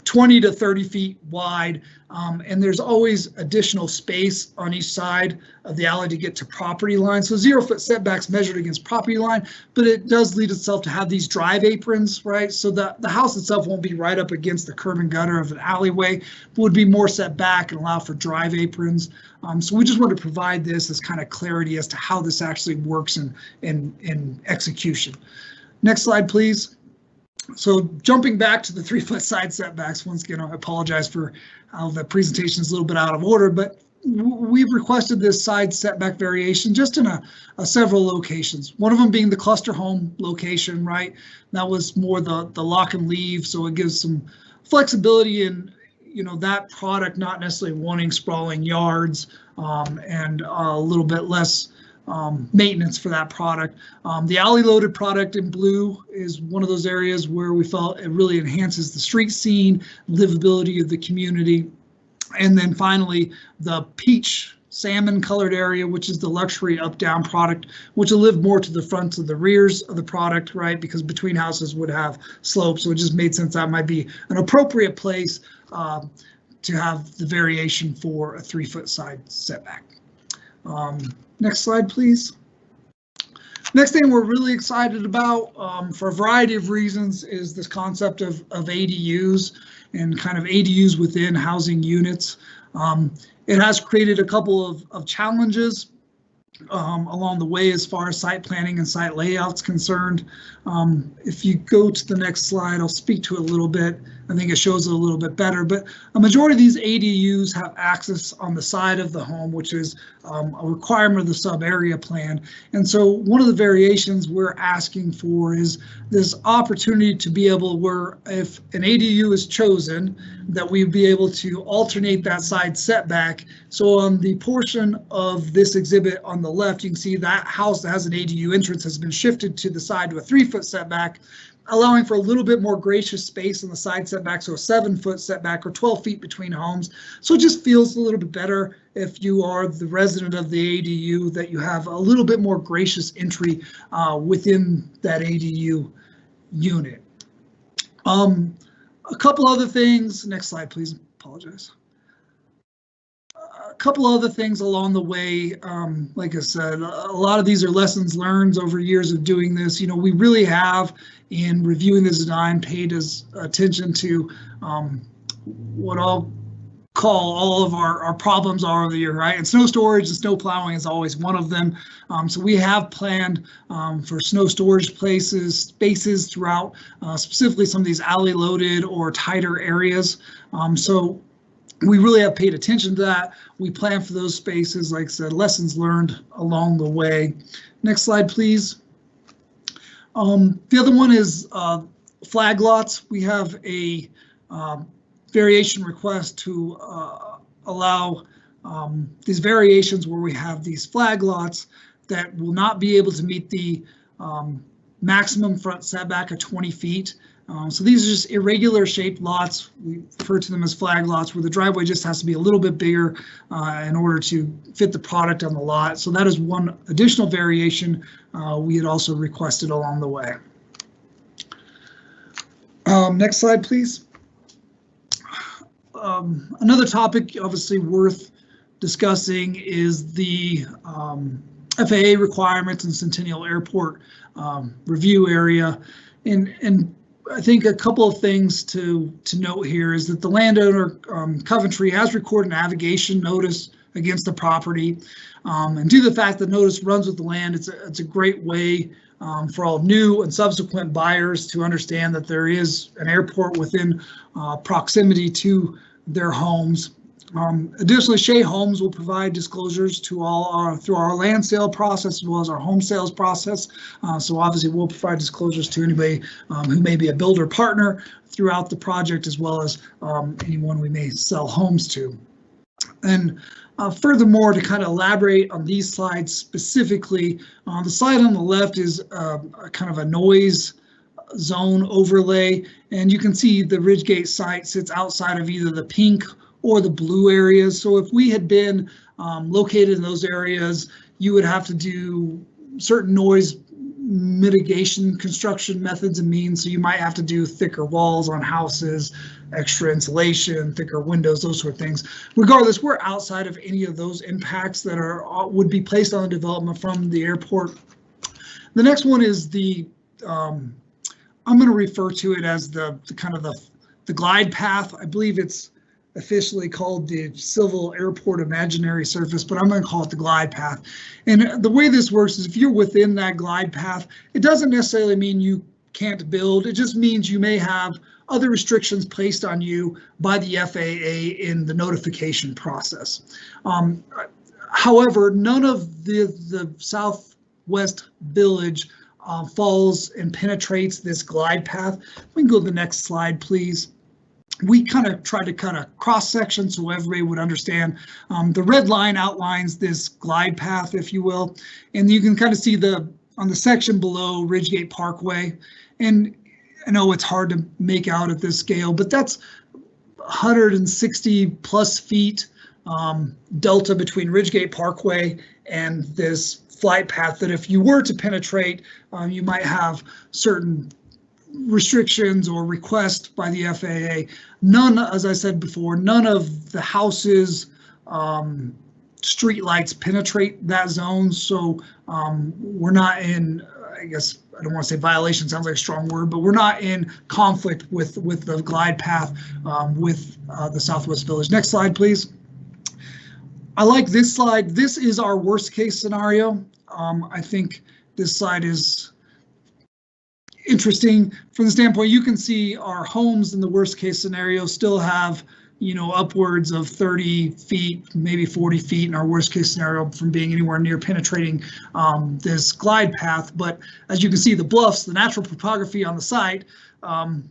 20 to 30 feet wide, and there's always additional space on each side of the alley to get to property line. So 0-foot setbacks measured against property line, but it does lead itself to have these drive aprons, right? So the house itself won't be right up against the curb and gutter of an alleyway, but would be more set back and allow for drive aprons. So we just want to provide this as kind of clarity as to how this actually works in execution. Next slide, please. So jumping back to the 3-foot side setbacks, once again, I apologize for how the presentation is a little bit out of order, but we've requested this side setback variation just in several locations. One of them being the cluster home location, right? That was more the lock and leave, so it gives some flexibility in that product not necessarily wanting sprawling yards and a little bit less maintenance for that product. The alley loaded product in blue is one of those areas where we felt it really enhances the street scene, livability of the community. And then finally, the peach salmon colored area, which is the luxury up down product, which will live more to the front of the rears of the product, right? Because between houses would have slopes. So it just made sense that might be an appropriate place to have the variation for a 3-foot side setback. Next slide, please. Next thing we're really excited about for a variety of reasons is this concept of ADUs and kind of ADUs within housing units. It has created a couple of challenges along the way as far as site planning and site layouts concerned. If you go to the next slide, I'll speak to it a little bit. I think it shows it a little bit better, but a majority of these ADUs have access on the side of the home, which is a requirement of the sub area plan. And so one of the variations we're asking for is this opportunity to be able, where if an ADU is chosen, that we'd be able to alternate that side setback. So on the portion of this exhibit on the left, you can see that house that has an ADU entrance has been shifted to the side to a 3-foot setback, allowing for a little bit more gracious space on the side setback, so a 7-foot setback or 12 feet between homes. So it just feels a little bit better if you are the resident of the ADU, that you have a little bit more gracious entry within that ADU unit. A couple other things, next slide please, apologize. A couple other things along the way, like I said, a lot of these are lessons learned over years of doing this. We really have, in reviewing the design, paid attention to what I'll call all of our problems all over the year, right? And snow storage and snow plowing is always one of them. So we have planned for snow storage spaces throughout, specifically some of these alley loaded or tighter areas. So we really have paid attention to that. We plan for those spaces, like I said, lessons learned along the way. Next slide, please. The other one is flag lots. We have a variation request to allow these variations where we have these flag lots that will not be able to meet the maximum front setback of 20 feet. So these are just irregular shaped lots. We refer to them as flag lots, where the driveway just has to be a little bit bigger in order to fit the product on the lot. So that is one additional variation we had also requested along the way. Next slide, please. Another topic obviously worth discussing is the FAA requirements in Centennial Airport review area. And I think a couple of things to note here is that the landowner, Coventry, has recorded navigation notice against the property. And due to the fact that notice runs with the land, it's a great way for all new and subsequent buyers to understand that there is an airport within proximity to their homes. Additionally, Shea Homes will provide disclosures to all through our land sale process as well as our home sales process. So obviously we'll provide disclosures to anybody who may be a builder partner throughout the project, as well as anyone we may sell homes to. And furthermore, to kind of elaborate on these slides specifically, the slide on the left is kind of a noise zone overlay, and you can see the Ridgegate site sits outside of either the pink or the blue areas. So if we had been located in those areas, you would have to do certain noise mitigation construction methods and means. So you might have to do thicker walls on houses, extra insulation, thicker windows, those sort of things. Regardless, we're outside of any of those impacts that would be placed on the development from the airport. The next one is the, I'm going to refer to it as the kind of the glide path. I believe it's officially called the Civil Airport Imaginary Surface, but I'm going to call it the glide path. And the way this works is if you're within that glide path, it doesn't necessarily mean you can't build. It just means you may have other restrictions placed on you by the FAA in the notification process. However, none of the Southwest Village falls and penetrates this glide path. We can go to the next slide, please. We kind of try to cut a cross section so everybody would understand. The red line outlines this glide path, if you will, and you can kind of see on the section below Ridgegate Parkway. And I know it's hard to make out at this scale, but that's 160 plus feet delta between Ridgegate Parkway and this flight path that if you were to penetrate, you might have certain restrictions or requests by the FAA. None, as I said before, none of the houses, street lights penetrate that zone. So we're not in, I guess, I don't want to say violation, sounds like a strong word, but we're not in conflict with the glide path with the Southwest Village. Next slide, please. I like this slide. This is our worst case scenario. I think this slide is interesting from the standpoint, you can see our homes in the worst case scenario still have, you know, upwards of 30 feet, maybe 40 feet in our worst case scenario from being anywhere near penetrating this glide path. But as you can see, the bluffs, the natural topography on the site,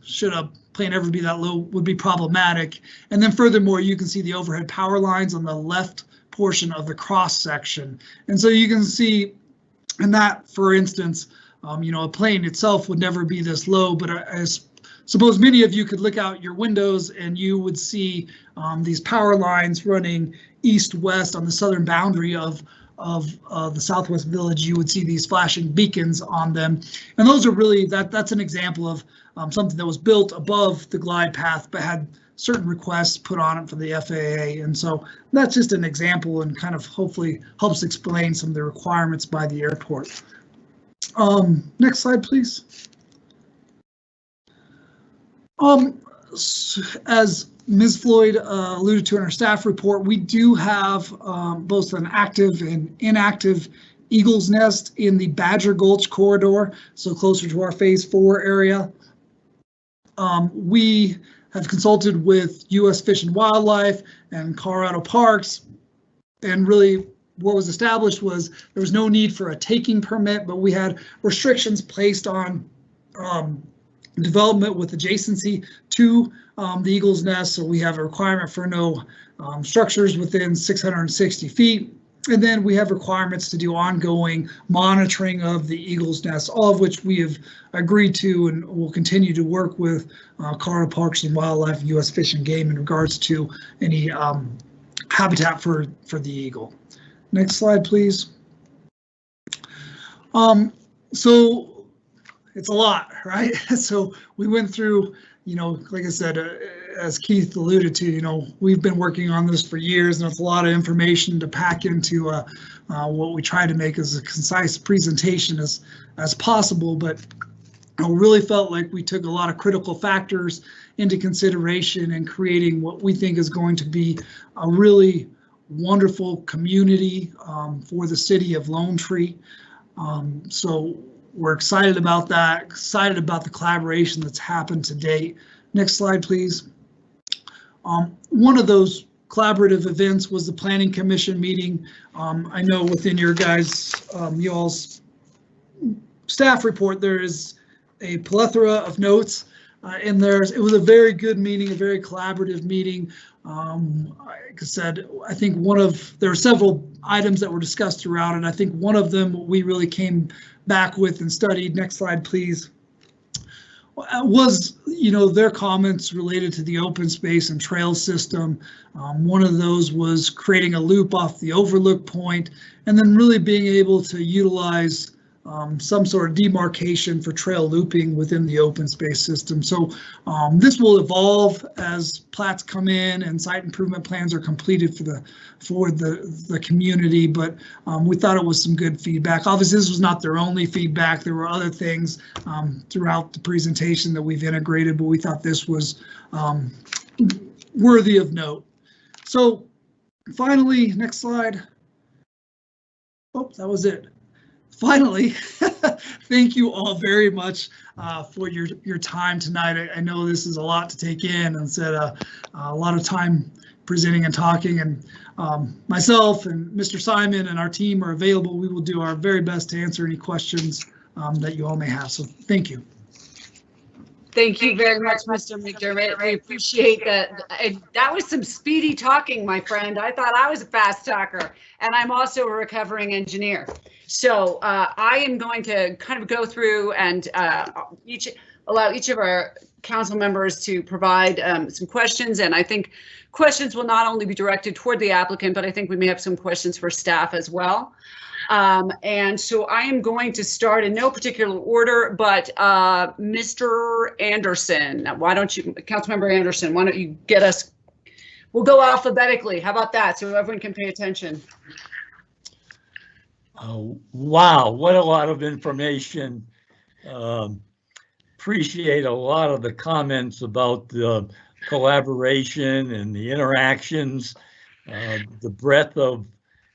should a plane ever be that low, would be problematic. And then furthermore, you can see the overhead power lines on the left portion of the cross section. And so you can see in that, for instance, you know, a plane itself would never be this low, but I suppose many of you could look out your windows and you would see these power lines running east-west on the southern boundary of the Southwest Village. You would see these flashing beacons on them, and those are really that's an example of something that was built above the glide path but had certain requests put on it from the FAA. And so that's just an example and kind of hopefully helps explain some of the requirements by the airport. Next slide, please. As Ms. Floyd alluded to in our staff report, we do have both an active and inactive eagle's nest in the Badger Gulch corridor, so closer to our Phase 4 area. We have consulted with U.S. Fish and Wildlife and Colorado Parks, and really what was established was there was no need for a taking permit, but we had restrictions placed on development with adjacency to the Eagle's Nest. So we have a requirement for no structures within 660 feet. And then we have requirements to do ongoing monitoring of the Eagle's Nest, all of which we have agreed to and will continue to work with Colorado Parks and Wildlife, U.S. Fish and Game in regards to any habitat for the eagle. Next slide, please. So it's a lot, right? So we went through, you know, like I said, as Keith alluded to, you know, we've been working on this for years, and it's a lot of information to pack into what we try to make as a concise presentation as possible. But I really felt like we took a lot of critical factors into consideration in creating what we think is going to be a really wonderful community for the city of Lone Tree. So we're excited about that, excited about the collaboration that's happened to date. Next slide, please. One of those collaborative events was the Planning Commission meeting. I know within your guys, y'all's staff report, there is a plethora of notes in there. It was a very good meeting, a very collaborative meeting. Like I said, I think there were several items that were discussed throughout, and I think one of them we really came back with and studied. Next slide, please. Was, their comments related to the open space and trail system. One of those was creating a loop off the overlook point, and then really being able to utilize some sort of demarcation for trail looping within the open space system. So this will evolve as plats come in and site improvement plans are completed for the community, but we thought it was some good feedback. Obviously, this was not their only feedback. There were other things throughout the presentation that we've integrated, but we thought this was worthy of note. So finally, next slide. Oh, that was it. Finally, thank you all very much for your time tonight. I know this is a lot to take in, and said a lot of time presenting and talking, and myself and Mr. Simon and our team are available. We will do our very best to answer any questions that you all may have. So thank you. Thank you very much, Mr. McDermott. We appreciate that. That was some speedy talking, my friend. I thought I was a fast talker, and I'm also a recovering engineer. So I am going to kind of go through and allow each of our council members to provide some questions. And I think questions will not only be directed toward the applicant, but I think we may have some questions for staff as well. And so I am going to start in no particular order, but Mr. Anderson, why don't you, Councilmember Anderson, why don't you get us, we'll go alphabetically. How about that? So everyone can pay attention. Wow, what a lot of information. Appreciate a lot of the comments about the collaboration and the interactions, the breadth of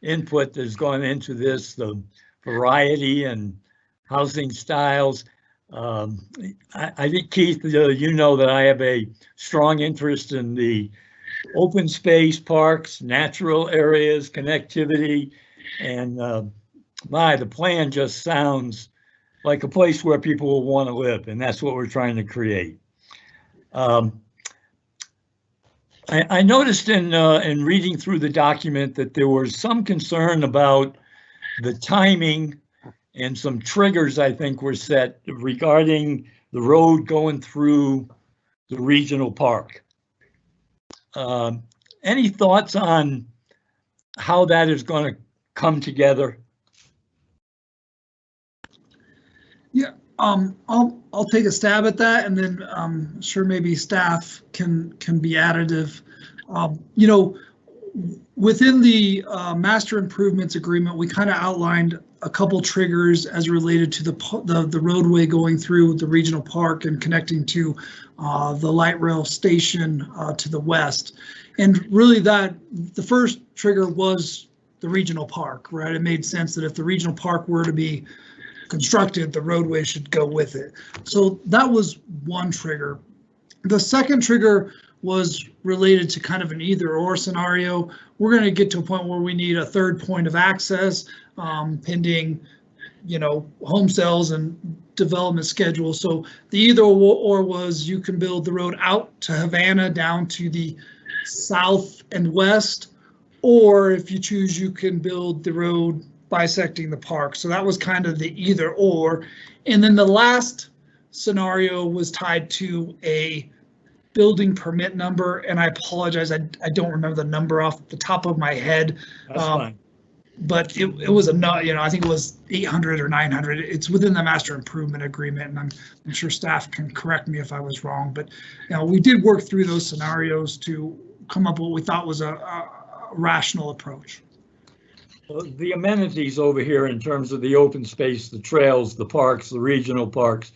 input that's gone into this, the variety and housing styles. I think, Keith, you know that I have a strong interest in the open space, parks, natural areas, connectivity, and the plan just sounds like a place where people will want to live, and that's what we're trying to create. I noticed in reading through the document that there was some concern about the timing, and some triggers I think were set regarding the road going through the regional park. Any thoughts on how that is going to come together? Yeah, I'll take a stab at that, and then I'm sure maybe staff can be additive. Within the master improvements agreement, we kind of outlined a couple triggers as related to the roadway going through the regional park and connecting to the light rail station to the west. And really the first trigger was the regional park, right? It made sense that if the regional park were to be constructed, the roadway should go with it. So that was one trigger. The second trigger was related to kind of an either or scenario. We're going to get to a point where we need a third point of access, pending, home sales and development schedule. So the either or was you can build the road out to Havana down to the south and west, or if you choose, you can build the road bisecting the park. So that was kind of the either or. And then the last scenario was tied to a building permit number, and I apologize, I don't remember the number off the top of my head. That's fine. But it was I think it was 800 or 900. It's within the master improvement agreement, and I'm sure staff can correct me if I was wrong. But we did work through those scenarios to come up with what we thought was a rational approach. The amenities over here in terms of the open space, the trails, the parks, the regional parks,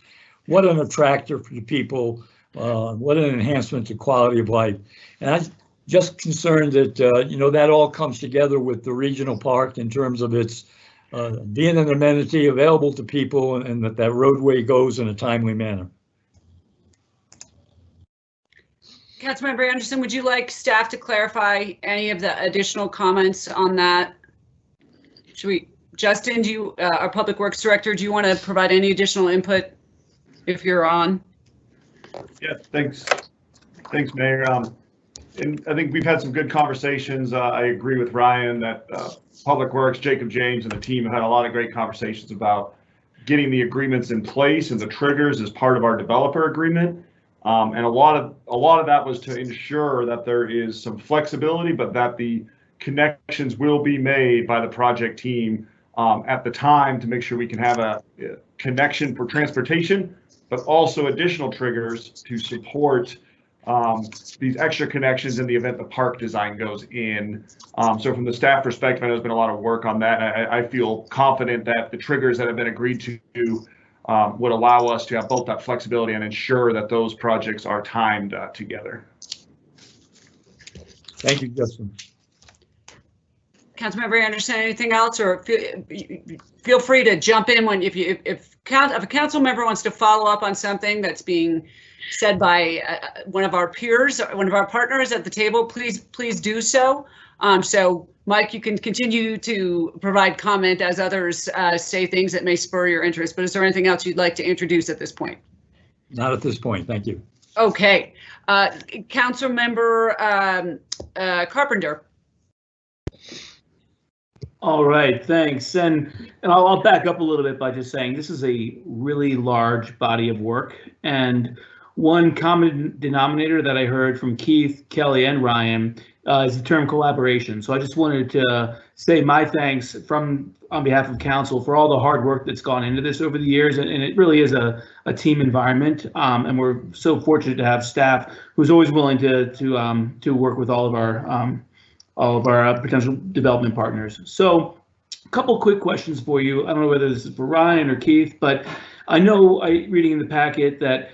what an attractor for the people, what an enhancement to quality of life. And just concerned that, that all comes together with the regional park in terms of its being an amenity available to people and that roadway goes in a timely manner. Councilmember Anderson, would you like staff to clarify any of the additional comments on that? Justin, our Public Works Director, do you want to provide any additional input if you're on? Yeah, thanks. Thanks, Mayor. And I think we've had some good conversations. I agree with Ryan that Public Works, Jacob James, and the team have had a lot of great conversations about getting the agreements in place and the triggers as part of our developer agreement. And a lot of that was to ensure that there is some flexibility, but that the connections will be made by the project team at the time to make sure we can have a connection for transportation, but also additional triggers to support these extra connections in the event the park design goes in. So from the staff perspective, I know there's been a lot of work on that. I feel confident that the triggers that have been agreed to would allow us to have both that flexibility and ensure that those projects are timed together. Thank you, Justin. Councilmember Anderson, anything else, or feel free to jump in when if a council member wants to follow up on something that's being said by one of our peers, one of our partners at the table, please do so. So Mike, you can continue to provide comment as others say things that may spur your interest, but is there anything else you'd like to introduce at this point? Not at this point, thank you. Okay, Council Member Carpenter. All right, thanks. And I'll back up a little bit by just saying this is a really large body of work, and one common denominator that I heard from Keith, Kelly, and Ryan is the term collaboration. So I just wanted to say my thanks on behalf of council for all the hard work that's gone into this over the years, and it really is a team environment. And we're so fortunate to have staff who's always willing to work with all of our potential development partners. So a couple quick questions for you. I don't know whether this is for Ryan or Keith, but I know reading in the packet that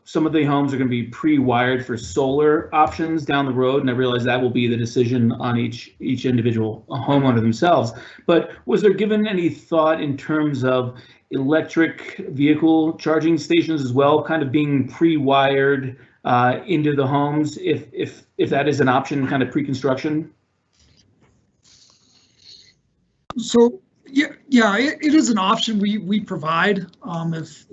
some of the homes are going to be pre-wired for solar options down the road, and I realize that will be the decision on each individual homeowner themselves. But was there given any thought in terms of electric vehicle charging stations as well, kind of being pre-wired into the homes, if that is an option, kind of pre-construction? So yeah, it is an option we provide. If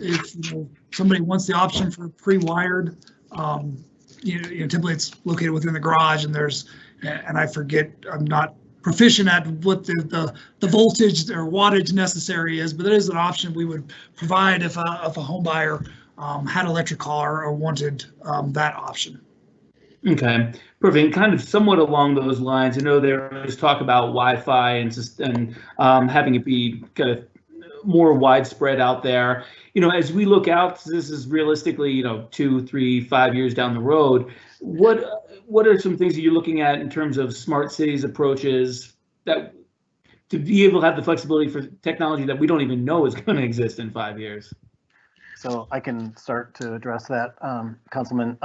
somebody wants the option for pre-wired, typically it's located within the garage, and I forget, I'm not proficient at what the voltage or wattage necessary is, but it is an option we would provide if a home buyer had an electric car or wanted that option. Okay, perfect. Kind of somewhat along those lines, I know there is talk about Wi-Fi and having it be kind of more widespread out there. As we look out, this is realistically, 2, 3, 5 years down the road. What are some things that you're looking at in terms of smart cities approaches that to be able to have the flexibility for technology that we don't even know is going to exist in 5 years? So I can start to address that, Councilman.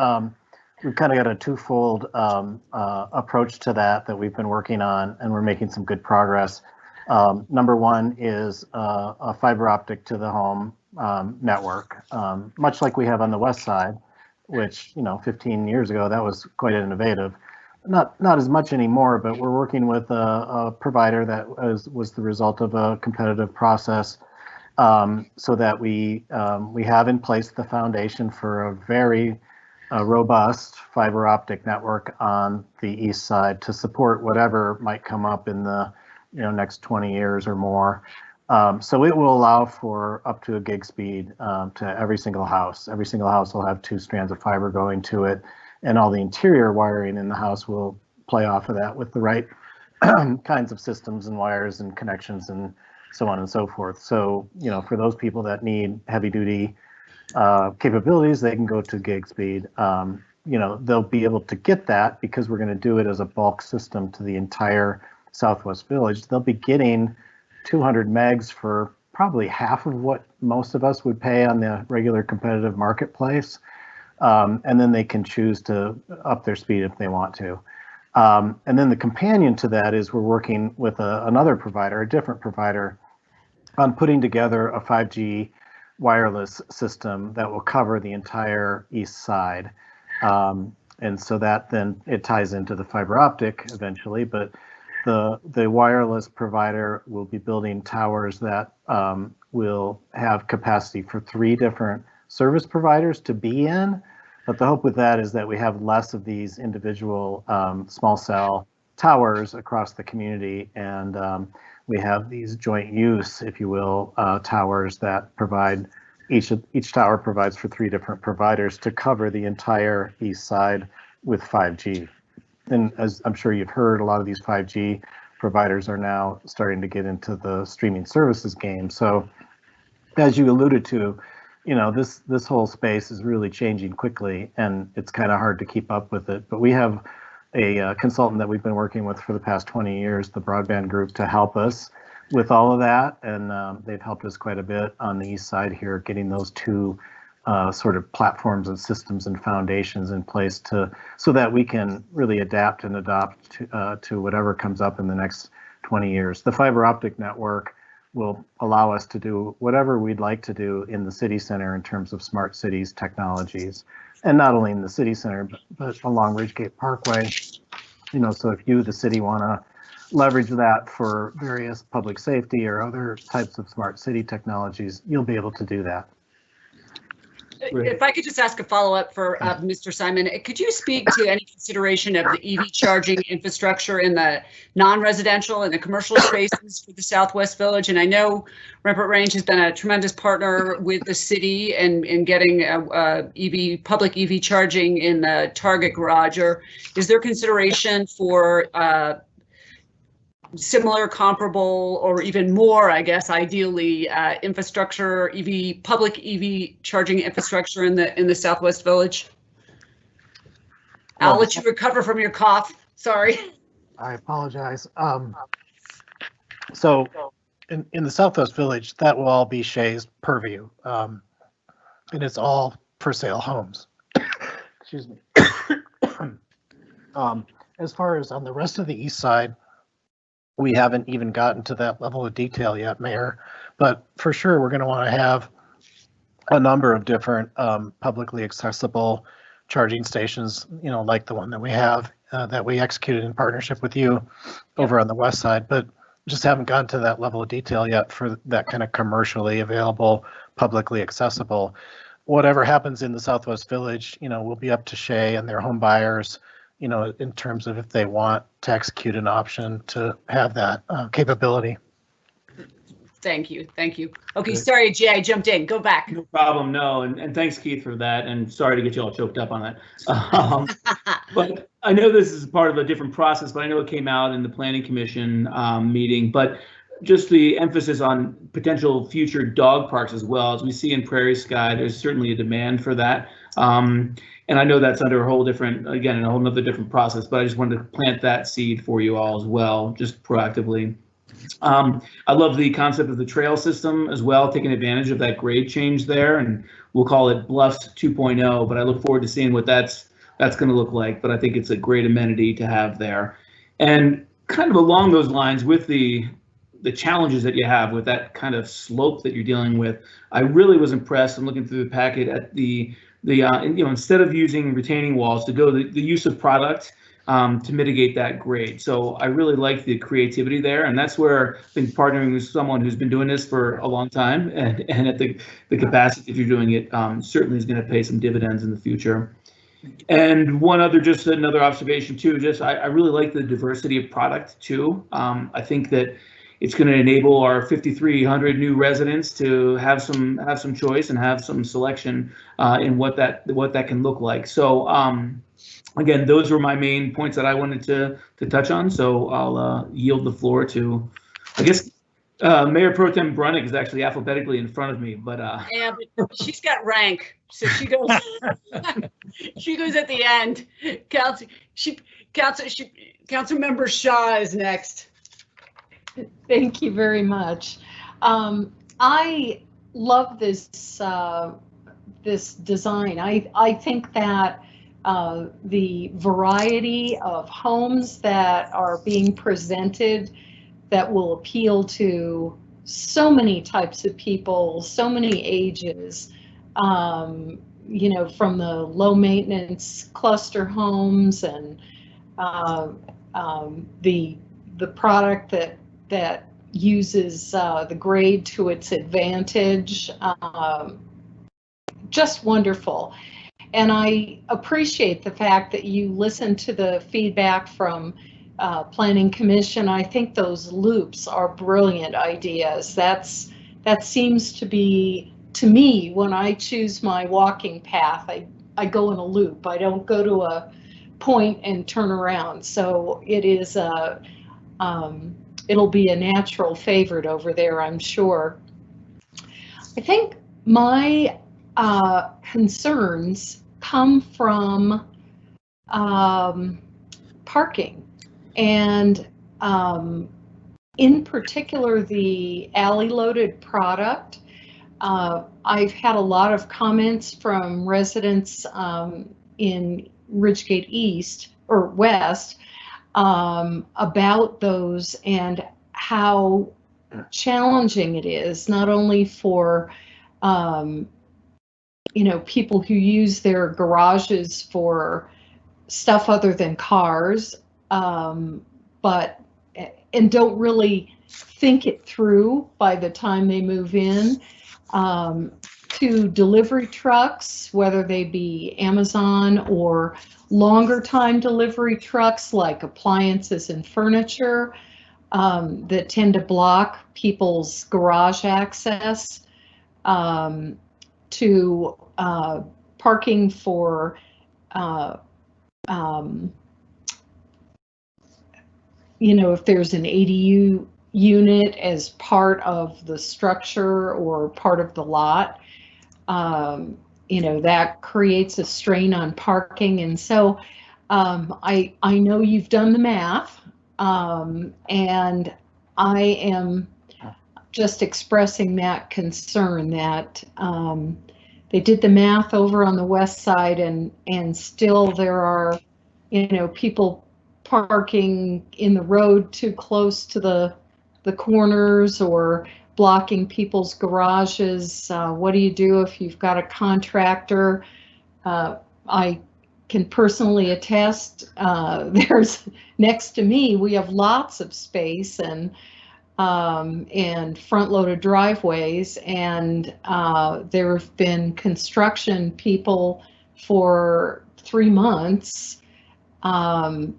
We've kind of got a twofold approach to that we've been working on, and we're making some good progress. Number one is a fiber optic to the home network, much like we have on the west side, which 15 years ago that was quite innovative. Not as much anymore, but we're working with a provider that was the result of a competitive process, so that we have in place the foundation for a very robust fiber optic network on the east side to support whatever might come up in the next 20 years or more. So it will allow for up to a gig speed to every single house. Every single house will have 2 strands of fiber going to it, and all the interior wiring in the house will play off of that with the right kinds of systems and wires and connections and so on and so forth. So, for those people that need heavy duty capabilities, they can go to gig speed. They'll be able to get that because we're going to do it as a bulk system to the entire Southwest Village. They'll be getting 200 megs for probably half of what most of us would pay on the regular competitive marketplace. And then they can choose to up their speed if they want to. And then the companion to that is we're working with another provider, a different provider, on putting together a 5G wireless system that will cover the entire east side. And so that then it ties into the fiber optic eventually, but the wireless provider will be building towers that will have capacity for 3 different service providers to be in. But the hope with that is that we have less of these individual small cell towers across the community, and we have these joint use, if you will, towers that provide, each tower provides for 3 different providers to cover the entire east side with 5G. And as I'm sure you've heard, a lot of these 5G providers are now starting to get into the streaming services game. So as you alluded to, you know, this whole space is really changing quickly, and it's kind of hard to keep up with it. But we have a consultant that we've been working with for the past 20 years, the Broadband Group, to help us with all of that. And they've helped us quite a bit on the east side here, getting those 2 sort of platforms and systems and foundations in place so that we can really adapt and adopt to whatever comes up in the next 20 years. The fiber optic network will allow us to do whatever we'd like to do in the city center in terms of smart cities technologies, and not only in the city center, but along Ridgegate Parkway. You know, so if you, the city, want to leverage that for various public safety or other types of smart city technologies, you'll be able to do that. If I could just ask a follow-up for Mr. Simon, could you speak to any consideration of the EV charging infrastructure in the non-residential and the commercial spaces for the Southwest Village? And I know Rampart Range has been a tremendous partner with the city in getting public EV charging in the Target garage. Or is there consideration for similar, comparable, or even more, I guess, ideally, infrastructure, public EV charging infrastructure in the Southwest Village? I'll let you recover from your cough. Sorry. I apologize. So in the Southwest Village, that will all be Shay's purview, and it's all for sale homes. Excuse me. As far as on the rest of the east side, we haven't even gotten to that level of detail yet, Mayor, but for sure we're going to want to have a number of different publicly accessible charging stations, you know, like the one that we have that we executed in partnership with you over on the west side, but just haven't gotten to that level of detail yet for that kind of commercially available, publicly accessible. Whatever happens in the Southwest Village, you know, will be up to Shay and their home buyers, you know, in terms of if they want to execute an option to have that capability. Thank you. Thank you. Okay, sorry, Jay, I jumped in. Go back. No problem. No, and thanks, Keith, for that. And sorry to get you all choked up on that. But I know this is part of a different process, but I know it came out in the Planning Commission meeting. But just the emphasis on potential future dog parks as well. As we see in Prairie Sky, there's certainly a demand for that. And I know that's under a whole different, again, a whole nother different process, but I just wanted to plant that seed for you all as well, just proactively. I love the concept of the trail system as well, taking advantage of that grade change there, and we'll call it Bluffs 2.0, but I look forward to seeing what that's going to look like, but I think it's a great amenity to have there. And kind of along those lines with the challenges that you have with that kind of slope that you're dealing with, I really was impressed. I'm looking through the packet at the you know, instead of using retaining walls, to go the use of product to mitigate that grade. So I really like the creativity there, and that's where I've been partnering with someone who's been doing this for a long time, and at the capacity, if you're doing it, certainly is going to pay some dividends in the future. And just another observation too, I really like the diversity of product too. I think that it's going to enable our 5,300 new residents to have some choice and have some selection in what that can look like. So again, those were my main points that I wanted to touch on. So I'll yield the floor to, I guess, Mayor Pro Tem Brunick is actually alphabetically in front of me, but yeah, but she's got rank, so she goes. She goes at the end. Councilmember Shaw is next. Thank you very much. I love this this design. I think that the variety of homes that are being presented that will appeal to so many types of people, so many ages, you know, from the low maintenance cluster homes and the product that uses the grade to its advantage. Just wonderful. And I appreciate the fact that you listen to the feedback from Planning Commission. I think those loops are brilliant ideas. That seems to be, to me, when I choose my walking path, I go in a loop. I don't go to a point and turn around. So it is it'll be a natural favorite over there, I'm sure. I think my concerns come from parking, and in particular the alley-loaded product. I've had a lot of comments from residents in Ridgegate East or West about those and how challenging it is, not only for you know, people who use their garages for stuff other than cars, but and don't really think it through by the time they move in, to delivery trucks, whether they be Amazon or longer time delivery trucks like appliances and furniture, that tend to block people's garage access, to parking for you know, if there's an ADU unit as part of the structure or part of the lot, you know, that creates a strain on parking. And so I know you've done the math, and I am just expressing that concern that they did the math over on the west side, and still there are, you know, people parking in the road too close to the corners or blocking people's garages. What do you do if you've got a contractor? I can personally attest, there's next to me, we have lots of space and front-loaded driveways, and there have been construction people for 3 months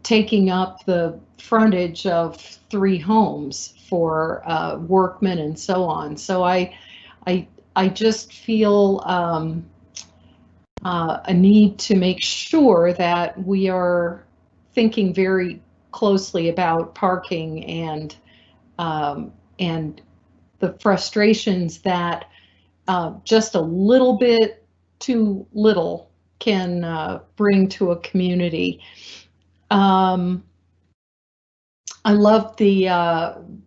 taking up the frontage of 3 homes for workmen and so on. So I just feel a need to make sure that we are thinking very closely about parking and the frustrations that just a little bit too little can bring to a community. I love the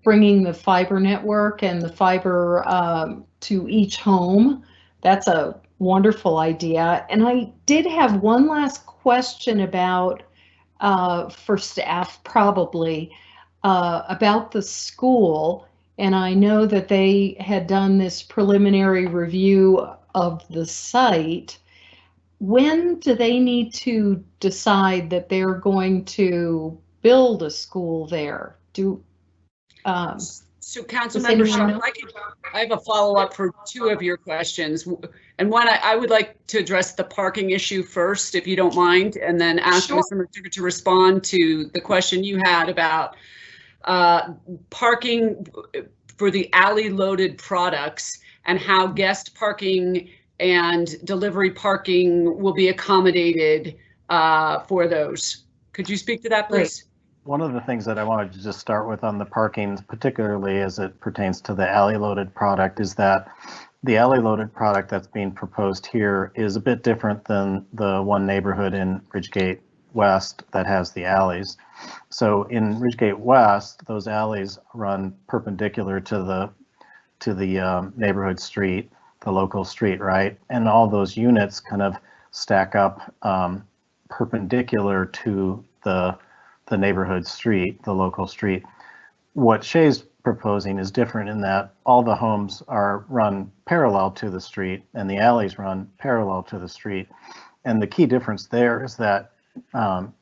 bringing the fiber network and the fiber to each home. That's a wonderful idea. And I did have one last question about, for staff probably, about the school. And I know that they had done this preliminary review of the site. When do they need to decide that they're going to build a school there? So Councilmember Shaw, I have a follow-up for 2 of your questions. And one, I would like to address the parking issue first, if you don't mind, and then ask Mr. McDermott to respond to the question you had about parking for the alley-loaded products and how guest parking and delivery parking will be accommodated for those. Could you speak to that, please? One of the things that I wanted to just start with on the parking, particularly as it pertains to the alley-loaded product, is that the alley-loaded product that's being proposed here is a bit different than the one neighborhood in Ridgegate West that has the alleys. So in Ridgegate West, those alleys run perpendicular to the neighborhood street. the local street, right? And all those units kind of stack up perpendicular to the neighborhood street, the local street. What Shay's proposing is different in that all the homes are run parallel to the street and the alleys run parallel to the street. And the key difference there is that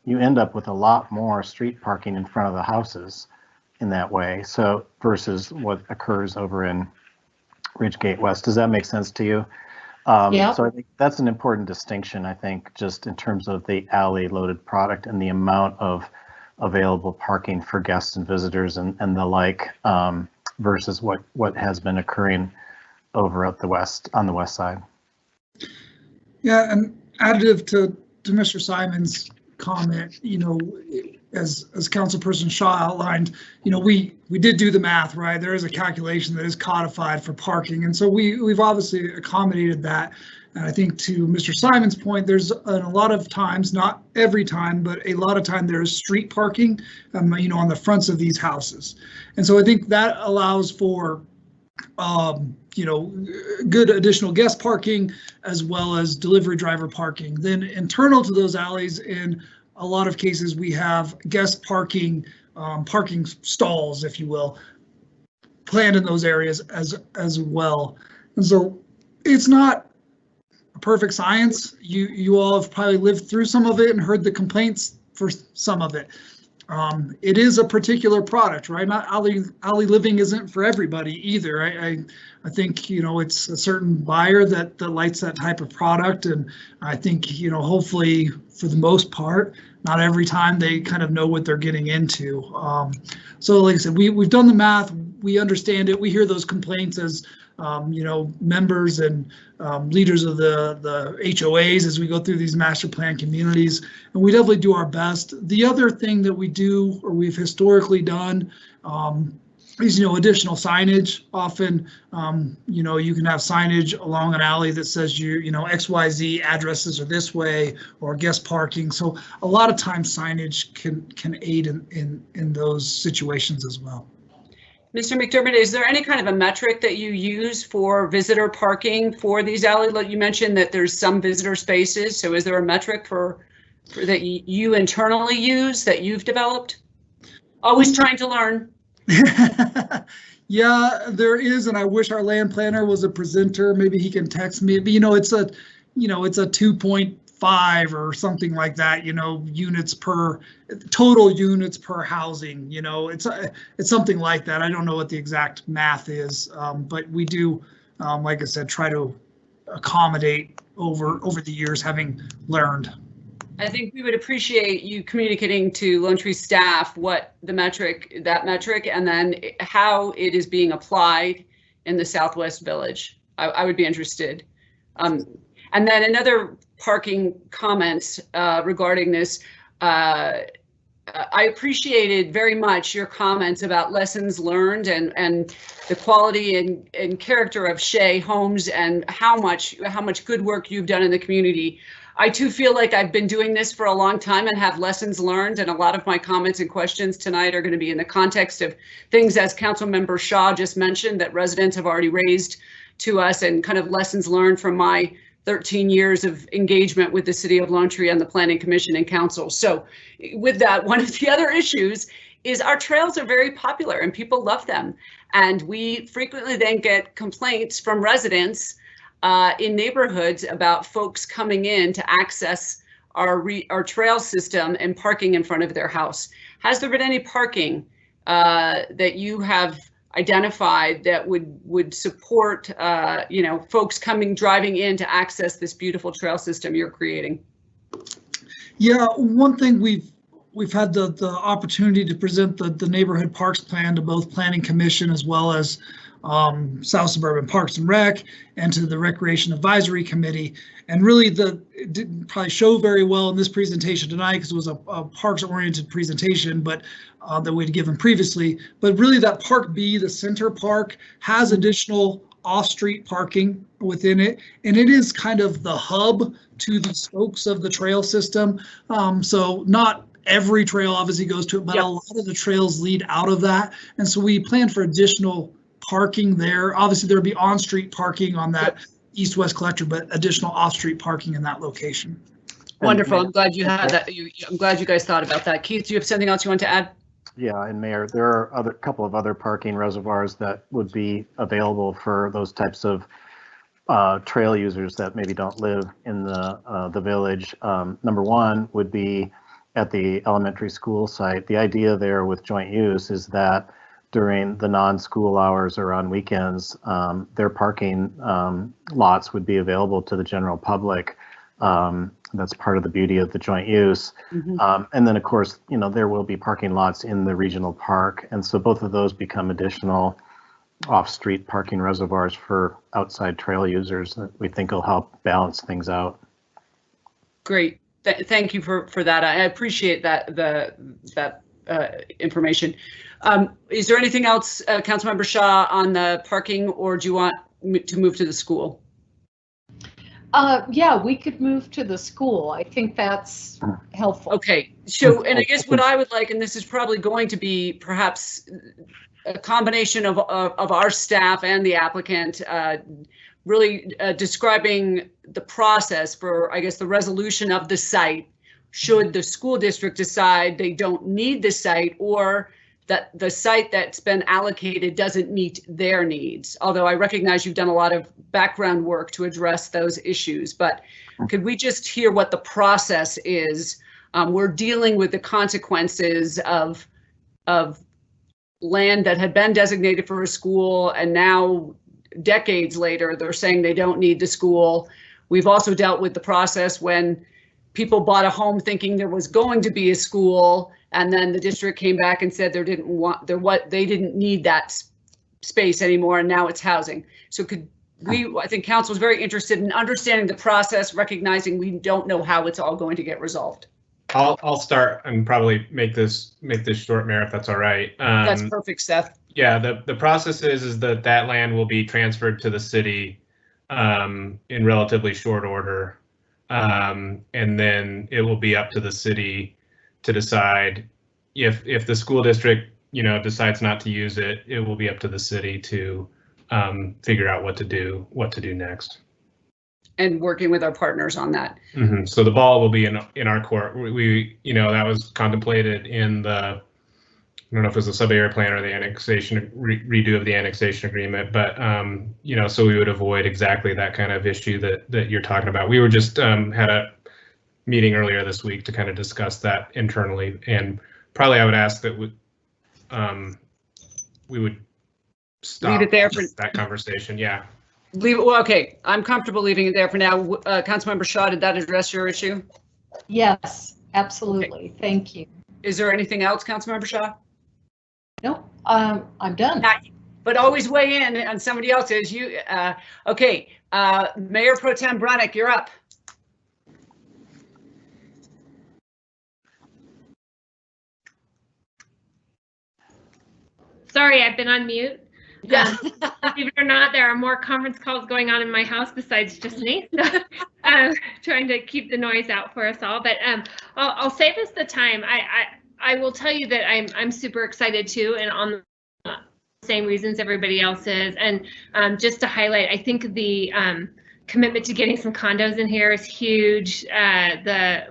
you end up with a lot more street parking in front of the houses in that way. So versus what occurs over in Ridgegate West. Does that make sense to you? Yeah. So I think that's an important distinction, I think, just in terms of the alley loaded product and the amount of available parking for guests and visitors and the like, versus what has been occurring over at the west, on the west side. Yeah, and additive to Mr. Simon's comment, you know, as Councilperson Shaw outlined, you know, we did do the math, right? There is a calculation that is codified for parking, and so we've obviously accommodated that. And I think to Mr. Simon's point, there's a lot of times, not every time, but a lot of time there's street parking, you know, on the fronts of these houses. And so I think that allows for, you know, good additional guest parking as well as delivery driver parking. Then internal to those alleys, in a lot of cases, we have guest parking, parking stalls, if you will, planned in those areas as well. And so it's not a perfect science. You all have probably lived through some of it and heard the complaints for some of it. It is a particular product, right? Not alley living isn't for everybody either. I think, you know, it's a certain buyer that likes that type of product, and I think, you know, hopefully for the most part, not every time they kind of know what they're getting into. So like I said, we've done the math, we understand it, we hear those complaints as you know, members and leaders of the HOAs as we go through these master plan communities, and we definitely do our best. The other thing that we do, or we've historically done, is, you know, additional signage. Often, you know, you can have signage along an alley that says you know, XYZ addresses are this way, or guest parking. So a lot of times signage can aid in those situations as well. Mr. McDermott, is there any kind of a metric that you use for visitor parking for these alleys? You mentioned that there's some visitor spaces, so is there a metric for that you internally use that you've developed? Always trying to learn. Yeah, there is, and I wish our land planner was a presenter. Maybe he can text me. But, you know, it's a 2.5 or something like that, you know, units per total units per housing, you know, it's something like that. I don't know what the exact math is, but we do, like I said, try to accommodate over the years, having learned. I think we would appreciate you communicating to Lone Tree staff what that metric, and then how it is being applied in the Southwest Village. I would be interested. And then another parking comments regarding this. I appreciated very much your comments about lessons learned and the quality and character of Shay Homes and how much good work you've done in the community. I too feel like I've been doing this for a long time and have lessons learned, and a lot of my comments and questions tonight are going to be in the context of things, as Councilmember Shaw just mentioned, that residents have already raised to us, and kind of lessons learned from my 13 years of engagement with the City of Lone Tree and the Planning Commission and Council. So with that, one of the other issues is our trails are very popular and people love them. And we frequently then get complaints from residents in neighborhoods about folks coming in to access our trail system and parking in front of their house. Has there been any parking that you have identified that would support you know, folks driving in to access this beautiful trail system you're creating? Yeah, one thing we've had the opportunity to present the neighborhood parks plan to both Planning Commission as well as South Suburban Parks and Rec, and to the Recreation Advisory Committee. And really it didn't probably show very well in this presentation tonight because it was a parks oriented presentation, but that we'd given previously. But really that Park B, the center park, has additional off-street parking within it. And it is kind of the hub to the spokes of the trail system. So not every trail obviously goes to it, but a lot of the trails lead out of that. And so we plan for additional parking there. Obviously, there would be on-street parking on that east-west collector, but additional off-street parking in that location. Wonderful. I'm glad you had that. I'm glad you guys thought about that. Keith, do you have something else you want to add? Yeah, and Mayor, there are a couple of other parking reservoirs that would be available for those types of trail users that maybe don't live in the village. Number one would be at the elementary school site. The idea there with joint use is that during the non-school hours or on weekends, their parking lots would be available to the general public. That's part of the beauty of the joint use. Mm-hmm. And then, of course, you know, there will be parking lots in the regional park. And so both of those become additional off-street parking reservoirs for outside trail users that we think will help balance things out. Great. Thank you for that. I appreciate that information. Is there anything else, Councilmember Shaw, on the parking, or do you want to move to the school? Yeah, we could move to the school. I think that's helpful. Okay, so, and I guess what I would like, and this is probably going to be perhaps a combination of our staff and the applicant, really describing the process for, I guess, the resolution of the site, should the school district decide they don't need the site, or that the site that's been allocated doesn't meet their needs. Although I recognize you've done a lot of background work to address those issues, but could we just hear what the process is? We're dealing with the consequences of land that had been designated for a school, and now decades later, they're saying they don't need the school. We've also dealt with the process when people bought a home thinking there was going to be a school, and then the district came back and said they didn't need that space anymore, and now it's housing. So I think council is very interested in understanding the process, recognizing we don't know how it's all going to get resolved. I'll start and probably make this short, Mayor, if that's all right. That's perfect, Seth. Yeah, the process is that land will be transferred to the city in relatively short order. And then it will be up to the city to decide if the school district, you know, decides not to use it. It will be up to the city to figure out what to do next. And working with our partners on that. Mm-hmm. So the ball will be in our court. We you know, that was contemplated in the, I don't know if it was the sub-area plan or the annexation redo of the annexation agreement, but you know, so we would avoid exactly that kind of issue that you're talking about. We were just had a meeting earlier this week to kind of discuss that internally, and probably I would ask that we would stop leave it there for that conversation. Yeah. Leave it. Well, okay, I'm comfortable leaving it there for now. Councilmember Shaw, did that address your issue? Yes, absolutely. Okay. Thank you. Is there anything else, Councilmember Shaw? No, I'm done. But always weigh in on somebody else's. Okay, Mayor Pro Tem Brunick, you're up. Sorry, I've been on mute. Yeah. Believe it or not, there are more conference calls going on in my house besides just me. Trying to keep the noise out for us all. But I'll save us the time. I will tell you that I'm super excited too, and on the same reasons everybody else is. And just to highlight, I think the commitment to getting some condos in here is huge. The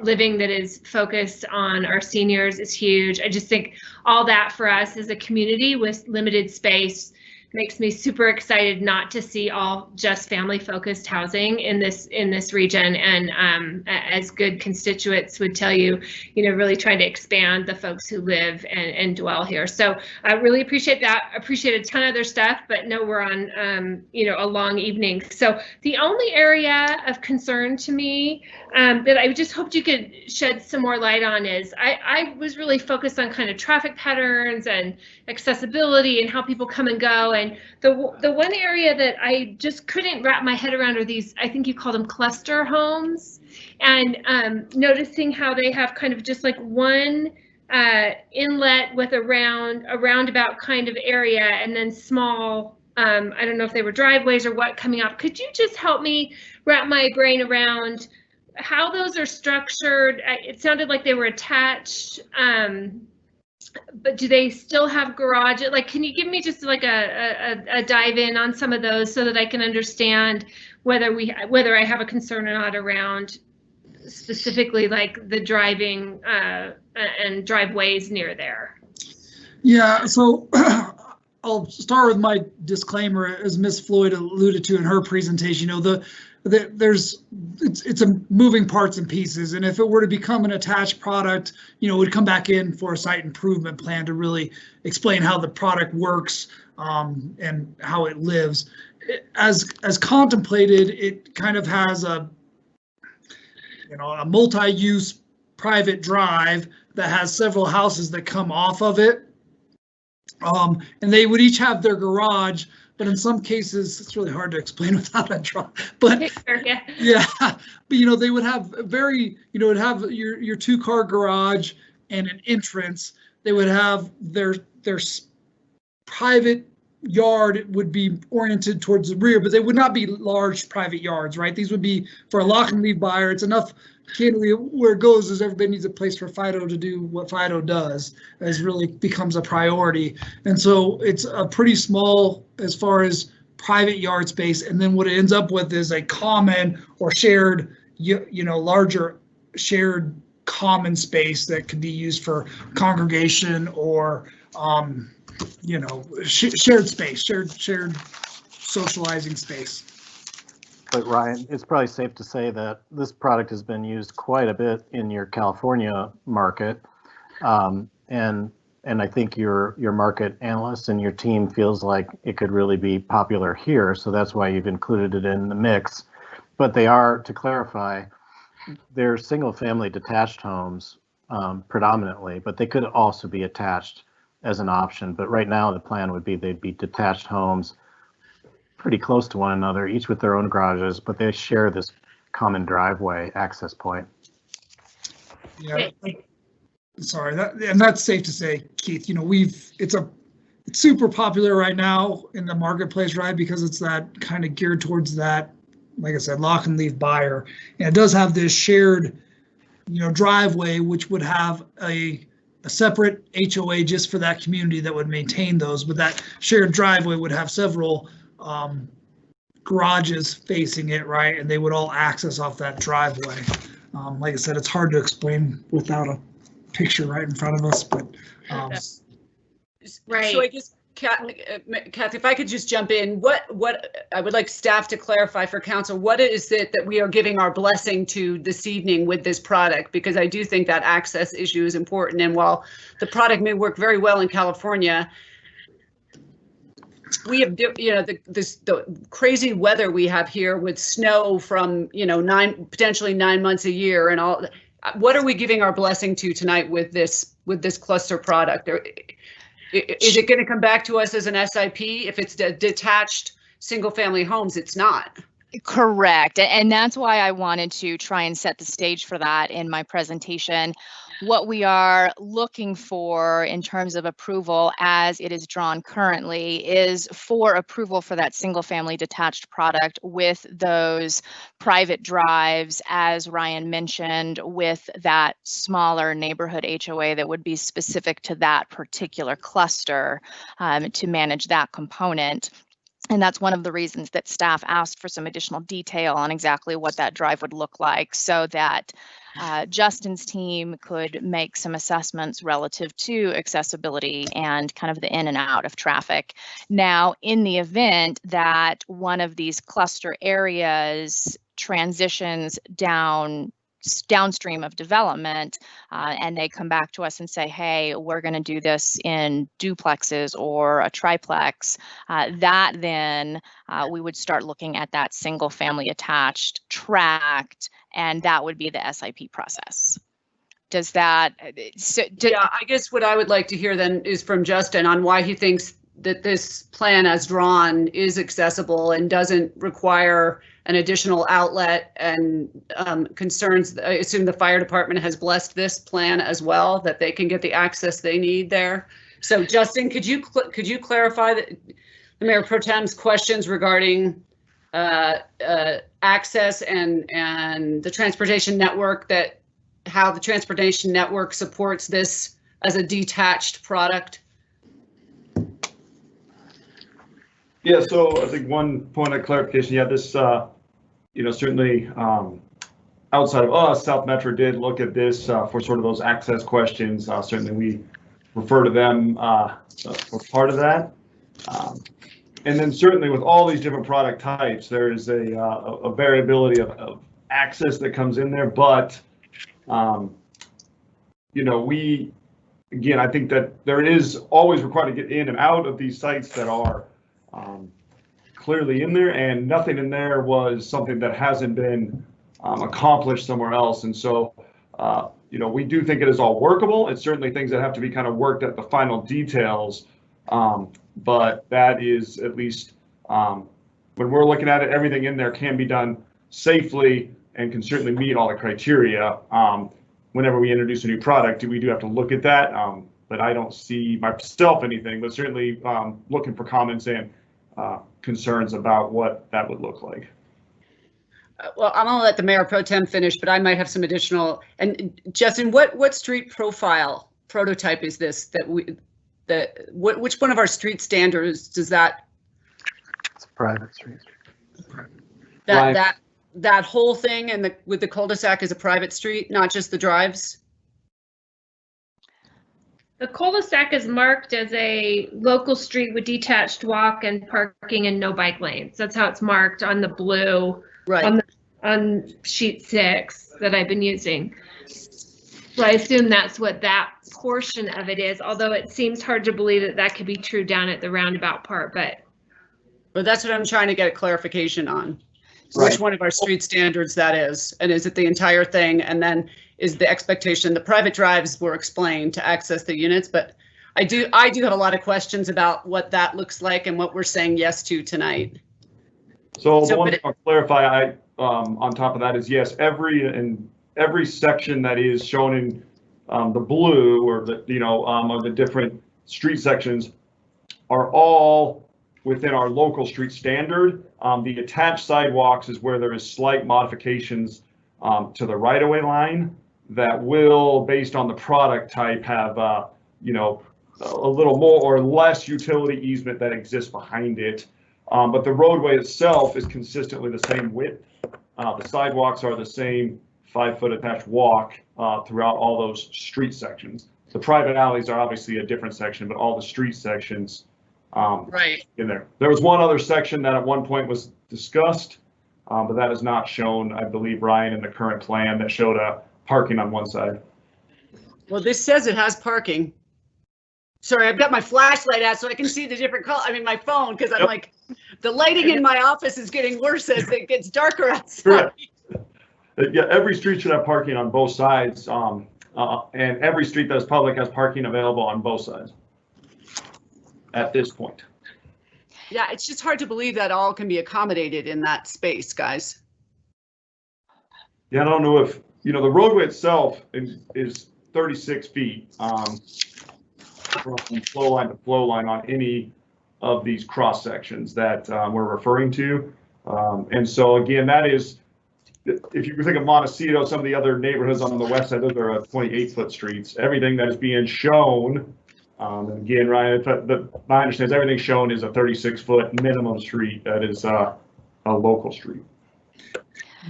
living that is focused on our seniors is huge. I just think all that for us as a community with limited space makes me super excited not to see all just family focused housing in this region. And as good constituents would tell you, really trying to expand the folks who live and dwell here. So I really appreciate that. Appreciate a ton of other stuff, but no, we're on a long evening. So the only area of concern to me that I just hoped you could shed some more light on is I was really focused on kind of traffic patterns and accessibility and how people come and go. And the one area that I just couldn't wrap my head around are these, I think you call them cluster homes, and noticing how they have kind of just like one inlet with a roundabout kind of area, and then small, I don't know if they were driveways or what coming out. Could you just help me wrap my brain around how those are structured? It sounded like they were attached but do they still have garage? Like, can you give me just like a dive in on some of those so that I can understand whether I have a concern or not around specifically like the driving and driveways near there? Yeah, so I'll start with my disclaimer, as Ms. Floyd alluded to in her presentation. You know, it's a moving parts and pieces, and if it were to become an attached product, you know, it would come back in for a site improvement plan to really explain how the product works and how it lives. As contemplated, it kind of has a multi-use private drive that has several houses that come off of it. And they would each have their garage, but in some cases, it's really hard to explain without a drive. But yeah, but you know, they would have would have your 2-car garage and an entrance. They would have their private yard would be oriented towards the rear, but they would not be large private yards, right? These would be for a lock and leave buyer. It's enough, candidly, where it goes is everybody needs a place for Fido to do what Fido does, as really becomes a priority. And so it's a pretty small as far as private yard space. And then what it ends up with is a common or shared, larger shared common space that could be used for congregation or shared space, shared socializing space. But Ryan, it's probably safe to say that this product has been used quite a bit in your California market, and I think your market analyst and your team feels like it could really be popular here, so that's why you've included it in the mix. But they are, to clarify, they're single-family detached homes predominantly, but they could also be attached as an option. But right now the plan would be they'd be detached homes pretty close to one another, each with their own garages, but they share this common driveway access point. Yeah, sorry, that's safe to say, Keith. You know, it's super popular right now in the marketplace, right? Because it's that kind of geared towards that, like I said, lock and leave buyer, and it does have this shared, driveway, which would have a separate HOA just for that community that would maintain those, but that shared driveway would have several garages facing it, right? And they would all access off that driveway. Like I said, it's hard to explain without a picture right in front of us, but right. So I guess, Kathy, if I could just jump in, what I would like staff to clarify for council, what is it that we are giving our blessing to this evening with this product? Because I do think that access issue is important, and while the product may work very well in California, we have, the crazy weather we have here with snow from, potentially 9 months a year and all. What are we giving our blessing to tonight with this cluster product? Is it going to come back to us as an SIP? If it's detached single family homes, it's not. Correct. And that's why I wanted to try and set the stage for that in my presentation. What we are looking for in terms of approval as it is drawn currently is for approval for that single family detached product with those private drives, as Ryan mentioned, with that smaller neighborhood HOA that would be specific to that particular cluster to manage that component. And that's one of the reasons that staff asked for some additional detail on exactly what that drive would look like, so that Justin's team could make some assessments relative to accessibility and kind of the in and out of traffic. Now, in the event that one of these cluster areas transitions downstream of development, and they come back to us and say, hey, we're going to do this in duplexes or a triplex, that then we would start looking at that single family attached tract, and that would be the SIP process. Does that? Yeah, I guess what I would like to hear then is from Justin on why he thinks that this plan as drawn is accessible and doesn't require an additional outlet, and concerns. I assume the fire department has blessed this plan as well, that they can get the access they need there. So Justin, could you clarify the Mayor Pro Tem's questions regarding access and the transportation network, how the transportation network supports this as a detached product? Yeah, so I think one point of clarification, yeah, this, certainly outside of us, South Metro did look at this for sort of those access questions. Certainly we refer to them for part of that. And then certainly with all these different product types, there is a variability of access that comes in there, but again, I think that there is always required to get in and out of these sites that are clearly in there, and nothing in there was something that hasn't been accomplished somewhere else. And so, we do think it is all workable. It's certainly things that have to be kind of worked at the final details. But that is at least when we're looking at it, everything in there can be done safely and can certainly meet all the criteria. Whenever we introduce a new product, we do have to look at that. But I don't see myself anything, but certainly looking for comments and concerns about what that would look like. Well, I'm gonna let the Mayor Pro Tem finish, but I might have some additional. And Justin, what street profile prototype is this which one of our street standards does that? It's a private street. That whole thing and with the cul-de-sac is a private street, not just the drives? The cul-de-sac is marked as a local street with detached walk and parking and no bike lanes. That's how it's marked on the blue, right, on sheet 6 that I've been using. So I assume that's what that portion of it is, although it seems hard to believe that could be true down at the roundabout part, but that's what I'm trying to get a clarification on. Right. Which one of our street standards that is, and is it the entire thing? And then is the expectation the private drives were explained to access the units? But I do have a lot of questions about what that looks like and what we're saying yes to tonight. So the one thing I'll clarify, on top of that is yes, every section that is shown in the blue or of the different street sections are all within our local street standard. The attached sidewalks is where there is slight modifications to the right-of-way line that will, based on the product type, have a little more or less utility easement that exists behind it. But the roadway itself is consistently the same width. The sidewalks are the same 5-foot attached walk throughout all those street sections. The private alleys are obviously a different section, but all the street sections right in there. There was one other section that at one point was discussed, but that is not shown, I believe, Ryan, in the current plan that showed parking on one side. Well, this says it has parking. Sorry, I've got my flashlight out so I can see the different color. I mean, my phone, because I'm like, the lighting in my office is getting worse as it gets darker outside. Yeah, every street should have parking on both sides, and every street that is public has parking available on both sides at this point. Yeah, it's just hard to believe that all can be accommodated in that space, guys. Yeah, I don't know if, the roadway itself is 36 feet from flow line to flow line on any of these cross sections that we're referring to. And so again, that is, if you think of Montecito, some of the other neighborhoods on the west side, those are 28-foot streets. Everything that is being shown, and again, Ryan, my understanding is everything shown is a 36-foot minimum street that is a local street.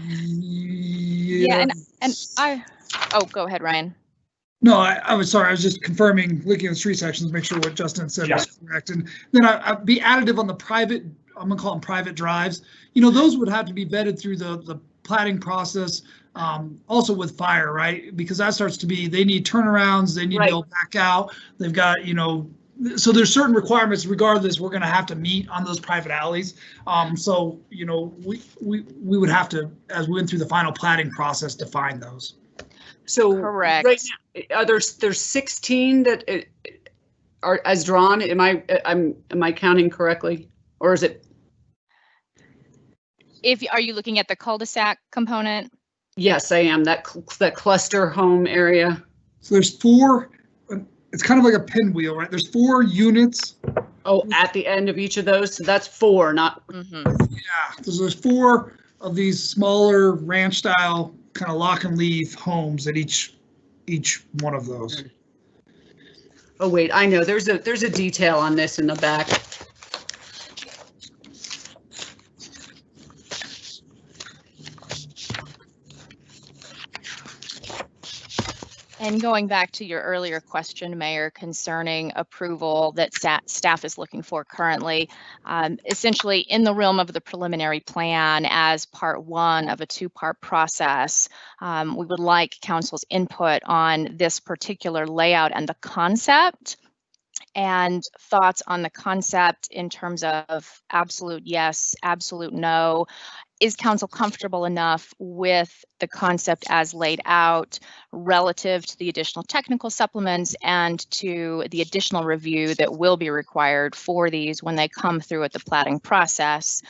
Yeah, and go ahead, Ryan. No, I was sorry. I was just confirming, looking at the street sections, make sure what Justin said was correct. And then I'd be additive on the private, I'm gonna call them private drives. Those would have to be vetted through the platting process, also with fire, right? Because that starts to be, they need turnarounds, they need to go back out. They've got, so there's certain requirements regardless we're gonna have to meet on those private alleys. So, we would have to, as we went through the final platting process, define those. So correct. Right now, there's 16 that are as drawn. Am I counting correctly, or is it? Are you looking at the cul-de-sac component? Yes, I am. That cluster home area. So there's 4. It's kind of like a pinwheel, right? There's 4 units. Oh, at the end of each of those. So that's 4, not. Yeah. So there's 4 of these smaller ranch style kind of lock and leave homes at each one of those. Oh, wait, I know, there's a detail on this in the back. And going back to your earlier question, Mayor, concerning approval that staff is looking for currently, essentially in the realm of the preliminary plan as part one of a two-part process, we would like council's input on this particular layout and the concept, and thoughts on the concept in terms of absolute yes, absolute no. Is council comfortable enough with the concept as laid out relative to the additional technical supplements and to the additional review that will be required for these when they come through at the platting process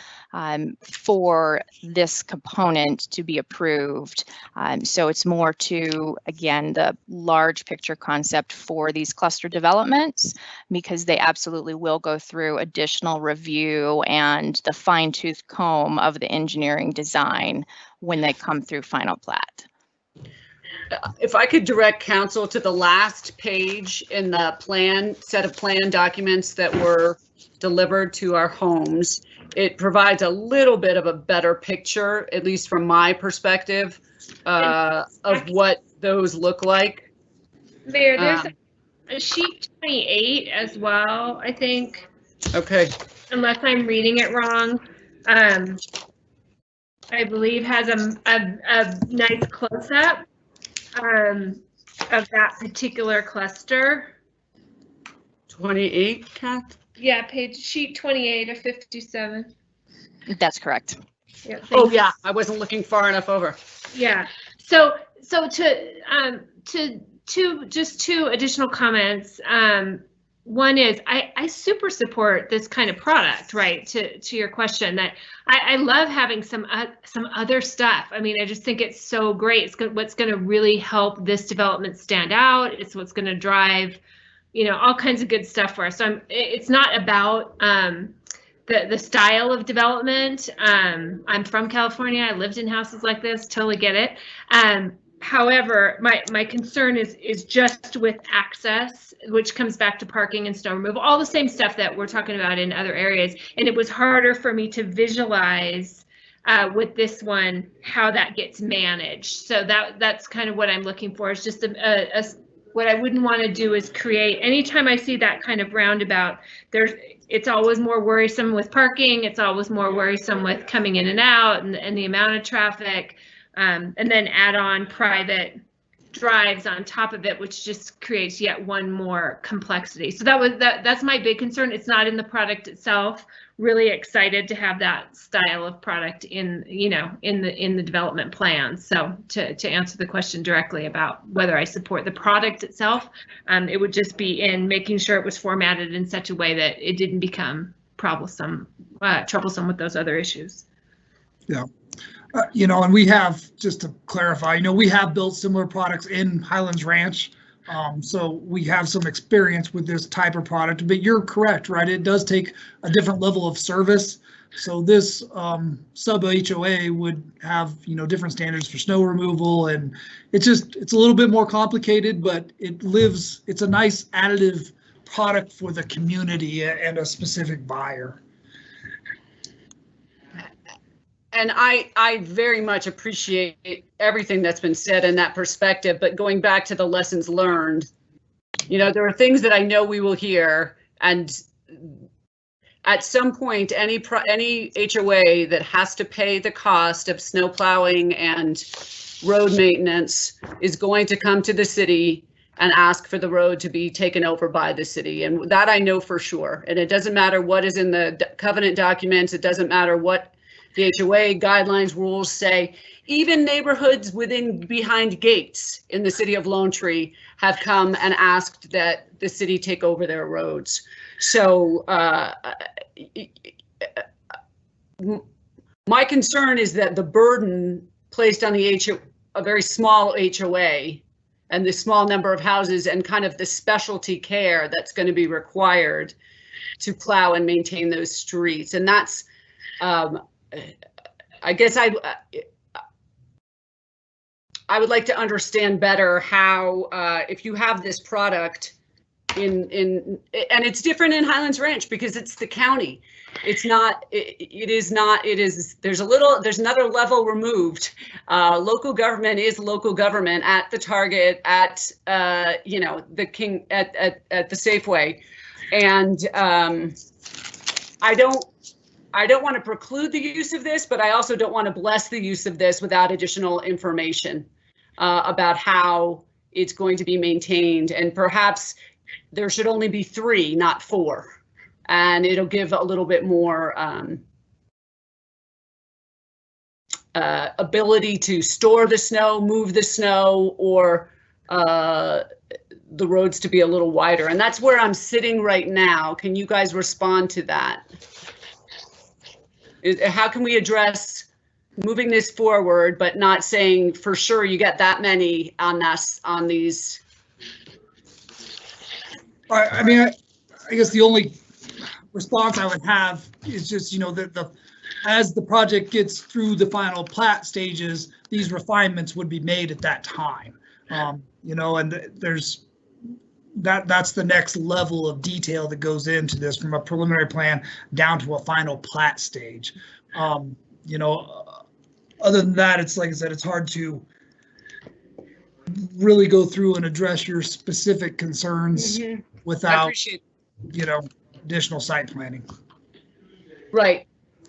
for this component to be approved? So it's more to, again, the large picture concept for these cluster developments, because they absolutely will go through additional review and the fine-tooth comb of the engineering design when they come through final plat. If I could direct council to the last page in the set of plan documents that were delivered to our homes, it provides a little bit of a better picture, at least from my perspective, of what those look like. Mayor, there's a sheet 28 as well, I think. Okay. Unless I'm reading it wrong. I believe has a nice close-up of that particular cluster. 28, Kath? Yeah, sheet 28 of 57. That's correct. Yeah, oh yeah, I wasn't looking far enough over. Yeah. So just two additional comments. One is I super support this kind of product, right? To your question, that I love having some other stuff. I mean, I just think it's so great. It's what's going to really help this development stand out. It's what's going to drive, all kinds of good stuff for us. So it's not about the style of development. I'm from California. I lived in houses like this. Totally get it. However, my concern is just with access, which comes back to parking and snow removal, all the same stuff that we're talking about in other areas. And it was harder for me to visualize with this one how that gets managed. So that's kind of what I'm looking for. Is just what I wouldn't want to do is create. Anytime I see that kind of roundabout, it's always more worrisome with parking. It's always more worrisome with coming in and out and the amount of traffic. And then add on private drives on top of it, which just creates yet one more complexity. So that's my big concern. It's not in the product itself. Really excited to have that style of product in the development plan. So to answer the question directly about whether I support the product itself, it would just be in making sure it was formatted in such a way that it didn't become troublesome with those other issues. Yeah. And we have, just to clarify, we have built similar products in Highlands Ranch. So we have some experience with this type of product, but you're correct, right? It does take a different level of service. So this sub HOA would have, different standards for snow removal, and it's a little bit more complicated, but it's a nice additive product for the community and a specific buyer. And I very much appreciate everything that's been said in that perspective, but going back to the lessons learned, there are things that I know we will hear, and at some point, any HOA that has to pay the cost of snow plowing and road maintenance is going to come to the city and ask for the road to be taken over by the city. And that I know for sure. And it doesn't matter what is in the covenant documents. It doesn't matter what the HOA guidelines rules say. Even neighborhoods behind gates in the city of Lone Tree have come and asked that the city take over their roads. So my concern is that the burden placed on a very small HOA and the small number of houses and kind of the specialty care that's going to be required to plow and maintain those streets. And that's, I guess I would like to understand better how, if you have this product and it's different in Highlands Ranch because it's the county. It's not, it is not, it is, there's another level removed. Local government is local government at the Target, at, you know, the King, at the Safeway. And I don't want to preclude the use of this, but I also don't want to bless the use of this without additional information about how it's going to be maintained. And perhaps there should only be 3, not 4. And it'll give a little bit more ability to store the snow, move the snow, or the roads to be a little wider. And that's where I'm sitting right now. Can you guys respond to that? How can we address moving this forward, but not saying for sure you get that many on us on these? I mean, I guess the only response I would have is just, you know, that as the project gets through the final plat stages, these refinements would be made at that time. You know, and that's the next level of detail that goes into this, from a preliminary plan down to a final plat stage. You know, other than that, it's like I said, it's hard to really go through and address your specific concerns without, you know, additional site planning. Right.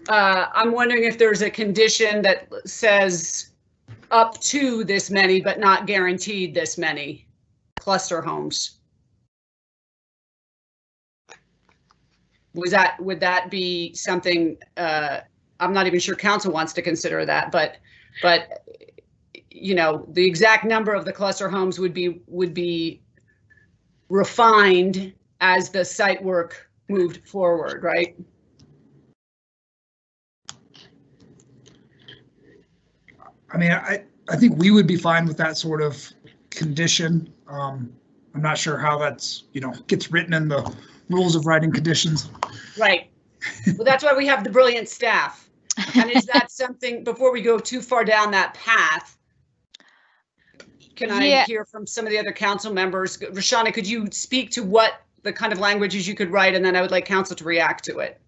I'm wondering if there's a condition that says up to this many, but not guaranteed this many cluster homes. Would that be something, I'm not even sure council wants to consider that, but you know, the exact number of the cluster homes would be refined as the site work moved forward, right? I mean, I think we would be fine with that sort of condition. I'm not sure how that's, you know, gets written in the rules of writing conditions. Right. Well, that's why we have the brilliant staff. And is that something, before we go too far down that path, can I hear from some of the other council members? Rashana, could you speak to what the kind of languages you could write, and then I would like council to react to it.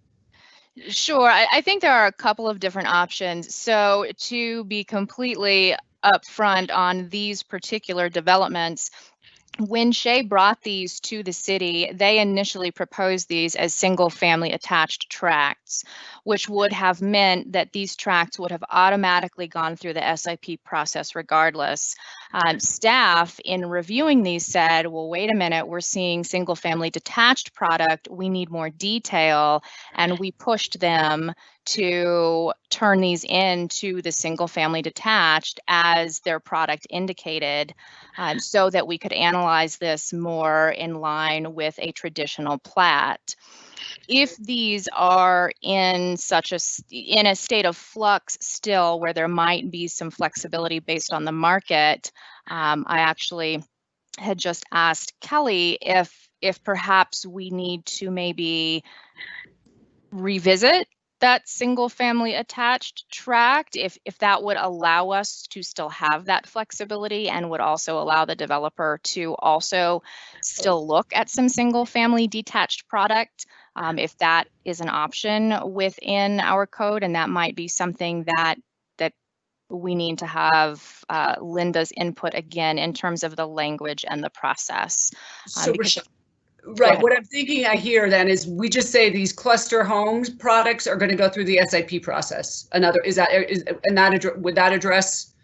Sure. I think there are a couple of different options. So to be completely upfront on these particular developments, when Shea brought these to the city, they initially proposed these as single-family attached tracts, which would have meant that these tracts would have automatically gone through the SIP process regardless. Staff, in reviewing these, said, well, wait a minute, we're seeing single-family detached product. We need more detail, and we pushed them to turn these into the single-family detached as their product indicated, so that we could analyze this more in line with a traditional plat. If these are in a state of flux still, where there might be some flexibility based on the market, I actually had just asked Kelly if perhaps we need to maybe revisit that single family attached tract, if that would allow us to still have that flexibility and would also allow the developer to also still look at some single family detached product, if that is an option within our code. And that might be something that we need to have Linda's input again in terms of the language and the process. So right, what I'm thinking I hear then is we just say these cluster homes products are going to go through the SIP process. Would that address,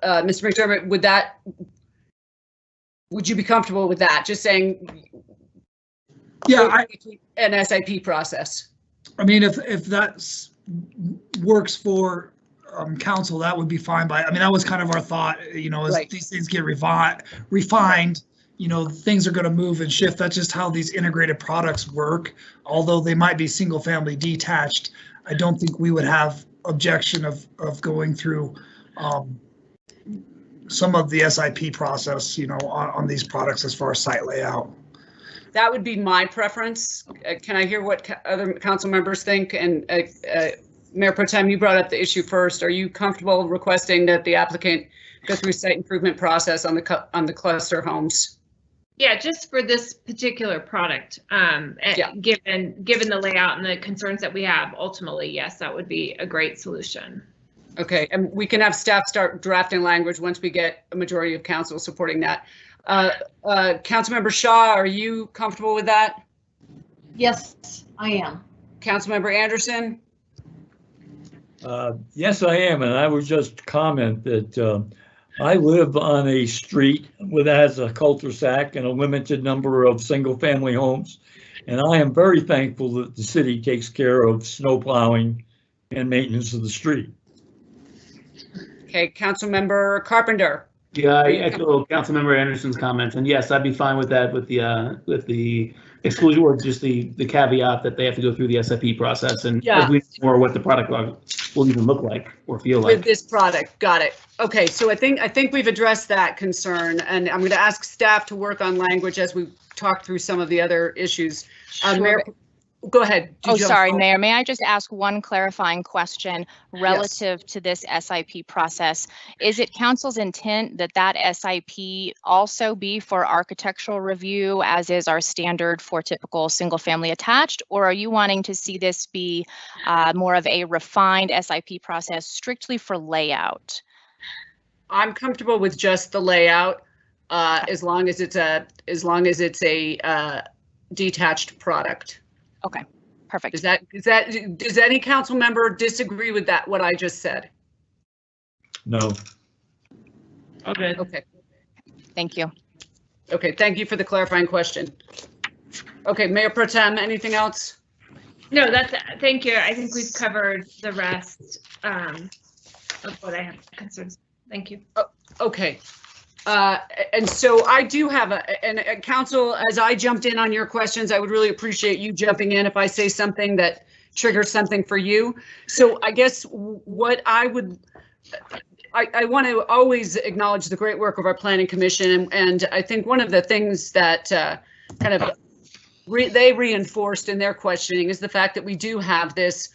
Mr. McDermott, would you be comfortable with that? Just saying, yeah, an SIP process. I mean, if that works for council, that would be fine. That was kind of our thought, you know, as these things get refined, you know, things are going to move and shift. That's just how these integrated products work. Although they might be single family detached, I don't think we would have objection of going through some of the SIP process, you know, on these products as far as site layout. That would be my preference. Can I hear what other council members think? And Mayor Pro Tem, you brought up the issue first. Are you comfortable requesting that the applicant go through site improvement process on the cluster homes? Yeah, just for this particular product, given the layout and the concerns that we have, ultimately, yes, that would be a great solution. Okay, and we can have staff start drafting language once we get a majority of council supporting that. Councilmember Shaw, are you comfortable with that? Yes, I am. Councilmember Anderson? Yes, I am, and I would just comment that I live on a street that has a cul-de-sac and a limited number of single-family homes, and I am very thankful that the city takes care of snow plowing and maintenance of the street. Okay, Councilmember Carpenter. Yeah, I echo Councilmember Anderson's comments, and yes, I'd be fine with that with the exclusion or just the caveat that they have to go through the SIP process and we know more what the product will even look like or feel like. With this product, got it. Okay, so I think we've addressed that concern, and I'm going to ask staff to work on language as we talk through some of the other issues. Sure. Mayor, go ahead. Sorry, Mayor. May I just ask one clarifying question relative to this SIP process? Is it council's intent that that SIP also be for architectural review, as is our standard for typical single-family attached, or are you wanting to see this be more of a refined SIP process strictly for layout? I'm comfortable with just the layout, as long as it's a detached product. Okay, perfect. Does any council member disagree with that, what I just said? No. Okay. Okay. Thank you. Okay, thank you for the clarifying question. Okay, Mayor Pro Tem, anything else? No, thank you. I think we've covered the rest of what I have concerns. Thank you. Okay. And so I do have and council, as I jumped in on your questions, I would really appreciate you jumping in if I say something that triggers something for you. So I guess what I want to always acknowledge the great work of our planning commission. And I think one of the things that they reinforced in their questioning is the fact that we do have this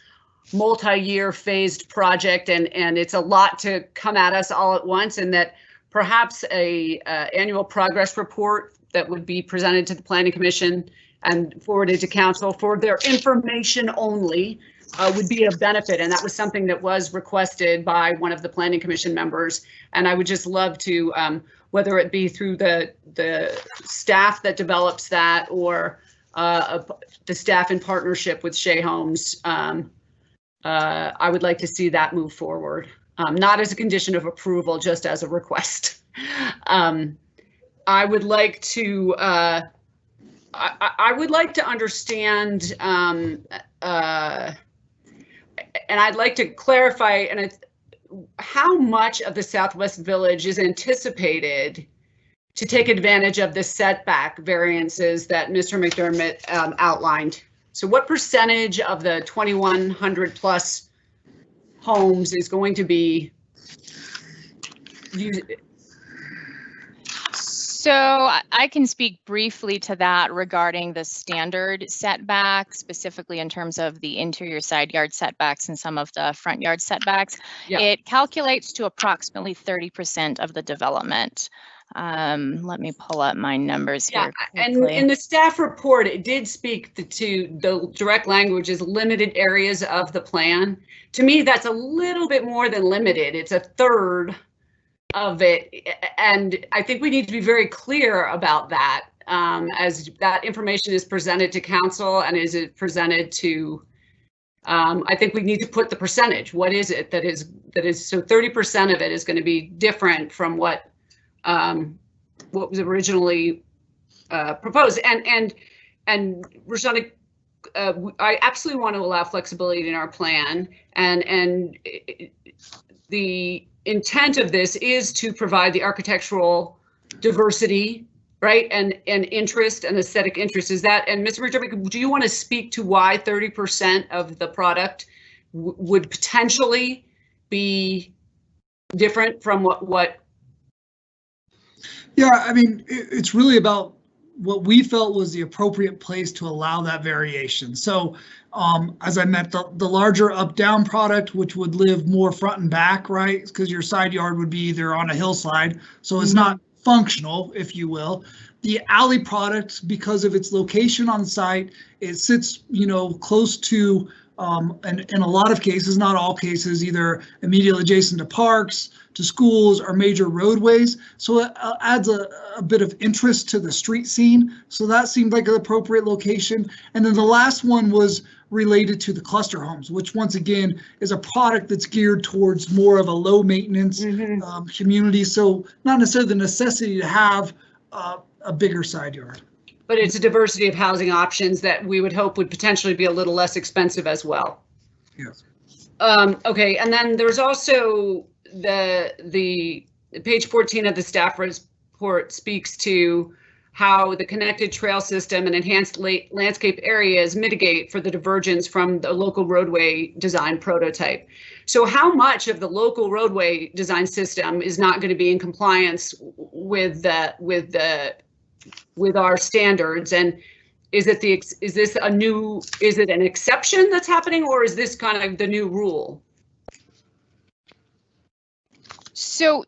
multi-year phased project, and it's a lot to come at us all at once, and that perhaps a annual progress report that would be presented to the Planning Commission and forwarded to council for their information only would be a benefit. And that was something that was requested by one of the Planning Commission members. And I would just love to, whether it be through the staff that develops that or the staff in partnership with Shea Homes, I would like to see that move forward. Not as a condition of approval, just as a request. I would like to understand, and I'd like to clarify how much of the Southwest Village is anticipated to take advantage of the setback variances that Mr. McDermott outlined. So what percentage of the 2,100 plus homes is going to be used? So I can speak briefly to that regarding the standard setback, specifically in terms of the interior side yard setbacks and some of the front yard setbacks. Yeah. It calculates to approximately 30% of the development. Let me pull up my numbers here. And in the staff report, it did speak to the direct language as limited areas of the plan. To me, that's a little bit more than limited. It's a third of it. And I think we need to be very clear about that as that information is presented to council and is it presented to, I think we need to put the percentage. What is it that is so 30% of it is going to be different from what was originally proposed, and Roshana, I absolutely want to allow flexibility in our plan, and the intent of this is to provide the architectural diversity, right, and interest and aesthetic interest. Is that, and Mr. McDermott, do you want to speak to why 30% of the product would potentially be different from what? Yeah, I mean, it's really about what we felt was the appropriate place to allow that variation. So as I meant, the larger up-down product, which would live more front and back, right? Because your side yard would be either on a hillside, so it's not functional, if you will. The alley product, because of its location on site, it sits, close to, and in a lot of cases, not all cases, either immediately adjacent to parks, to schools, or major roadways. So it adds a bit of interest to the street scene. So that seemed like an appropriate location. And then the last one was related to the cluster homes, which once again is a product that's geared towards more of a low maintenance community. So not necessarily the necessity to have a bigger side yard. But it's a diversity of housing options that we would hope would potentially be a little less expensive as well. Yes. Okay, and then there's also the page 14 of the staff report speaks to how the connected trail system and enhanced landscape areas mitigate for the divergence from the local roadway design prototype. So how much of the local roadway design system is not going to be in compliance with our standards? And is it an exception that's happening, or is this kind of the new rule? So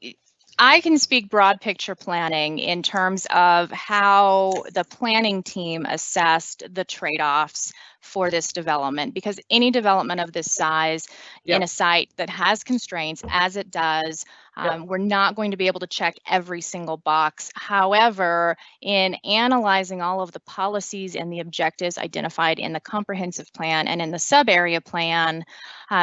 I can speak broad picture planning in terms of how the planning team assessed the trade-offs for this development, because any development of this size in a site that has constraints, as it does, we're not going to be able to check every single box. However, in analyzing all of the policies and the objectives identified in the comprehensive plan and in the sub-area plan,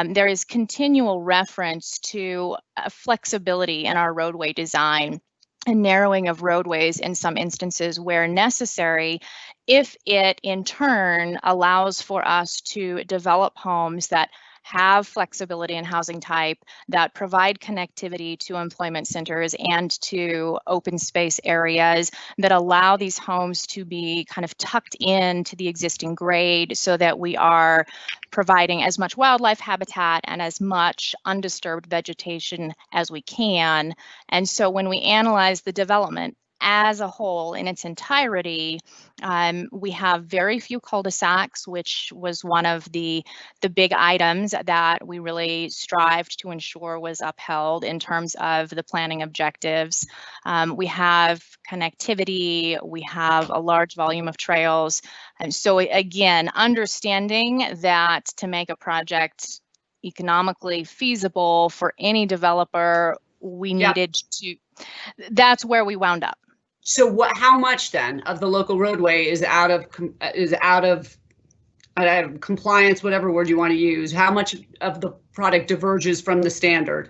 there is continual reference to flexibility in our roadway design and narrowing of roadways in some instances where necessary, if it in turn allows for us to develop homes that have flexibility in housing type, that provide connectivity to employment centers and to open space areas, that allow these homes to be kind of tucked into the existing grade so that we are providing as much wildlife habitat and as much undisturbed vegetation as we can. And so when we analyze the development as a whole in its entirety, we have very few cul-de-sacs, which was one of the big items that we really strived to ensure was upheld in terms of the planning objectives. We have connectivity, we have a large volume of trails. And so again, understanding that to make a project economically feasible for any developer, we needed to, that's where we wound up. So how much then of the local roadway is out of compliance, whatever word you want to use? How much of the product diverges from the standard?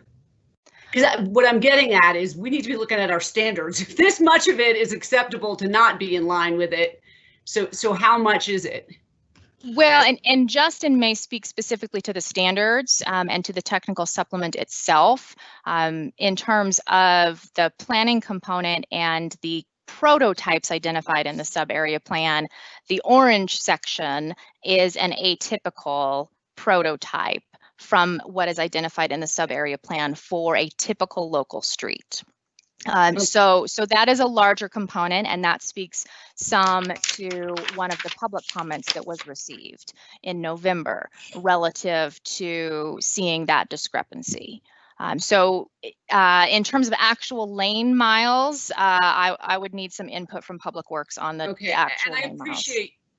Because what I'm getting at is we need to be looking at our standards. If this much of it is acceptable to not be in line with it, so how much is it? Well, and Justin may speak specifically to the standards and to the technical supplement itself. In terms of the planning component and the prototypes identified in the sub-area plan, the orange section is an atypical prototype from what is identified in the sub-area plan for a typical local street. So that is a larger component, and that speaks some to one of the public comments that was received in November relative to seeing that discrepancy. So in terms of actual lane miles, I would need some input from Public Works on the actual lane miles.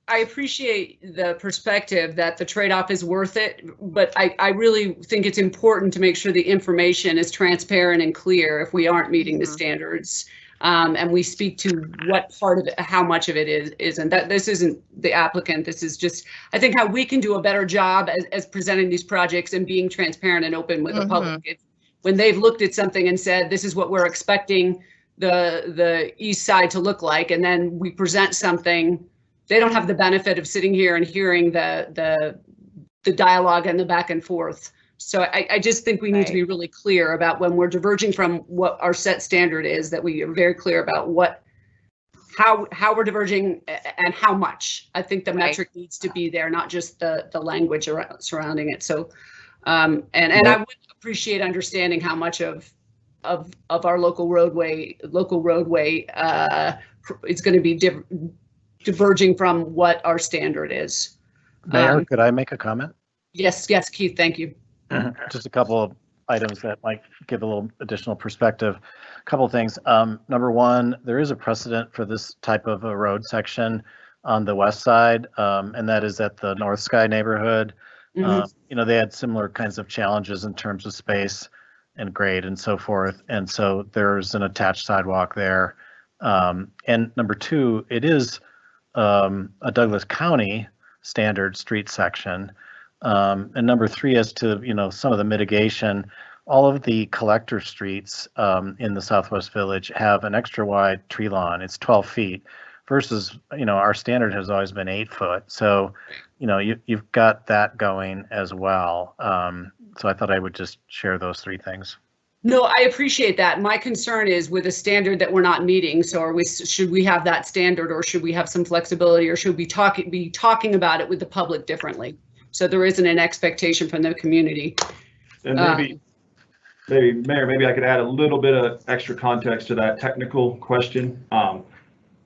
I appreciate the perspective that the trade-off is worth it, but I really think it's important to make sure the information is transparent and clear if we aren't meeting the standards. And we speak to what part of it, how much of it isn't. That this isn't the applicant. This is just, I think, how we can do a better job as presenting these projects and being transparent and open with the public. When they've looked at something and said, this is what we're expecting the east side to look like, and then we present something, they don't have the benefit of sitting here and hearing the dialogue and the back and forth. So I just think we need to be really clear about when we're diverging from what our set standard is, that we are very clear about how we're diverging and how much. I think the metric needs to be there, not just the language surrounding it. So and I would appreciate understanding how much of our local roadway is going to be diverging from what our standard is. Mayor, could I make a comment? Yes, Keith, thank you. Just a couple of items that might give a little additional perspective. A couple of things. Number one, there is a precedent for this type of a road section on the west side, and that is at the North Sky neighborhood. They had similar kinds of challenges in terms of space and grade and so forth. And so there's an attached sidewalk there. And number two, it is a Douglas County standard street section. And number three, as to, some of the mitigation, all of the collector streets in the Southwest Village have an extra wide tree lawn. It's 12 feet versus, our standard has always been 8 foot. So, you've got that going as well. So I thought I would just share those three things. No, I appreciate that. My concern is with a standard that we're not meeting. So should we have that standard, or should we have some flexibility, or should we be talking about it with the public differently? So there isn't an expectation from the community. And maybe Mayor, maybe I could add a little bit of extra context to that technical question.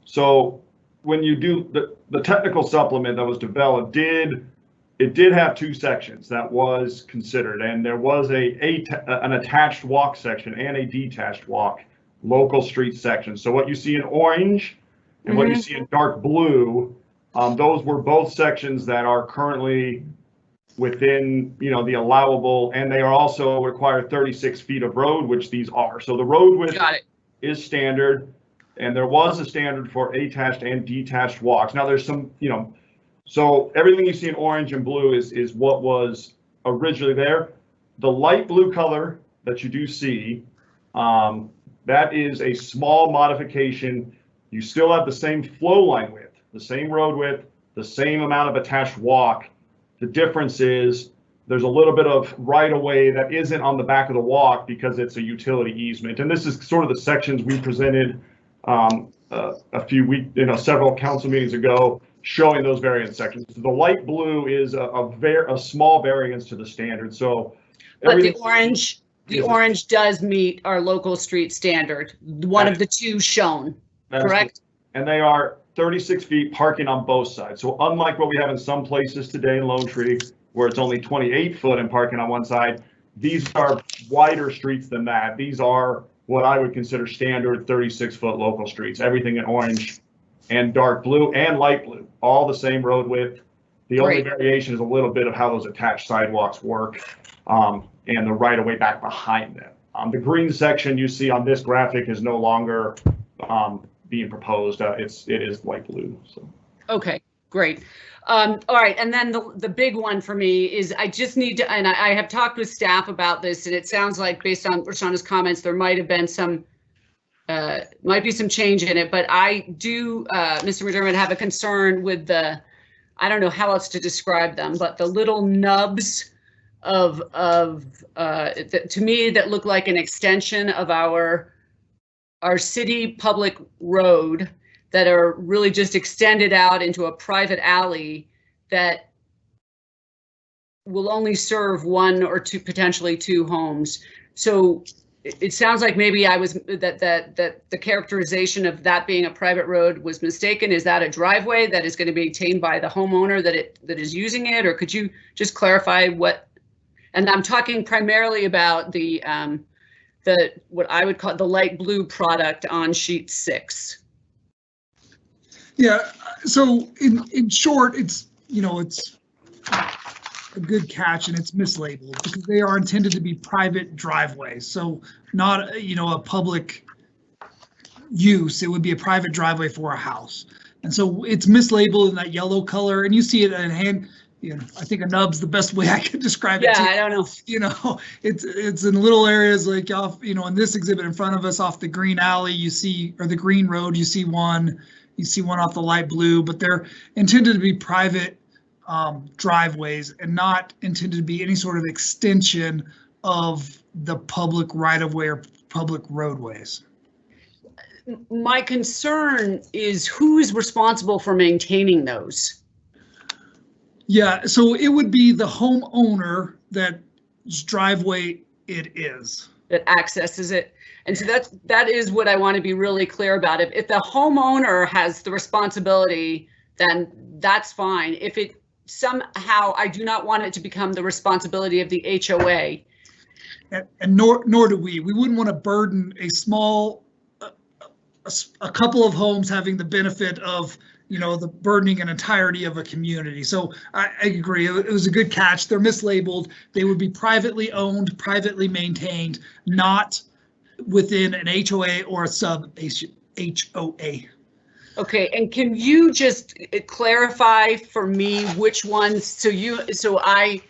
So when you do the technical supplement that was developed, it did have 2 sections that was considered, and there was an attached walk section and a detached walk local street section. So what you see in orange and what you see in dark blue, those were both sections that are currently within, the allowable, and they are also require 36 feet of road, which these are. So the road width is standard, and there was a standard for attached and detached walks. Now there's some, so everything you see in orange and blue is what was originally there. The light blue color that you do see, that is a small modification. You still have the same flow line width, the same road width, the same amount of attached walk. The difference is there's a little bit of right of way that isn't on the back of the walk because it's a utility easement. And this is sort of the sections we presented a few weeks, several council meetings ago, showing those variance sections. The light blue is a small variance to the standard. So, but the orange does meet our local street standard. One of the 2 shown, correct? And they are 36 feet parking on both sides. So unlike what we have in some places today in Lone Tree, where it's only 28 foot and parking on one side, these are wider streets than that. These are what I would consider standard 36 foot local streets. Everything in orange and dark blue and light blue, all the same road width. The only variation is a little bit of how those attached sidewalks work, and the right of way back behind them. The green section you see on this graphic is no longer being proposed. It is light blue. So. Okay, great. All right, and then the big one for me is I just need to, and I have talked with staff about this, and it sounds like based on Rashonda's comments, there might have been some might be some change in it, but I do, Mr. McDermott, have a concern with I don't know how else to describe them, but the little nubs to me that look like an extension of our city public road that are really just extended out into a private alley that will only serve 1 or 2, potentially 2 homes. So it sounds like maybe that the characterization of that being a private road was mistaken. Is that a driveway that is going to be maintained by the homeowner that is using it, or could you just clarify what? And I'm talking primarily about the what I would call the light blue product on sheet 6. Yeah. So in short, it's it's a good catch, and it's mislabeled because they are intended to be private driveways. So not, a public use. It would be a private driveway for a house. And so it's mislabeled in that yellow color, and you see it in hand. I think a nub's the best way I could describe it. Yeah, I don't know. It's in little areas like off, in this exhibit in front of us off the green alley, you see, or the green road, you see one off the light blue, but they're intended to be private driveways and not intended to be any sort of extension of the public right-of-way or public roadways. My concern is who is responsible for maintaining those? Yeah, so it would be the homeowner that's driveway it is. That accesses it. And so that is what I want to be really clear about. If the homeowner has the responsibility, then that's fine. If it somehow, I do not want it to become the responsibility of the HOA. and nor do we. We wouldn't want to burden a small, a couple of homes having the benefit of, the burdening an entirety of a community. So I agree. It was a good catch. They're mislabeled. They would be privately owned, privately maintained, not within an HOA or a sub HOA. Okay, and can you just clarify for me which ones? So I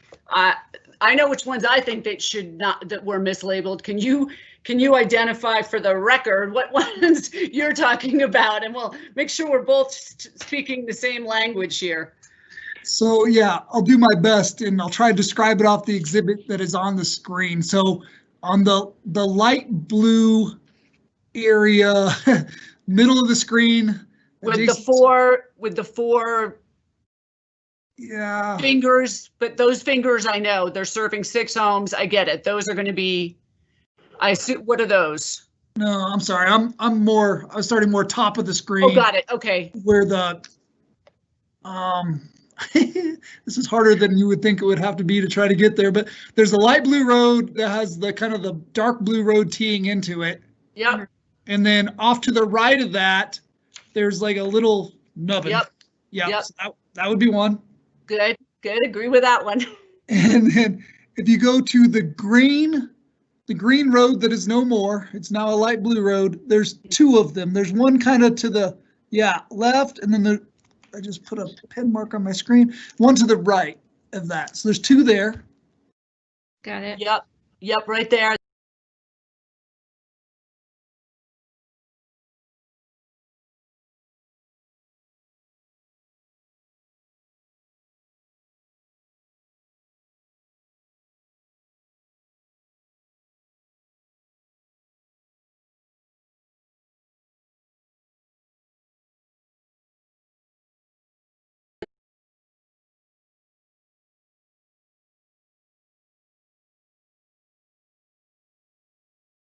know which ones I think that were mislabeled. Can you identify for the record what ones you're talking about, and we'll make sure we're both speaking the same language here. So yeah, I'll do my best, and I'll try to describe it off the exhibit that is on the screen. So on the light blue area, middle of the screen, with the four yeah fingers, but those fingers, I know they're serving 6 homes. I get it. Those are going to be, I assume, what are those? No, I'm sorry. I was starting more top of the screen. Oh, got it. Okay. Where the this is harder than you would think it would have to be to try to get there, but there's a light blue road that has the kind of the dark blue road teeing into it. Yep. And then off to the right of that, there's like a little nubbin. Yep. Yep. So that would be one. Good. Agree with that one. And then if you go to the green road that is no more, it's now a light blue road. There's 2 of them. There's one kind of to the left, and then I just put a pen mark on my screen. One to the right of that. So there's 2 there. Got it. Yep, right there.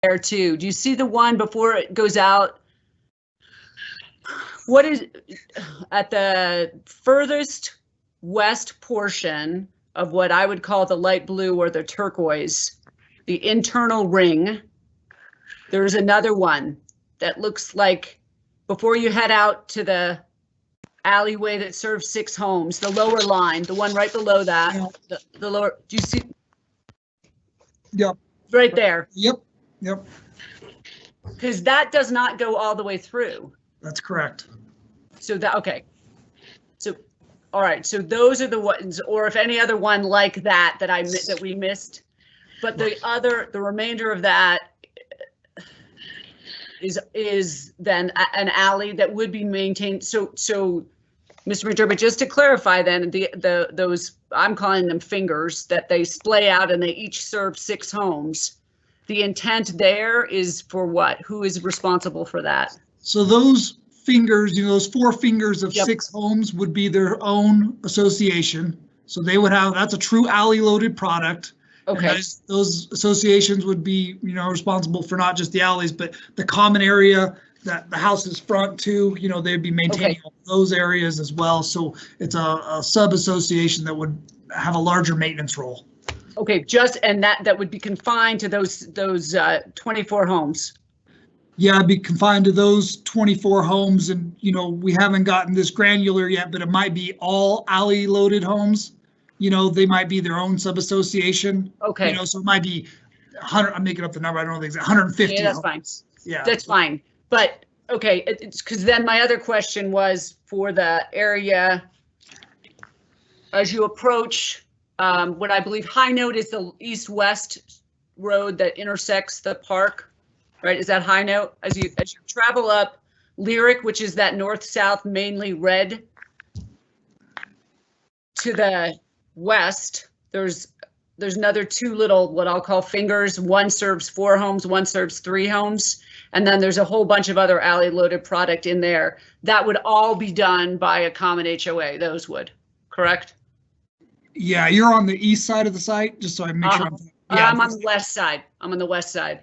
There too. Do you see the one before it goes out? What is at the furthest west portion of what I would call the light blue or the turquoise, the internal ring? There's another one that looks like before you head out to the alleyway that serves 6 homes, the lower line, the one right below that, the lower, do you see? Yep. Right there. Yep. Because that does not go all the way through. That's correct. So okay. So, all right. So those are the ones, or if any other one like that that we missed, but the remainder of that is then an alley that would be maintained. So Mr. McDermott, just to clarify, then those, I'm calling them fingers, that they splay out and they each serve 6 homes. The intent there is for what? Who is responsible for that? So those fingers, those 4 fingers of 6 homes would be their own association. So they would have, that's a true alley loaded product. Okay. Those associations would be, responsible for not just the alleys, but the common area that the houses front to, they'd be maintaining those areas as well. So it's a sub association that would have a larger maintenance role. Okay, and that would be confined to those 24 homes. Yeah, it'd be confined to those 24 homes, and we haven't gotten this granular yet, but it might be all alley loaded homes. They might be their own sub association. Okay. So it might be 100. I'm making up the number. I don't know the exact 150. Yeah, that's homes. fine. Yeah, that's fine. But okay, it's because then my other question was for the area as you approach. What I believe High Note is the east-west road that intersects the park, right? Is that High Note? As you travel up Lyric, which is that north-south mainly red, to the west, there's another 2 little, what I'll call fingers. One serves 4 homes, one serves 3 homes, and then there's a whole bunch of other alley-loaded product in there. That would all be done by a common HOA. Those would, correct? Yeah, you're on the east side of the site, just so I make sure. I'm on the west side. I'm on the west side.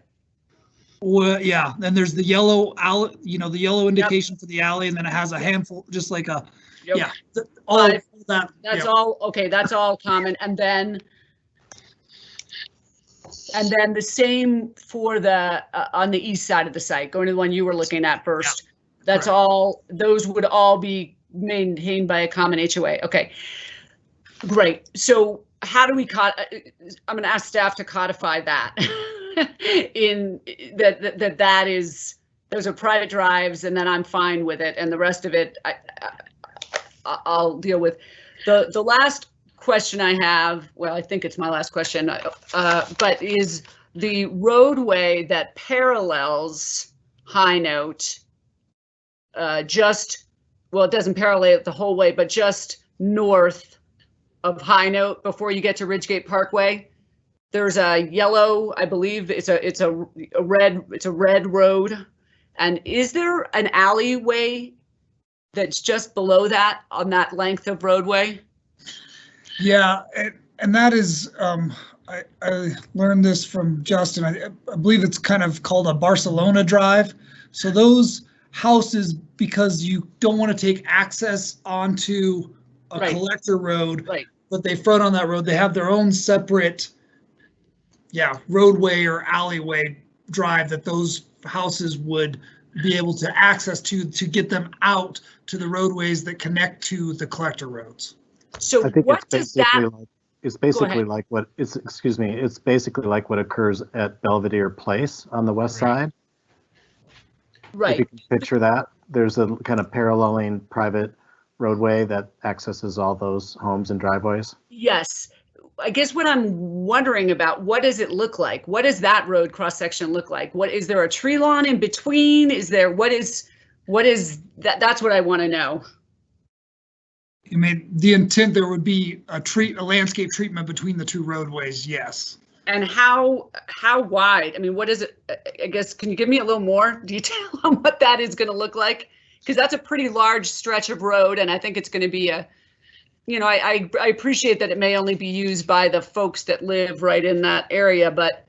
Well, yeah, then there's the yellow alley, the yellow indication for the alley, and then it has a handful, just like a, all that. That's all, okay, that's all common. And then And then the same for the, on the east side of the site, going to the one you were looking at first. That's Correct. all, those would all be maintained by a common HOA. Okay, great. So how do we I'm going to ask staff to codify that in that is, those are private drives, and then I'm fine with it, and the rest of it I'll deal with. The last question I have, well, I think it's my last question, but is the roadway that parallels High Note, just, well, it doesn't parallel it the whole way, but just north of High Note before you get to Ridgegate Parkway. There's a yellow, I believe it's a red road. And is there an alleyway that's just below that on that length of roadway? Yeah, and that is, I learned this from Justin. I believe it's kind of called a Barcelona Drive. So those houses, because you don't want to take access onto a collector road, but they front on that road, they have their own separate, roadway or alleyway drive that those houses would be able to access to get them out to the roadways that connect to the collector roads. So I think what does that? It's basically like what it's, excuse me, it's basically like what occurs at Belvedere Place on the west side. Right. If you can picture that, there's a kind of paralleling private roadway that accesses all those homes and driveways. Yes. I guess what I'm wondering about, what does it look like? What does that road cross section look like? What is there a tree lawn in between? Is there, what is that? That's what I want to know. You mean the intent there would be a landscape treatment between the two roadways? Yes. And how wide? I mean, what is it? I guess, can you give me a little more detail on what that is going to look like? Because that's a pretty large stretch of road, and I think it's going to be a, you know, I appreciate that it may only be used by the folks that live right in that area, but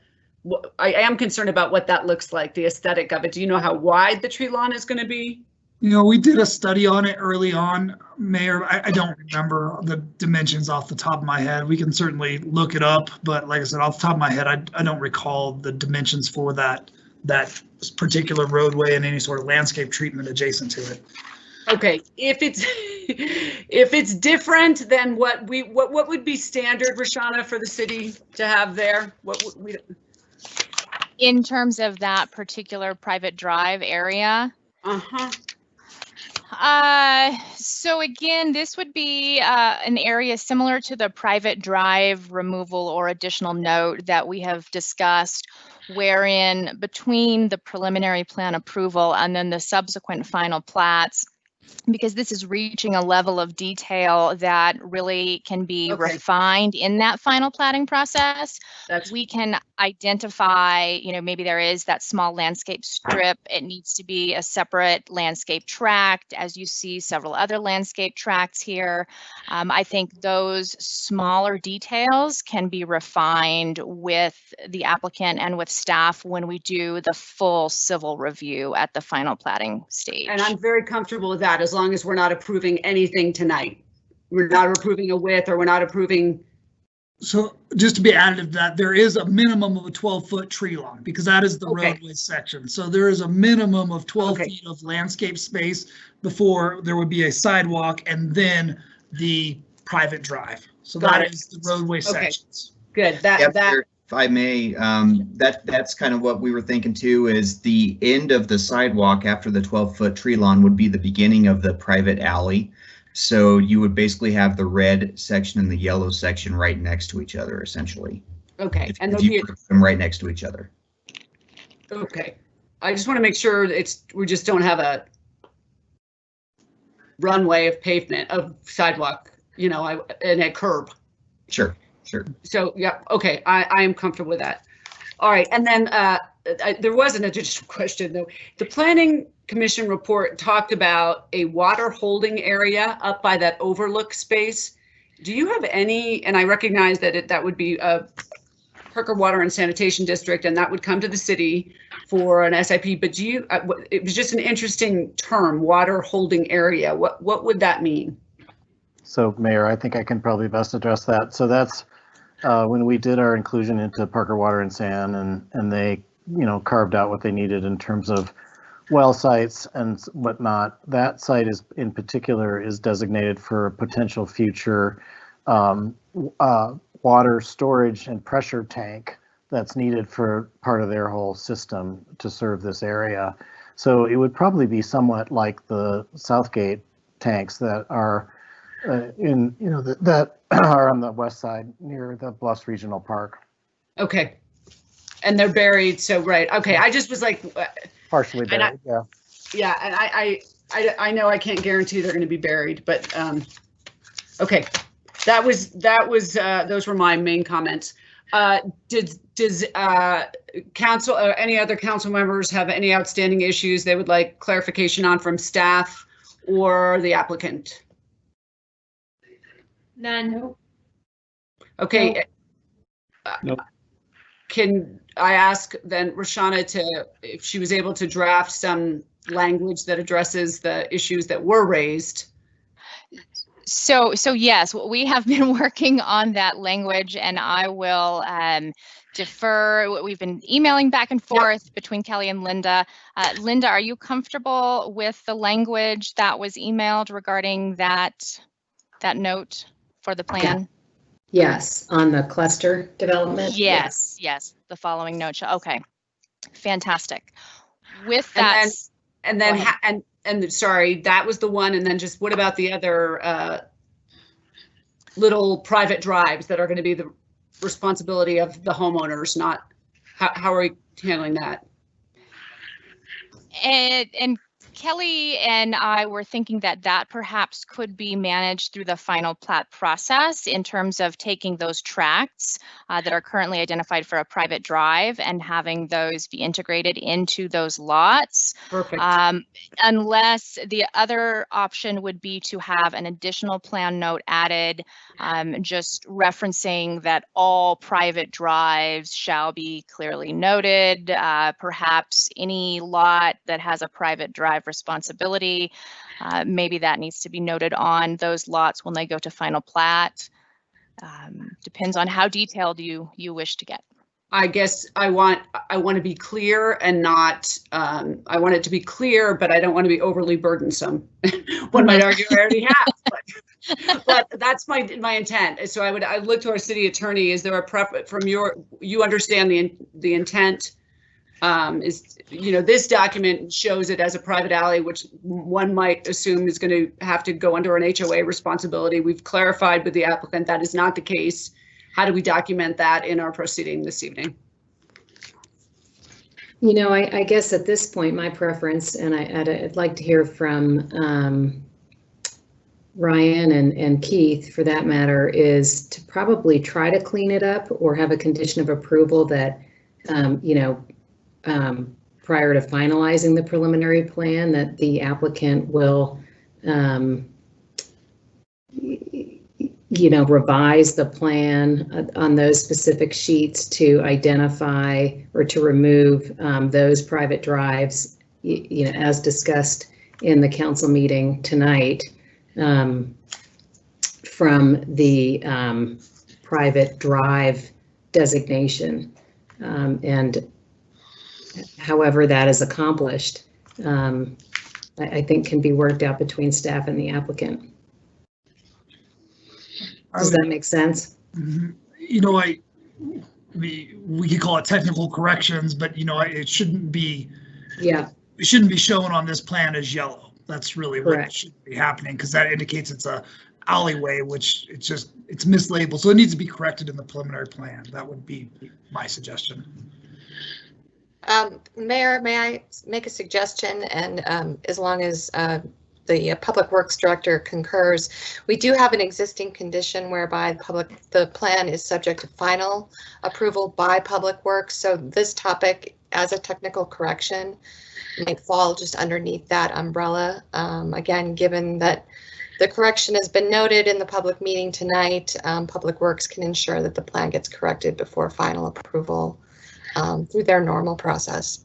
I am concerned about what that looks like, the aesthetic of it. Do you know how wide the tree lawn is going to be? You know, we did a study on it early on, Mayor. I don't remember the dimensions off the top of my head. We can certainly look it up, but like I said, off the top of my head, I don't recall the dimensions for that particular roadway and any sort of landscape treatment adjacent to it. Okay, if it's different than what would be standard, Roshana, for the city to have there? What would we? In terms of that particular private drive area? So again, this would be an area similar to the private drive removal or additional note that we have discussed, wherein between the preliminary plan approval and then the subsequent final plats, because this is reaching a level of detail that really can be refined in that final platting process. We can identify, you know, maybe there is that small landscape strip. It needs to be a separate landscape tract, as you see several other landscape tracts here. I think those smaller details can be refined with the applicant and with staff when we do the full civil review at the final platting stage. And I'm very comfortable with that, as long as we're not approving anything tonight. We're not approving a width, or we're not approving. So just to be additive to that, there is a minimum of a 12-foot tree lawn, because that is the roadway section. So there is a minimum of 12 feet of landscape space before there would be a sidewalk and then the private drive. So that is the roadway sections. Good. If I may, that's kind of what we were thinking too, is the end of the sidewalk after the 12-foot tree lawn would be the beginning of the private alley. So you would basically have the red section and the yellow section right next to each other, essentially. Okay. And you put them right next to each other. Okay. I just want to make sure we just don't have a runway of pavement, of sidewalk, you know, and a curb. Sure. Sure. So, yeah, okay, I am comfortable with that. All right, and then there was an additional question, though. The Planning Commission report talked about a water holding area up by that overlook space. Do you have any, and I recognize that that would be a Parker Water and Sanitation District, and that would come to the city for an SIP, but do you, it was just an interesting term, water holding area. What would that mean? So Mayor, I think I can probably best address that. So that's when we did our inclusion into Parker Water and Sand, and they, carved out what they needed in terms of well sites and whatnot. That site is in particular is designated for a potential future water storage and pressure tank that's needed for part of their whole system to serve this area. So it would probably be somewhat like the Southgate tanks that are that are on the west side near the Bluffs Regional Park. Okay. And they're buried, so right. Okay, I just was like partially buried. Yeah. Yeah, and I know I can't guarantee they're going to be buried, but okay. That was those were my main comments. Does council or any other council members have any outstanding issues they would like clarification on from staff or the applicant? None. Okay. Nope. Can I ask then Roshana if she was able to draft some language that addresses the issues that were raised? So yes, we have been working on that language, and I will defer. We've been emailing back and forth between Kelly and Linda. Linda, are you comfortable with the language that was emailed regarding that note for the plan? Yes, on the cluster development. Yes, the following note. Okay, fantastic. With that, and sorry, that was the one. And then just what about the other little private drives that are going to be the responsibility of the homeowners? Not how are we handling that? And Kelly and I were thinking that perhaps could be managed through the final plat process in terms of taking those tracts that are currently identified for a private drive and having those be integrated into those lots. Perfect. Unless the other option would be to have an additional plan note added, just referencing that all private drives shall be clearly noted. Perhaps any lot that has a private drive responsibility, maybe that needs to be noted on those lots when they go to final plat. Depends on how detailed you wish to get. I guess I want to be clear and not, I want it to be clear, but I don't want to be overly burdensome. One might argue I already have, but that's my intent. So I look to our city attorney. Is there a preference from you understand the intent? Is, this document shows it as a private alley, which one might assume is going to have to go under an HOA responsibility. We've clarified with the applicant that is not the case. How do we document that in our proceeding this evening? I guess at this point, my preference, and I'd like to hear from Ryan and Keith, for that matter, is to probably try to clean it up or have a condition of approval that, prior to finalizing the preliminary plan, that the applicant will, revise the plan on those specific sheets to identify or to remove those private drives, as discussed in the council meeting tonight, from the private drive designation. And however that is accomplished, I think can be worked out between staff and the applicant. Does that make sense? We could call it technical corrections, but it shouldn't be. Yeah. It shouldn't be shown on this plan as yellow. That's really what should be happening, because that indicates it's a alleyway, which it's mislabeled. So it needs to be corrected in the preliminary plan. That would be my suggestion. Mayor, may I make a suggestion? And as long as the Public Works Director concurs, we do have an existing condition whereby the plan is subject to final approval by Public Works. So this topic, as a technical correction, might fall just underneath that umbrella. Again, given that the correction has been noted in the public meeting tonight, Public Works can ensure that the plan gets corrected before final approval through their normal process.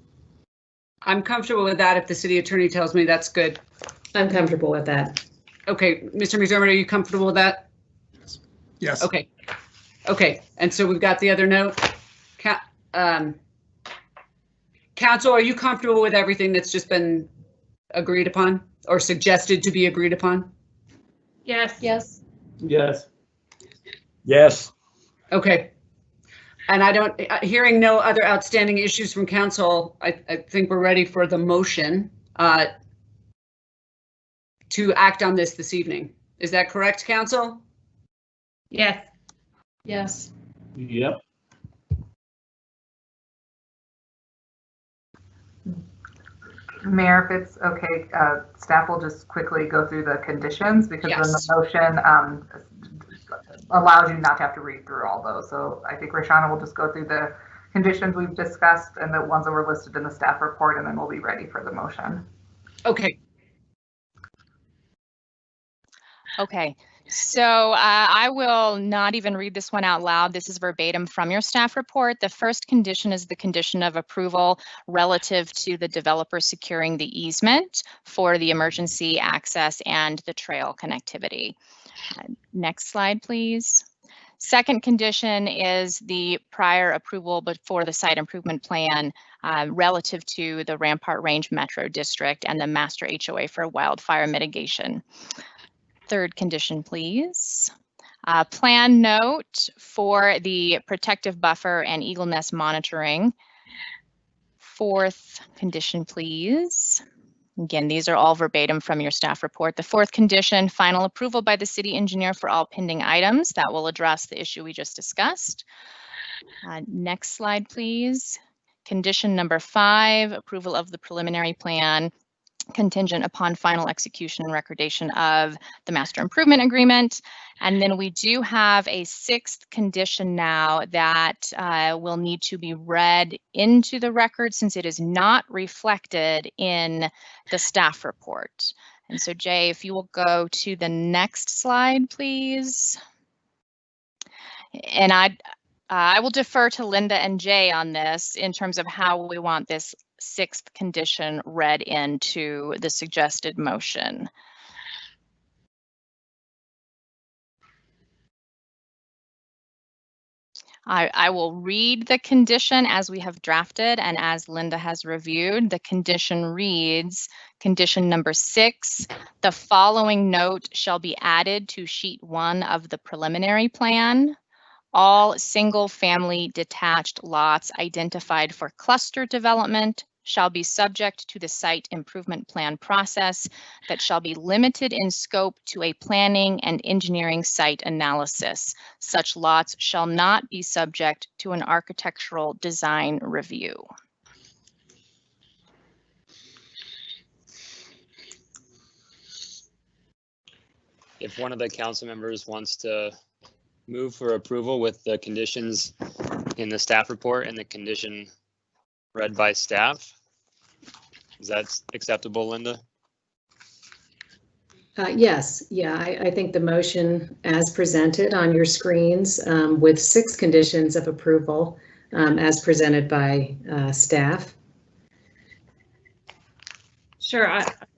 I'm comfortable with that if the city attorney tells me that's good. I'm comfortable with that. Okay, Mr. McDermott, are you comfortable with that? Yes. Okay. Okay, and so we've got the other note. Council, are you comfortable with everything that's just been agreed upon or suggested to be agreed upon? Yes. Yes. Yes. Yes. Okay. And I don't, hearing no other outstanding issues from council, I think we're ready for the motion to act on this evening. Is that correct, council? Yes. Yes. Yep. Mayor, if it's okay, staff will just quickly go through the conditions because then the motion allows you not to have to read through all those. So I think Rashana will just go through the conditions we've discussed and the ones that were listed in the staff report, and then we'll be ready for the motion. Okay. Okay. So I will not even read this one out loud. This is verbatim from your staff report. The first condition is the condition of approval relative to the developer securing the easement for the emergency access and the trail connectivity. Next slide, please. Second condition is the prior approval before the site improvement plan relative to the Rampart Range Metro District and the master HOA for wildfire mitigation. Third condition, please. Plan note for the protective buffer and eagle nest monitoring. Fourth condition, please. Again, these are all verbatim from your staff report. The fourth condition, final approval by the city engineer for all pending items. That will address the issue we just discussed. Next slide, please. Condition number 5, approval of the preliminary plan contingent upon final execution and recordation of the master improvement agreement. And then we do have a 6th condition now that will need to be read into the record since it is not reflected in the staff report. And so Jay, if you will go to the next slide, please. And I will defer to Linda and Jay on this in terms of how we want this 6th condition read into the suggested motion. I will read the condition as we have drafted and as Linda has reviewed. The condition reads, condition number 6, the following note shall be added to sheet 1 of the preliminary plan. All single-family detached lots identified for cluster development shall be subject to the site improvement plan process that shall be limited in scope to a planning and engineering site analysis. Such lots shall not be subject to an architectural design review. If one of the council members wants to move for approval with the conditions in the staff report and the condition read by staff. Is that acceptable, Linda? Yes, yeah, I think the motion as presented on your screens with 6 conditions of approval as presented by staff. Sure,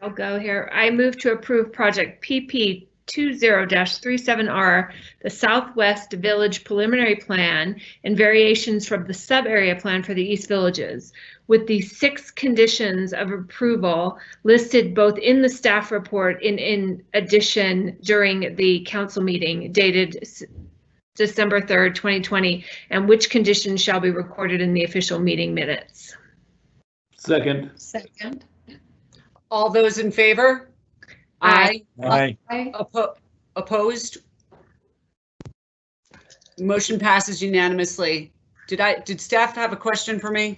I'll go here. I move to approve project PP 20-37R, the Southwest Village Preliminary Plan and variations from the sub-area plan for the East Villages, with the 6 conditions of approval listed both in the staff report and in addition during the council meeting dated December 3rd, 2020, and which conditions shall be recorded in the official meeting minutes. Second. Second. All those in favor? Aye. Aye. Opposed? Motion passes unanimously. Did staff have a question for me?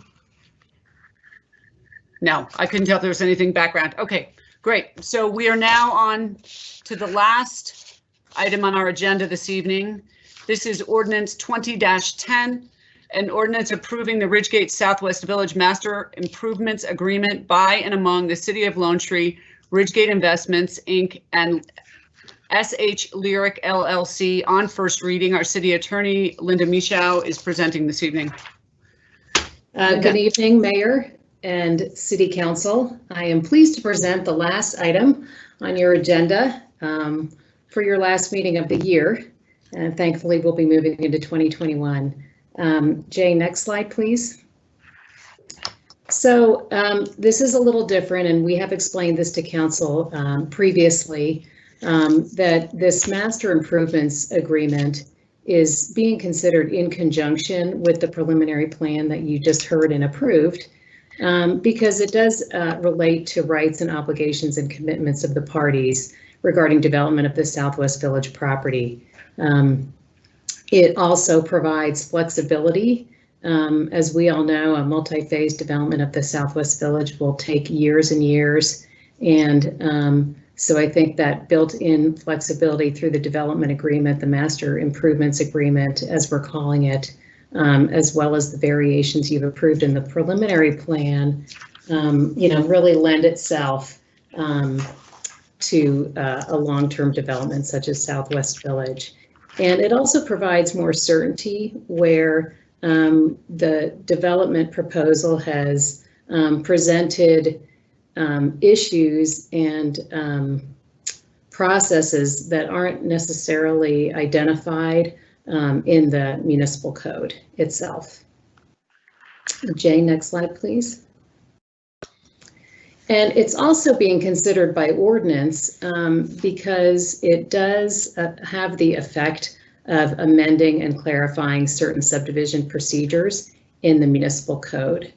No, I couldn't tell if there was anything background. Okay, great. So we are now on to the last item on our agenda this evening. This is ordinance 20-10, an ordinance approving the Ridgegate Southwest Village Master Improvements Agreement by and among the City of Lone Tree, Ridgegate Investments, Inc., and SH Lyric LLC on first reading. Our city attorney, Linda Michaud, is presenting this evening. Good evening, Mayor and City Council. I am pleased to present the last item on your agenda for your last meeting of the year. And thankfully, we'll be moving into 2021. Jay, next slide, please. So this is a little different, and we have explained this to council previously, that this master improvements agreement is being considered in conjunction with the preliminary plan that you just heard and approved, because it does relate to rights and obligations and commitments of the parties regarding development of the Southwest Village property. It also provides flexibility. As we all know, a multi-phase development of the Southwest Village will take years and years. And so I think that built-in flexibility through the development agreement, the master improvements agreement, as we're calling it, as well as the variations you've approved in the preliminary plan, really lend itself to a long-term development such as Southwest Village. And it also provides more certainty where the development proposal has presented issues and processes that aren't necessarily identified in the municipal code itself. Jay, next slide, please. And it's also being considered by ordinance because it does have the effect of amending and clarifying certain subdivision procedures in the municipal code.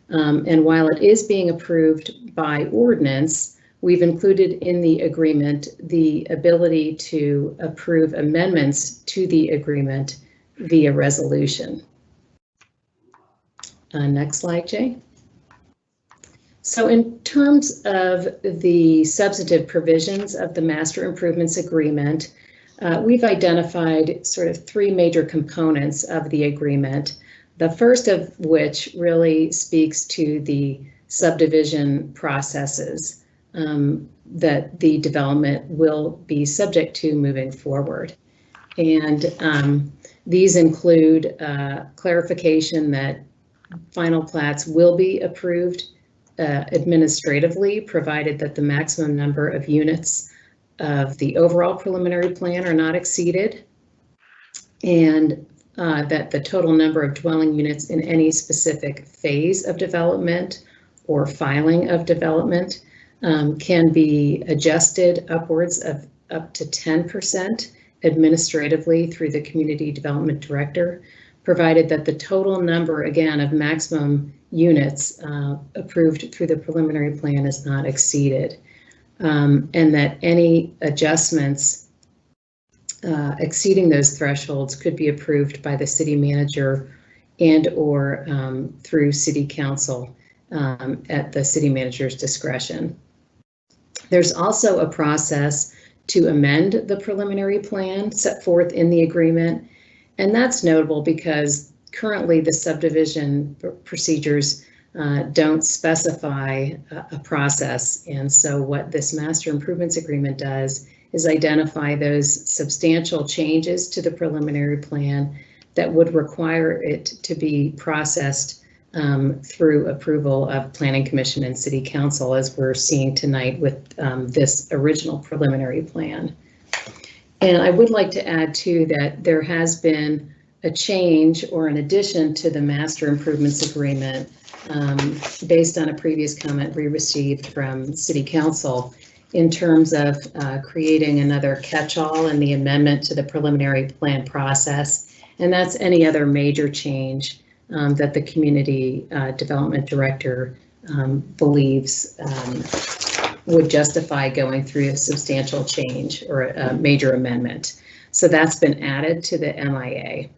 And while it is being approved by ordinance, we've included in the agreement the ability to approve amendments to the agreement via resolution. Next slide, Jay. So in terms of the substantive provisions of the Master Improvements Agreement, we've identified sort of three major components of the agreement. The first of which really speaks to the subdivision processes that the development will be subject to moving forward. And these include clarification that final plats will be approved administratively, provided that the maximum number of units of the overall preliminary plan are not exceeded, and that the total number of dwelling units in any specific phase of development or filing of development can be adjusted upwards of up to 10% administratively through the Community Development Director, provided that the total number, again, of maximum units approved through the preliminary plan is not exceeded, and that any adjustments exceeding those thresholds could be approved by the city manager and or through city council at the city manager's discretion. There's also a process to amend the preliminary plan set forth in the agreement, and that's notable because currently the subdivision procedures don't specify a process, and so what this Master Improvements Agreement does is identify those substantial changes to the preliminary plan that would require it to be processed through approval of Planning Commission and City Council, as we're seeing tonight with this original preliminary plan. And I would like to add too that there has been a change or an addition to the Master Improvements Agreement based on a previous comment we received from City Council in terms of creating another catch-all in the amendment to the preliminary plan process. And that's any other major change that the Community Development Director believes would justify going through a substantial change or a major amendment. So that's been added to the MIA.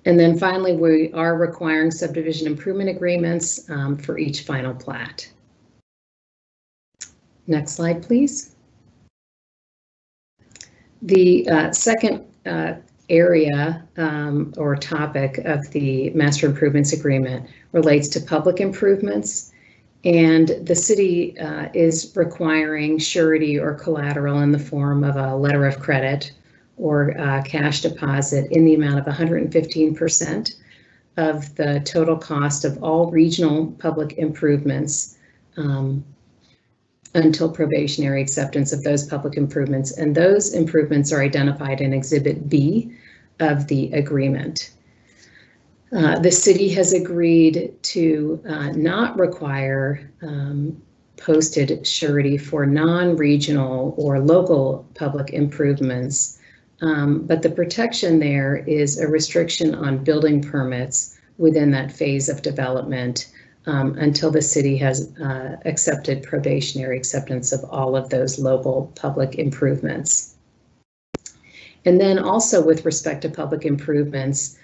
And then finally, we are requiring subdivision improvement agreements for each final plat. Next slide, please. The second area or topic of the Master Improvements Agreement relates to public improvements, and the city is requiring surety or collateral in the form of a letter of credit or cash deposit in the amount of 115% of the total cost of all regional public improvements until probationary acceptance of those public improvements. And those improvements are identified in Exhibit B of the agreement. The city has agreed to not require posted surety for non-regional or local public improvements, but the protection there is a restriction on building permits within that phase of development until the city has accepted probationary acceptance of all of those local public improvements. And then also with respect to public improvements,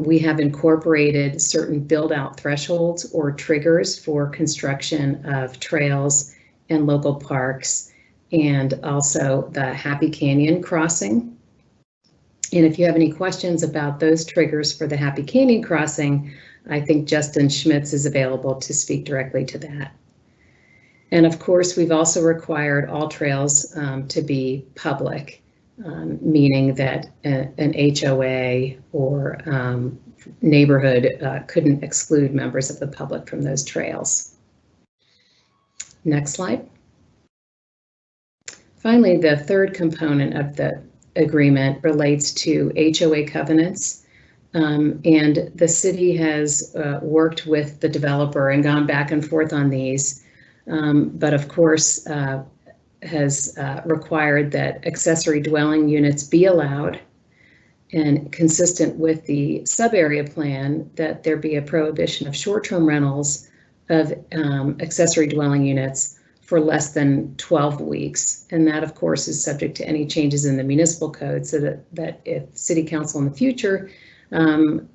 we have incorporated certain build-out thresholds or triggers for construction of trails and local parks, and also the Happy Canyon crossing. And if you have any questions about those triggers for the Happy Canyon crossing, I think Justin Schmitz is available to speak directly to that. And of course, we've also required all trails to be public. Meaning that an HOA or neighborhood couldn't exclude members of the public from those trails. Next slide. Finally, the third component of the agreement relates to HOA covenants. And the city has worked with the developer and gone back and forth on these, but of course, has required that accessory dwelling units be allowed, and consistent with the sub-area plan that there be a prohibition of short-term rentals of accessory dwelling units for less than 12 weeks. And that of course is subject to any changes in the municipal code, so that if City Council in the future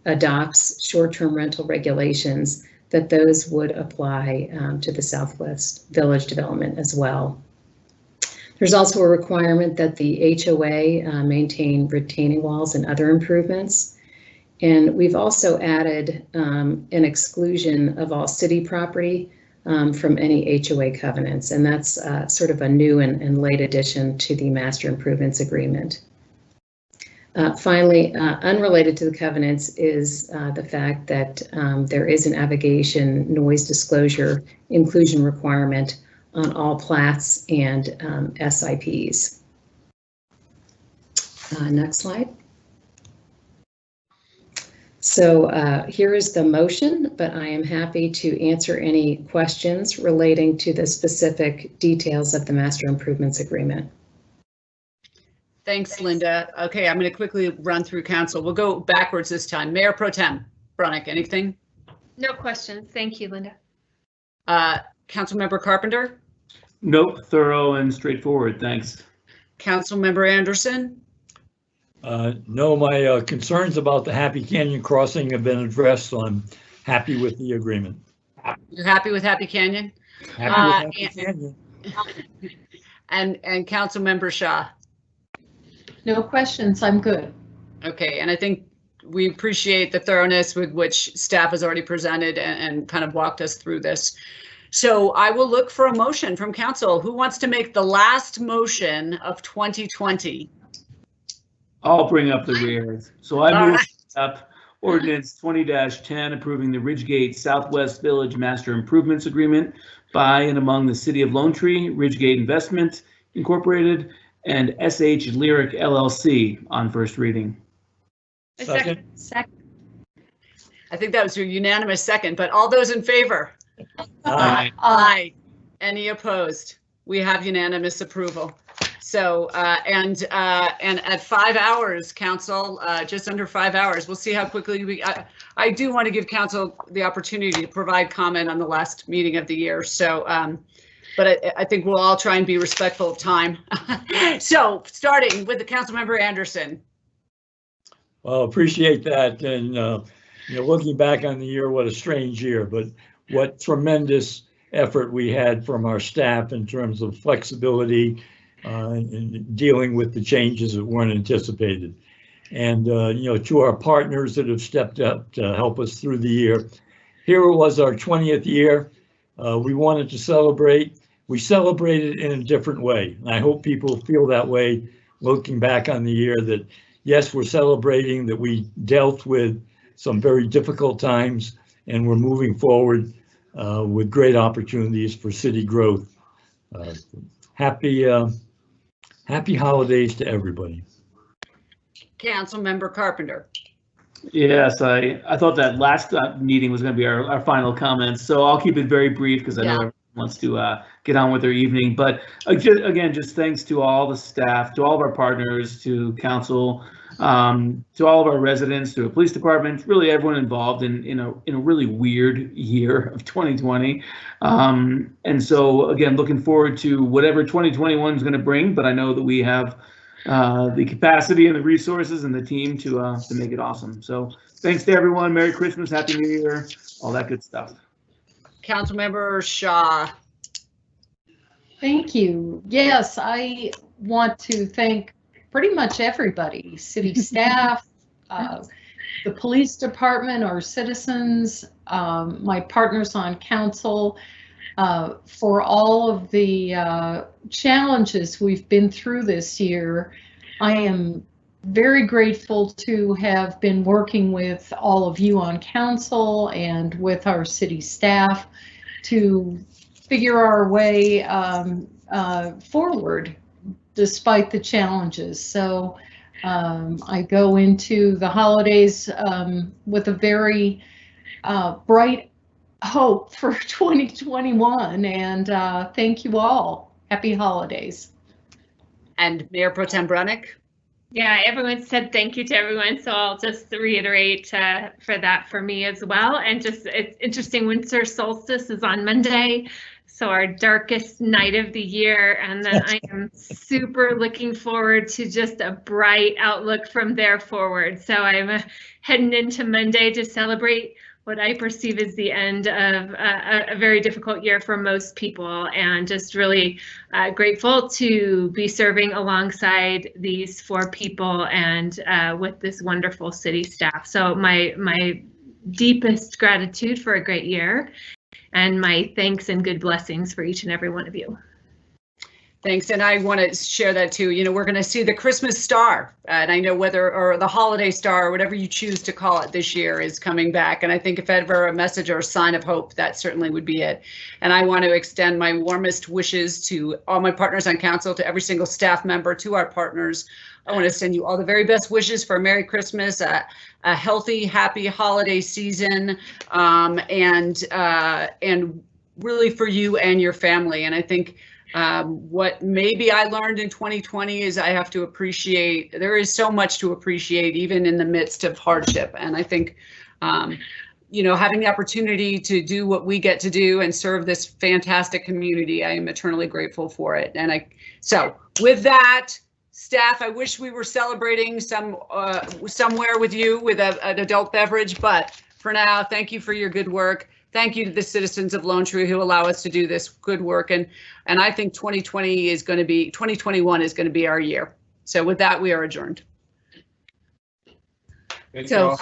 adopts short-term rental regulations, that those would apply to the Southwest Village development as well. There's also a requirement that the HOA maintain retaining walls and other improvements. And we've also added an exclusion of all city property from any HOA covenants. And that's sort of a new and late addition to the Master Improvements Agreement. Finally, unrelated to the covenants is the fact that there is an aviation noise disclosure inclusion requirement on all plats and SIPs. Next slide. So here is the motion, but I am happy to answer any questions relating to the specific details of the Master Improvements Agreement. Thanks, Linda. Okay, I'm going to quickly run through council. We'll go backwards this time. Mayor Pro Tem Brunick, anything? No questions. Thank you, Linda. Councilmember Carpenter? Nope, thorough and straightforward, thanks. Councilmember Anderson? No, my concerns about the Happy Canyon crossing have been addressed, so I'm happy with the agreement. You're happy with Happy Canyon? Happy with Happy Canyon. And Councilmember Shaw? No questions, I'm good. Okay, and I think we appreciate the thoroughness with which staff has already presented and kind of walked us through this. So I will look for a motion from council. Who wants to make the last motion of 2020? I'll bring up the rear. So I move up ordinance 20-10 approving the Ridgegate Southwest Village Master Improvements Agreement by and among the City of Lone Tree, Ridgegate Investment Incorporated, and SH Lyric LLC on first reading. Second. I think that was your unanimous second, but all those in favor? Aye. Aye. Any opposed? We have unanimous approval. So, and at 5 hours, council, just under 5 hours, we'll see how quickly I do want to give council the opportunity to provide comment on the last meeting of the year. So, but I think we'll all try and be respectful of time. So, starting with the Councilmember Anderson. Well, appreciate that. And, looking back on the year, what a strange year, but what tremendous effort we had from our staff in terms of flexibility in dealing with the changes that weren't anticipated. And, to our partners that have stepped up to help us through the year. Here it was our 20th year. We wanted to celebrate. We celebrated in a different way. And I hope people feel that way looking back on the year, that yes, we're celebrating that we dealt with some very difficult times and we're moving forward with great opportunities for city growth. Happy holidays to everybody. Councilmember Carpenter. Yes, I thought that last meeting was going to be our final comments, so I'll keep it very brief because I know everyone wants to get on with their evening. But again, just thanks to all the staff, to all of our partners, to council, to all of our residents, to the police department, really everyone involved in a really weird year of 2020. And so again, looking forward to whatever 2021 is going to bring, but I know that we have the capacity and the resources and the team to make it awesome. So thanks to everyone. Merry Christmas, Happy New Year, all that good stuff. Councilmember Shaw. Thank you. Yes, I want to thank pretty much everybody, city staff, the police department, our citizens, my partners on council, for all of the challenges we've been through this year. I am very grateful to have been working with all of you on council and with our city staff to figure our way forward despite the challenges. So I go into the holidays with a very bright hope for 2021, and thank you all. Happy holidays. And Mayor Pro Tem Brunick. Yeah, everyone said thank you to everyone, so I'll just reiterate for that for me as well. And just, it's interesting, winter solstice is on Monday, so our darkest night of the year, and then I am super looking forward to just a bright outlook from there forward. So I'm heading into Monday to celebrate what I perceive as the end of a very difficult year for most people, and just really grateful to be serving alongside these 4 people and with this wonderful city staff. So my deepest gratitude for a great year, and my thanks and good blessings for each and every one of you. Thanks, and I want to share that too. You know, we're going to see the Christmas star, and I know or the holiday star, or whatever you choose to call it this year, is coming back. And I think if ever a message or a sign of hope, that certainly would be it. And I want to extend my warmest wishes to all my partners on council, to every single staff member, to our partners. I want to send you all the very best wishes for a Merry Christmas, a healthy, happy holiday season, and really for you and your family. And I think what maybe I learned in 2020 is I have to appreciate, there is so much to appreciate even in the midst of hardship. And I think, you know, having the opportunity to do what we get to do and serve this fantastic community, I am eternally grateful for it. And so with that, staff, I wish we were celebrating somewhere with you with an adult beverage, but for now, thank you for your good work. Thank you to the citizens of Lone Tree who allow us to do this good work. And I think 2021 is going to be our year. So with that, we are adjourned. Thank you all.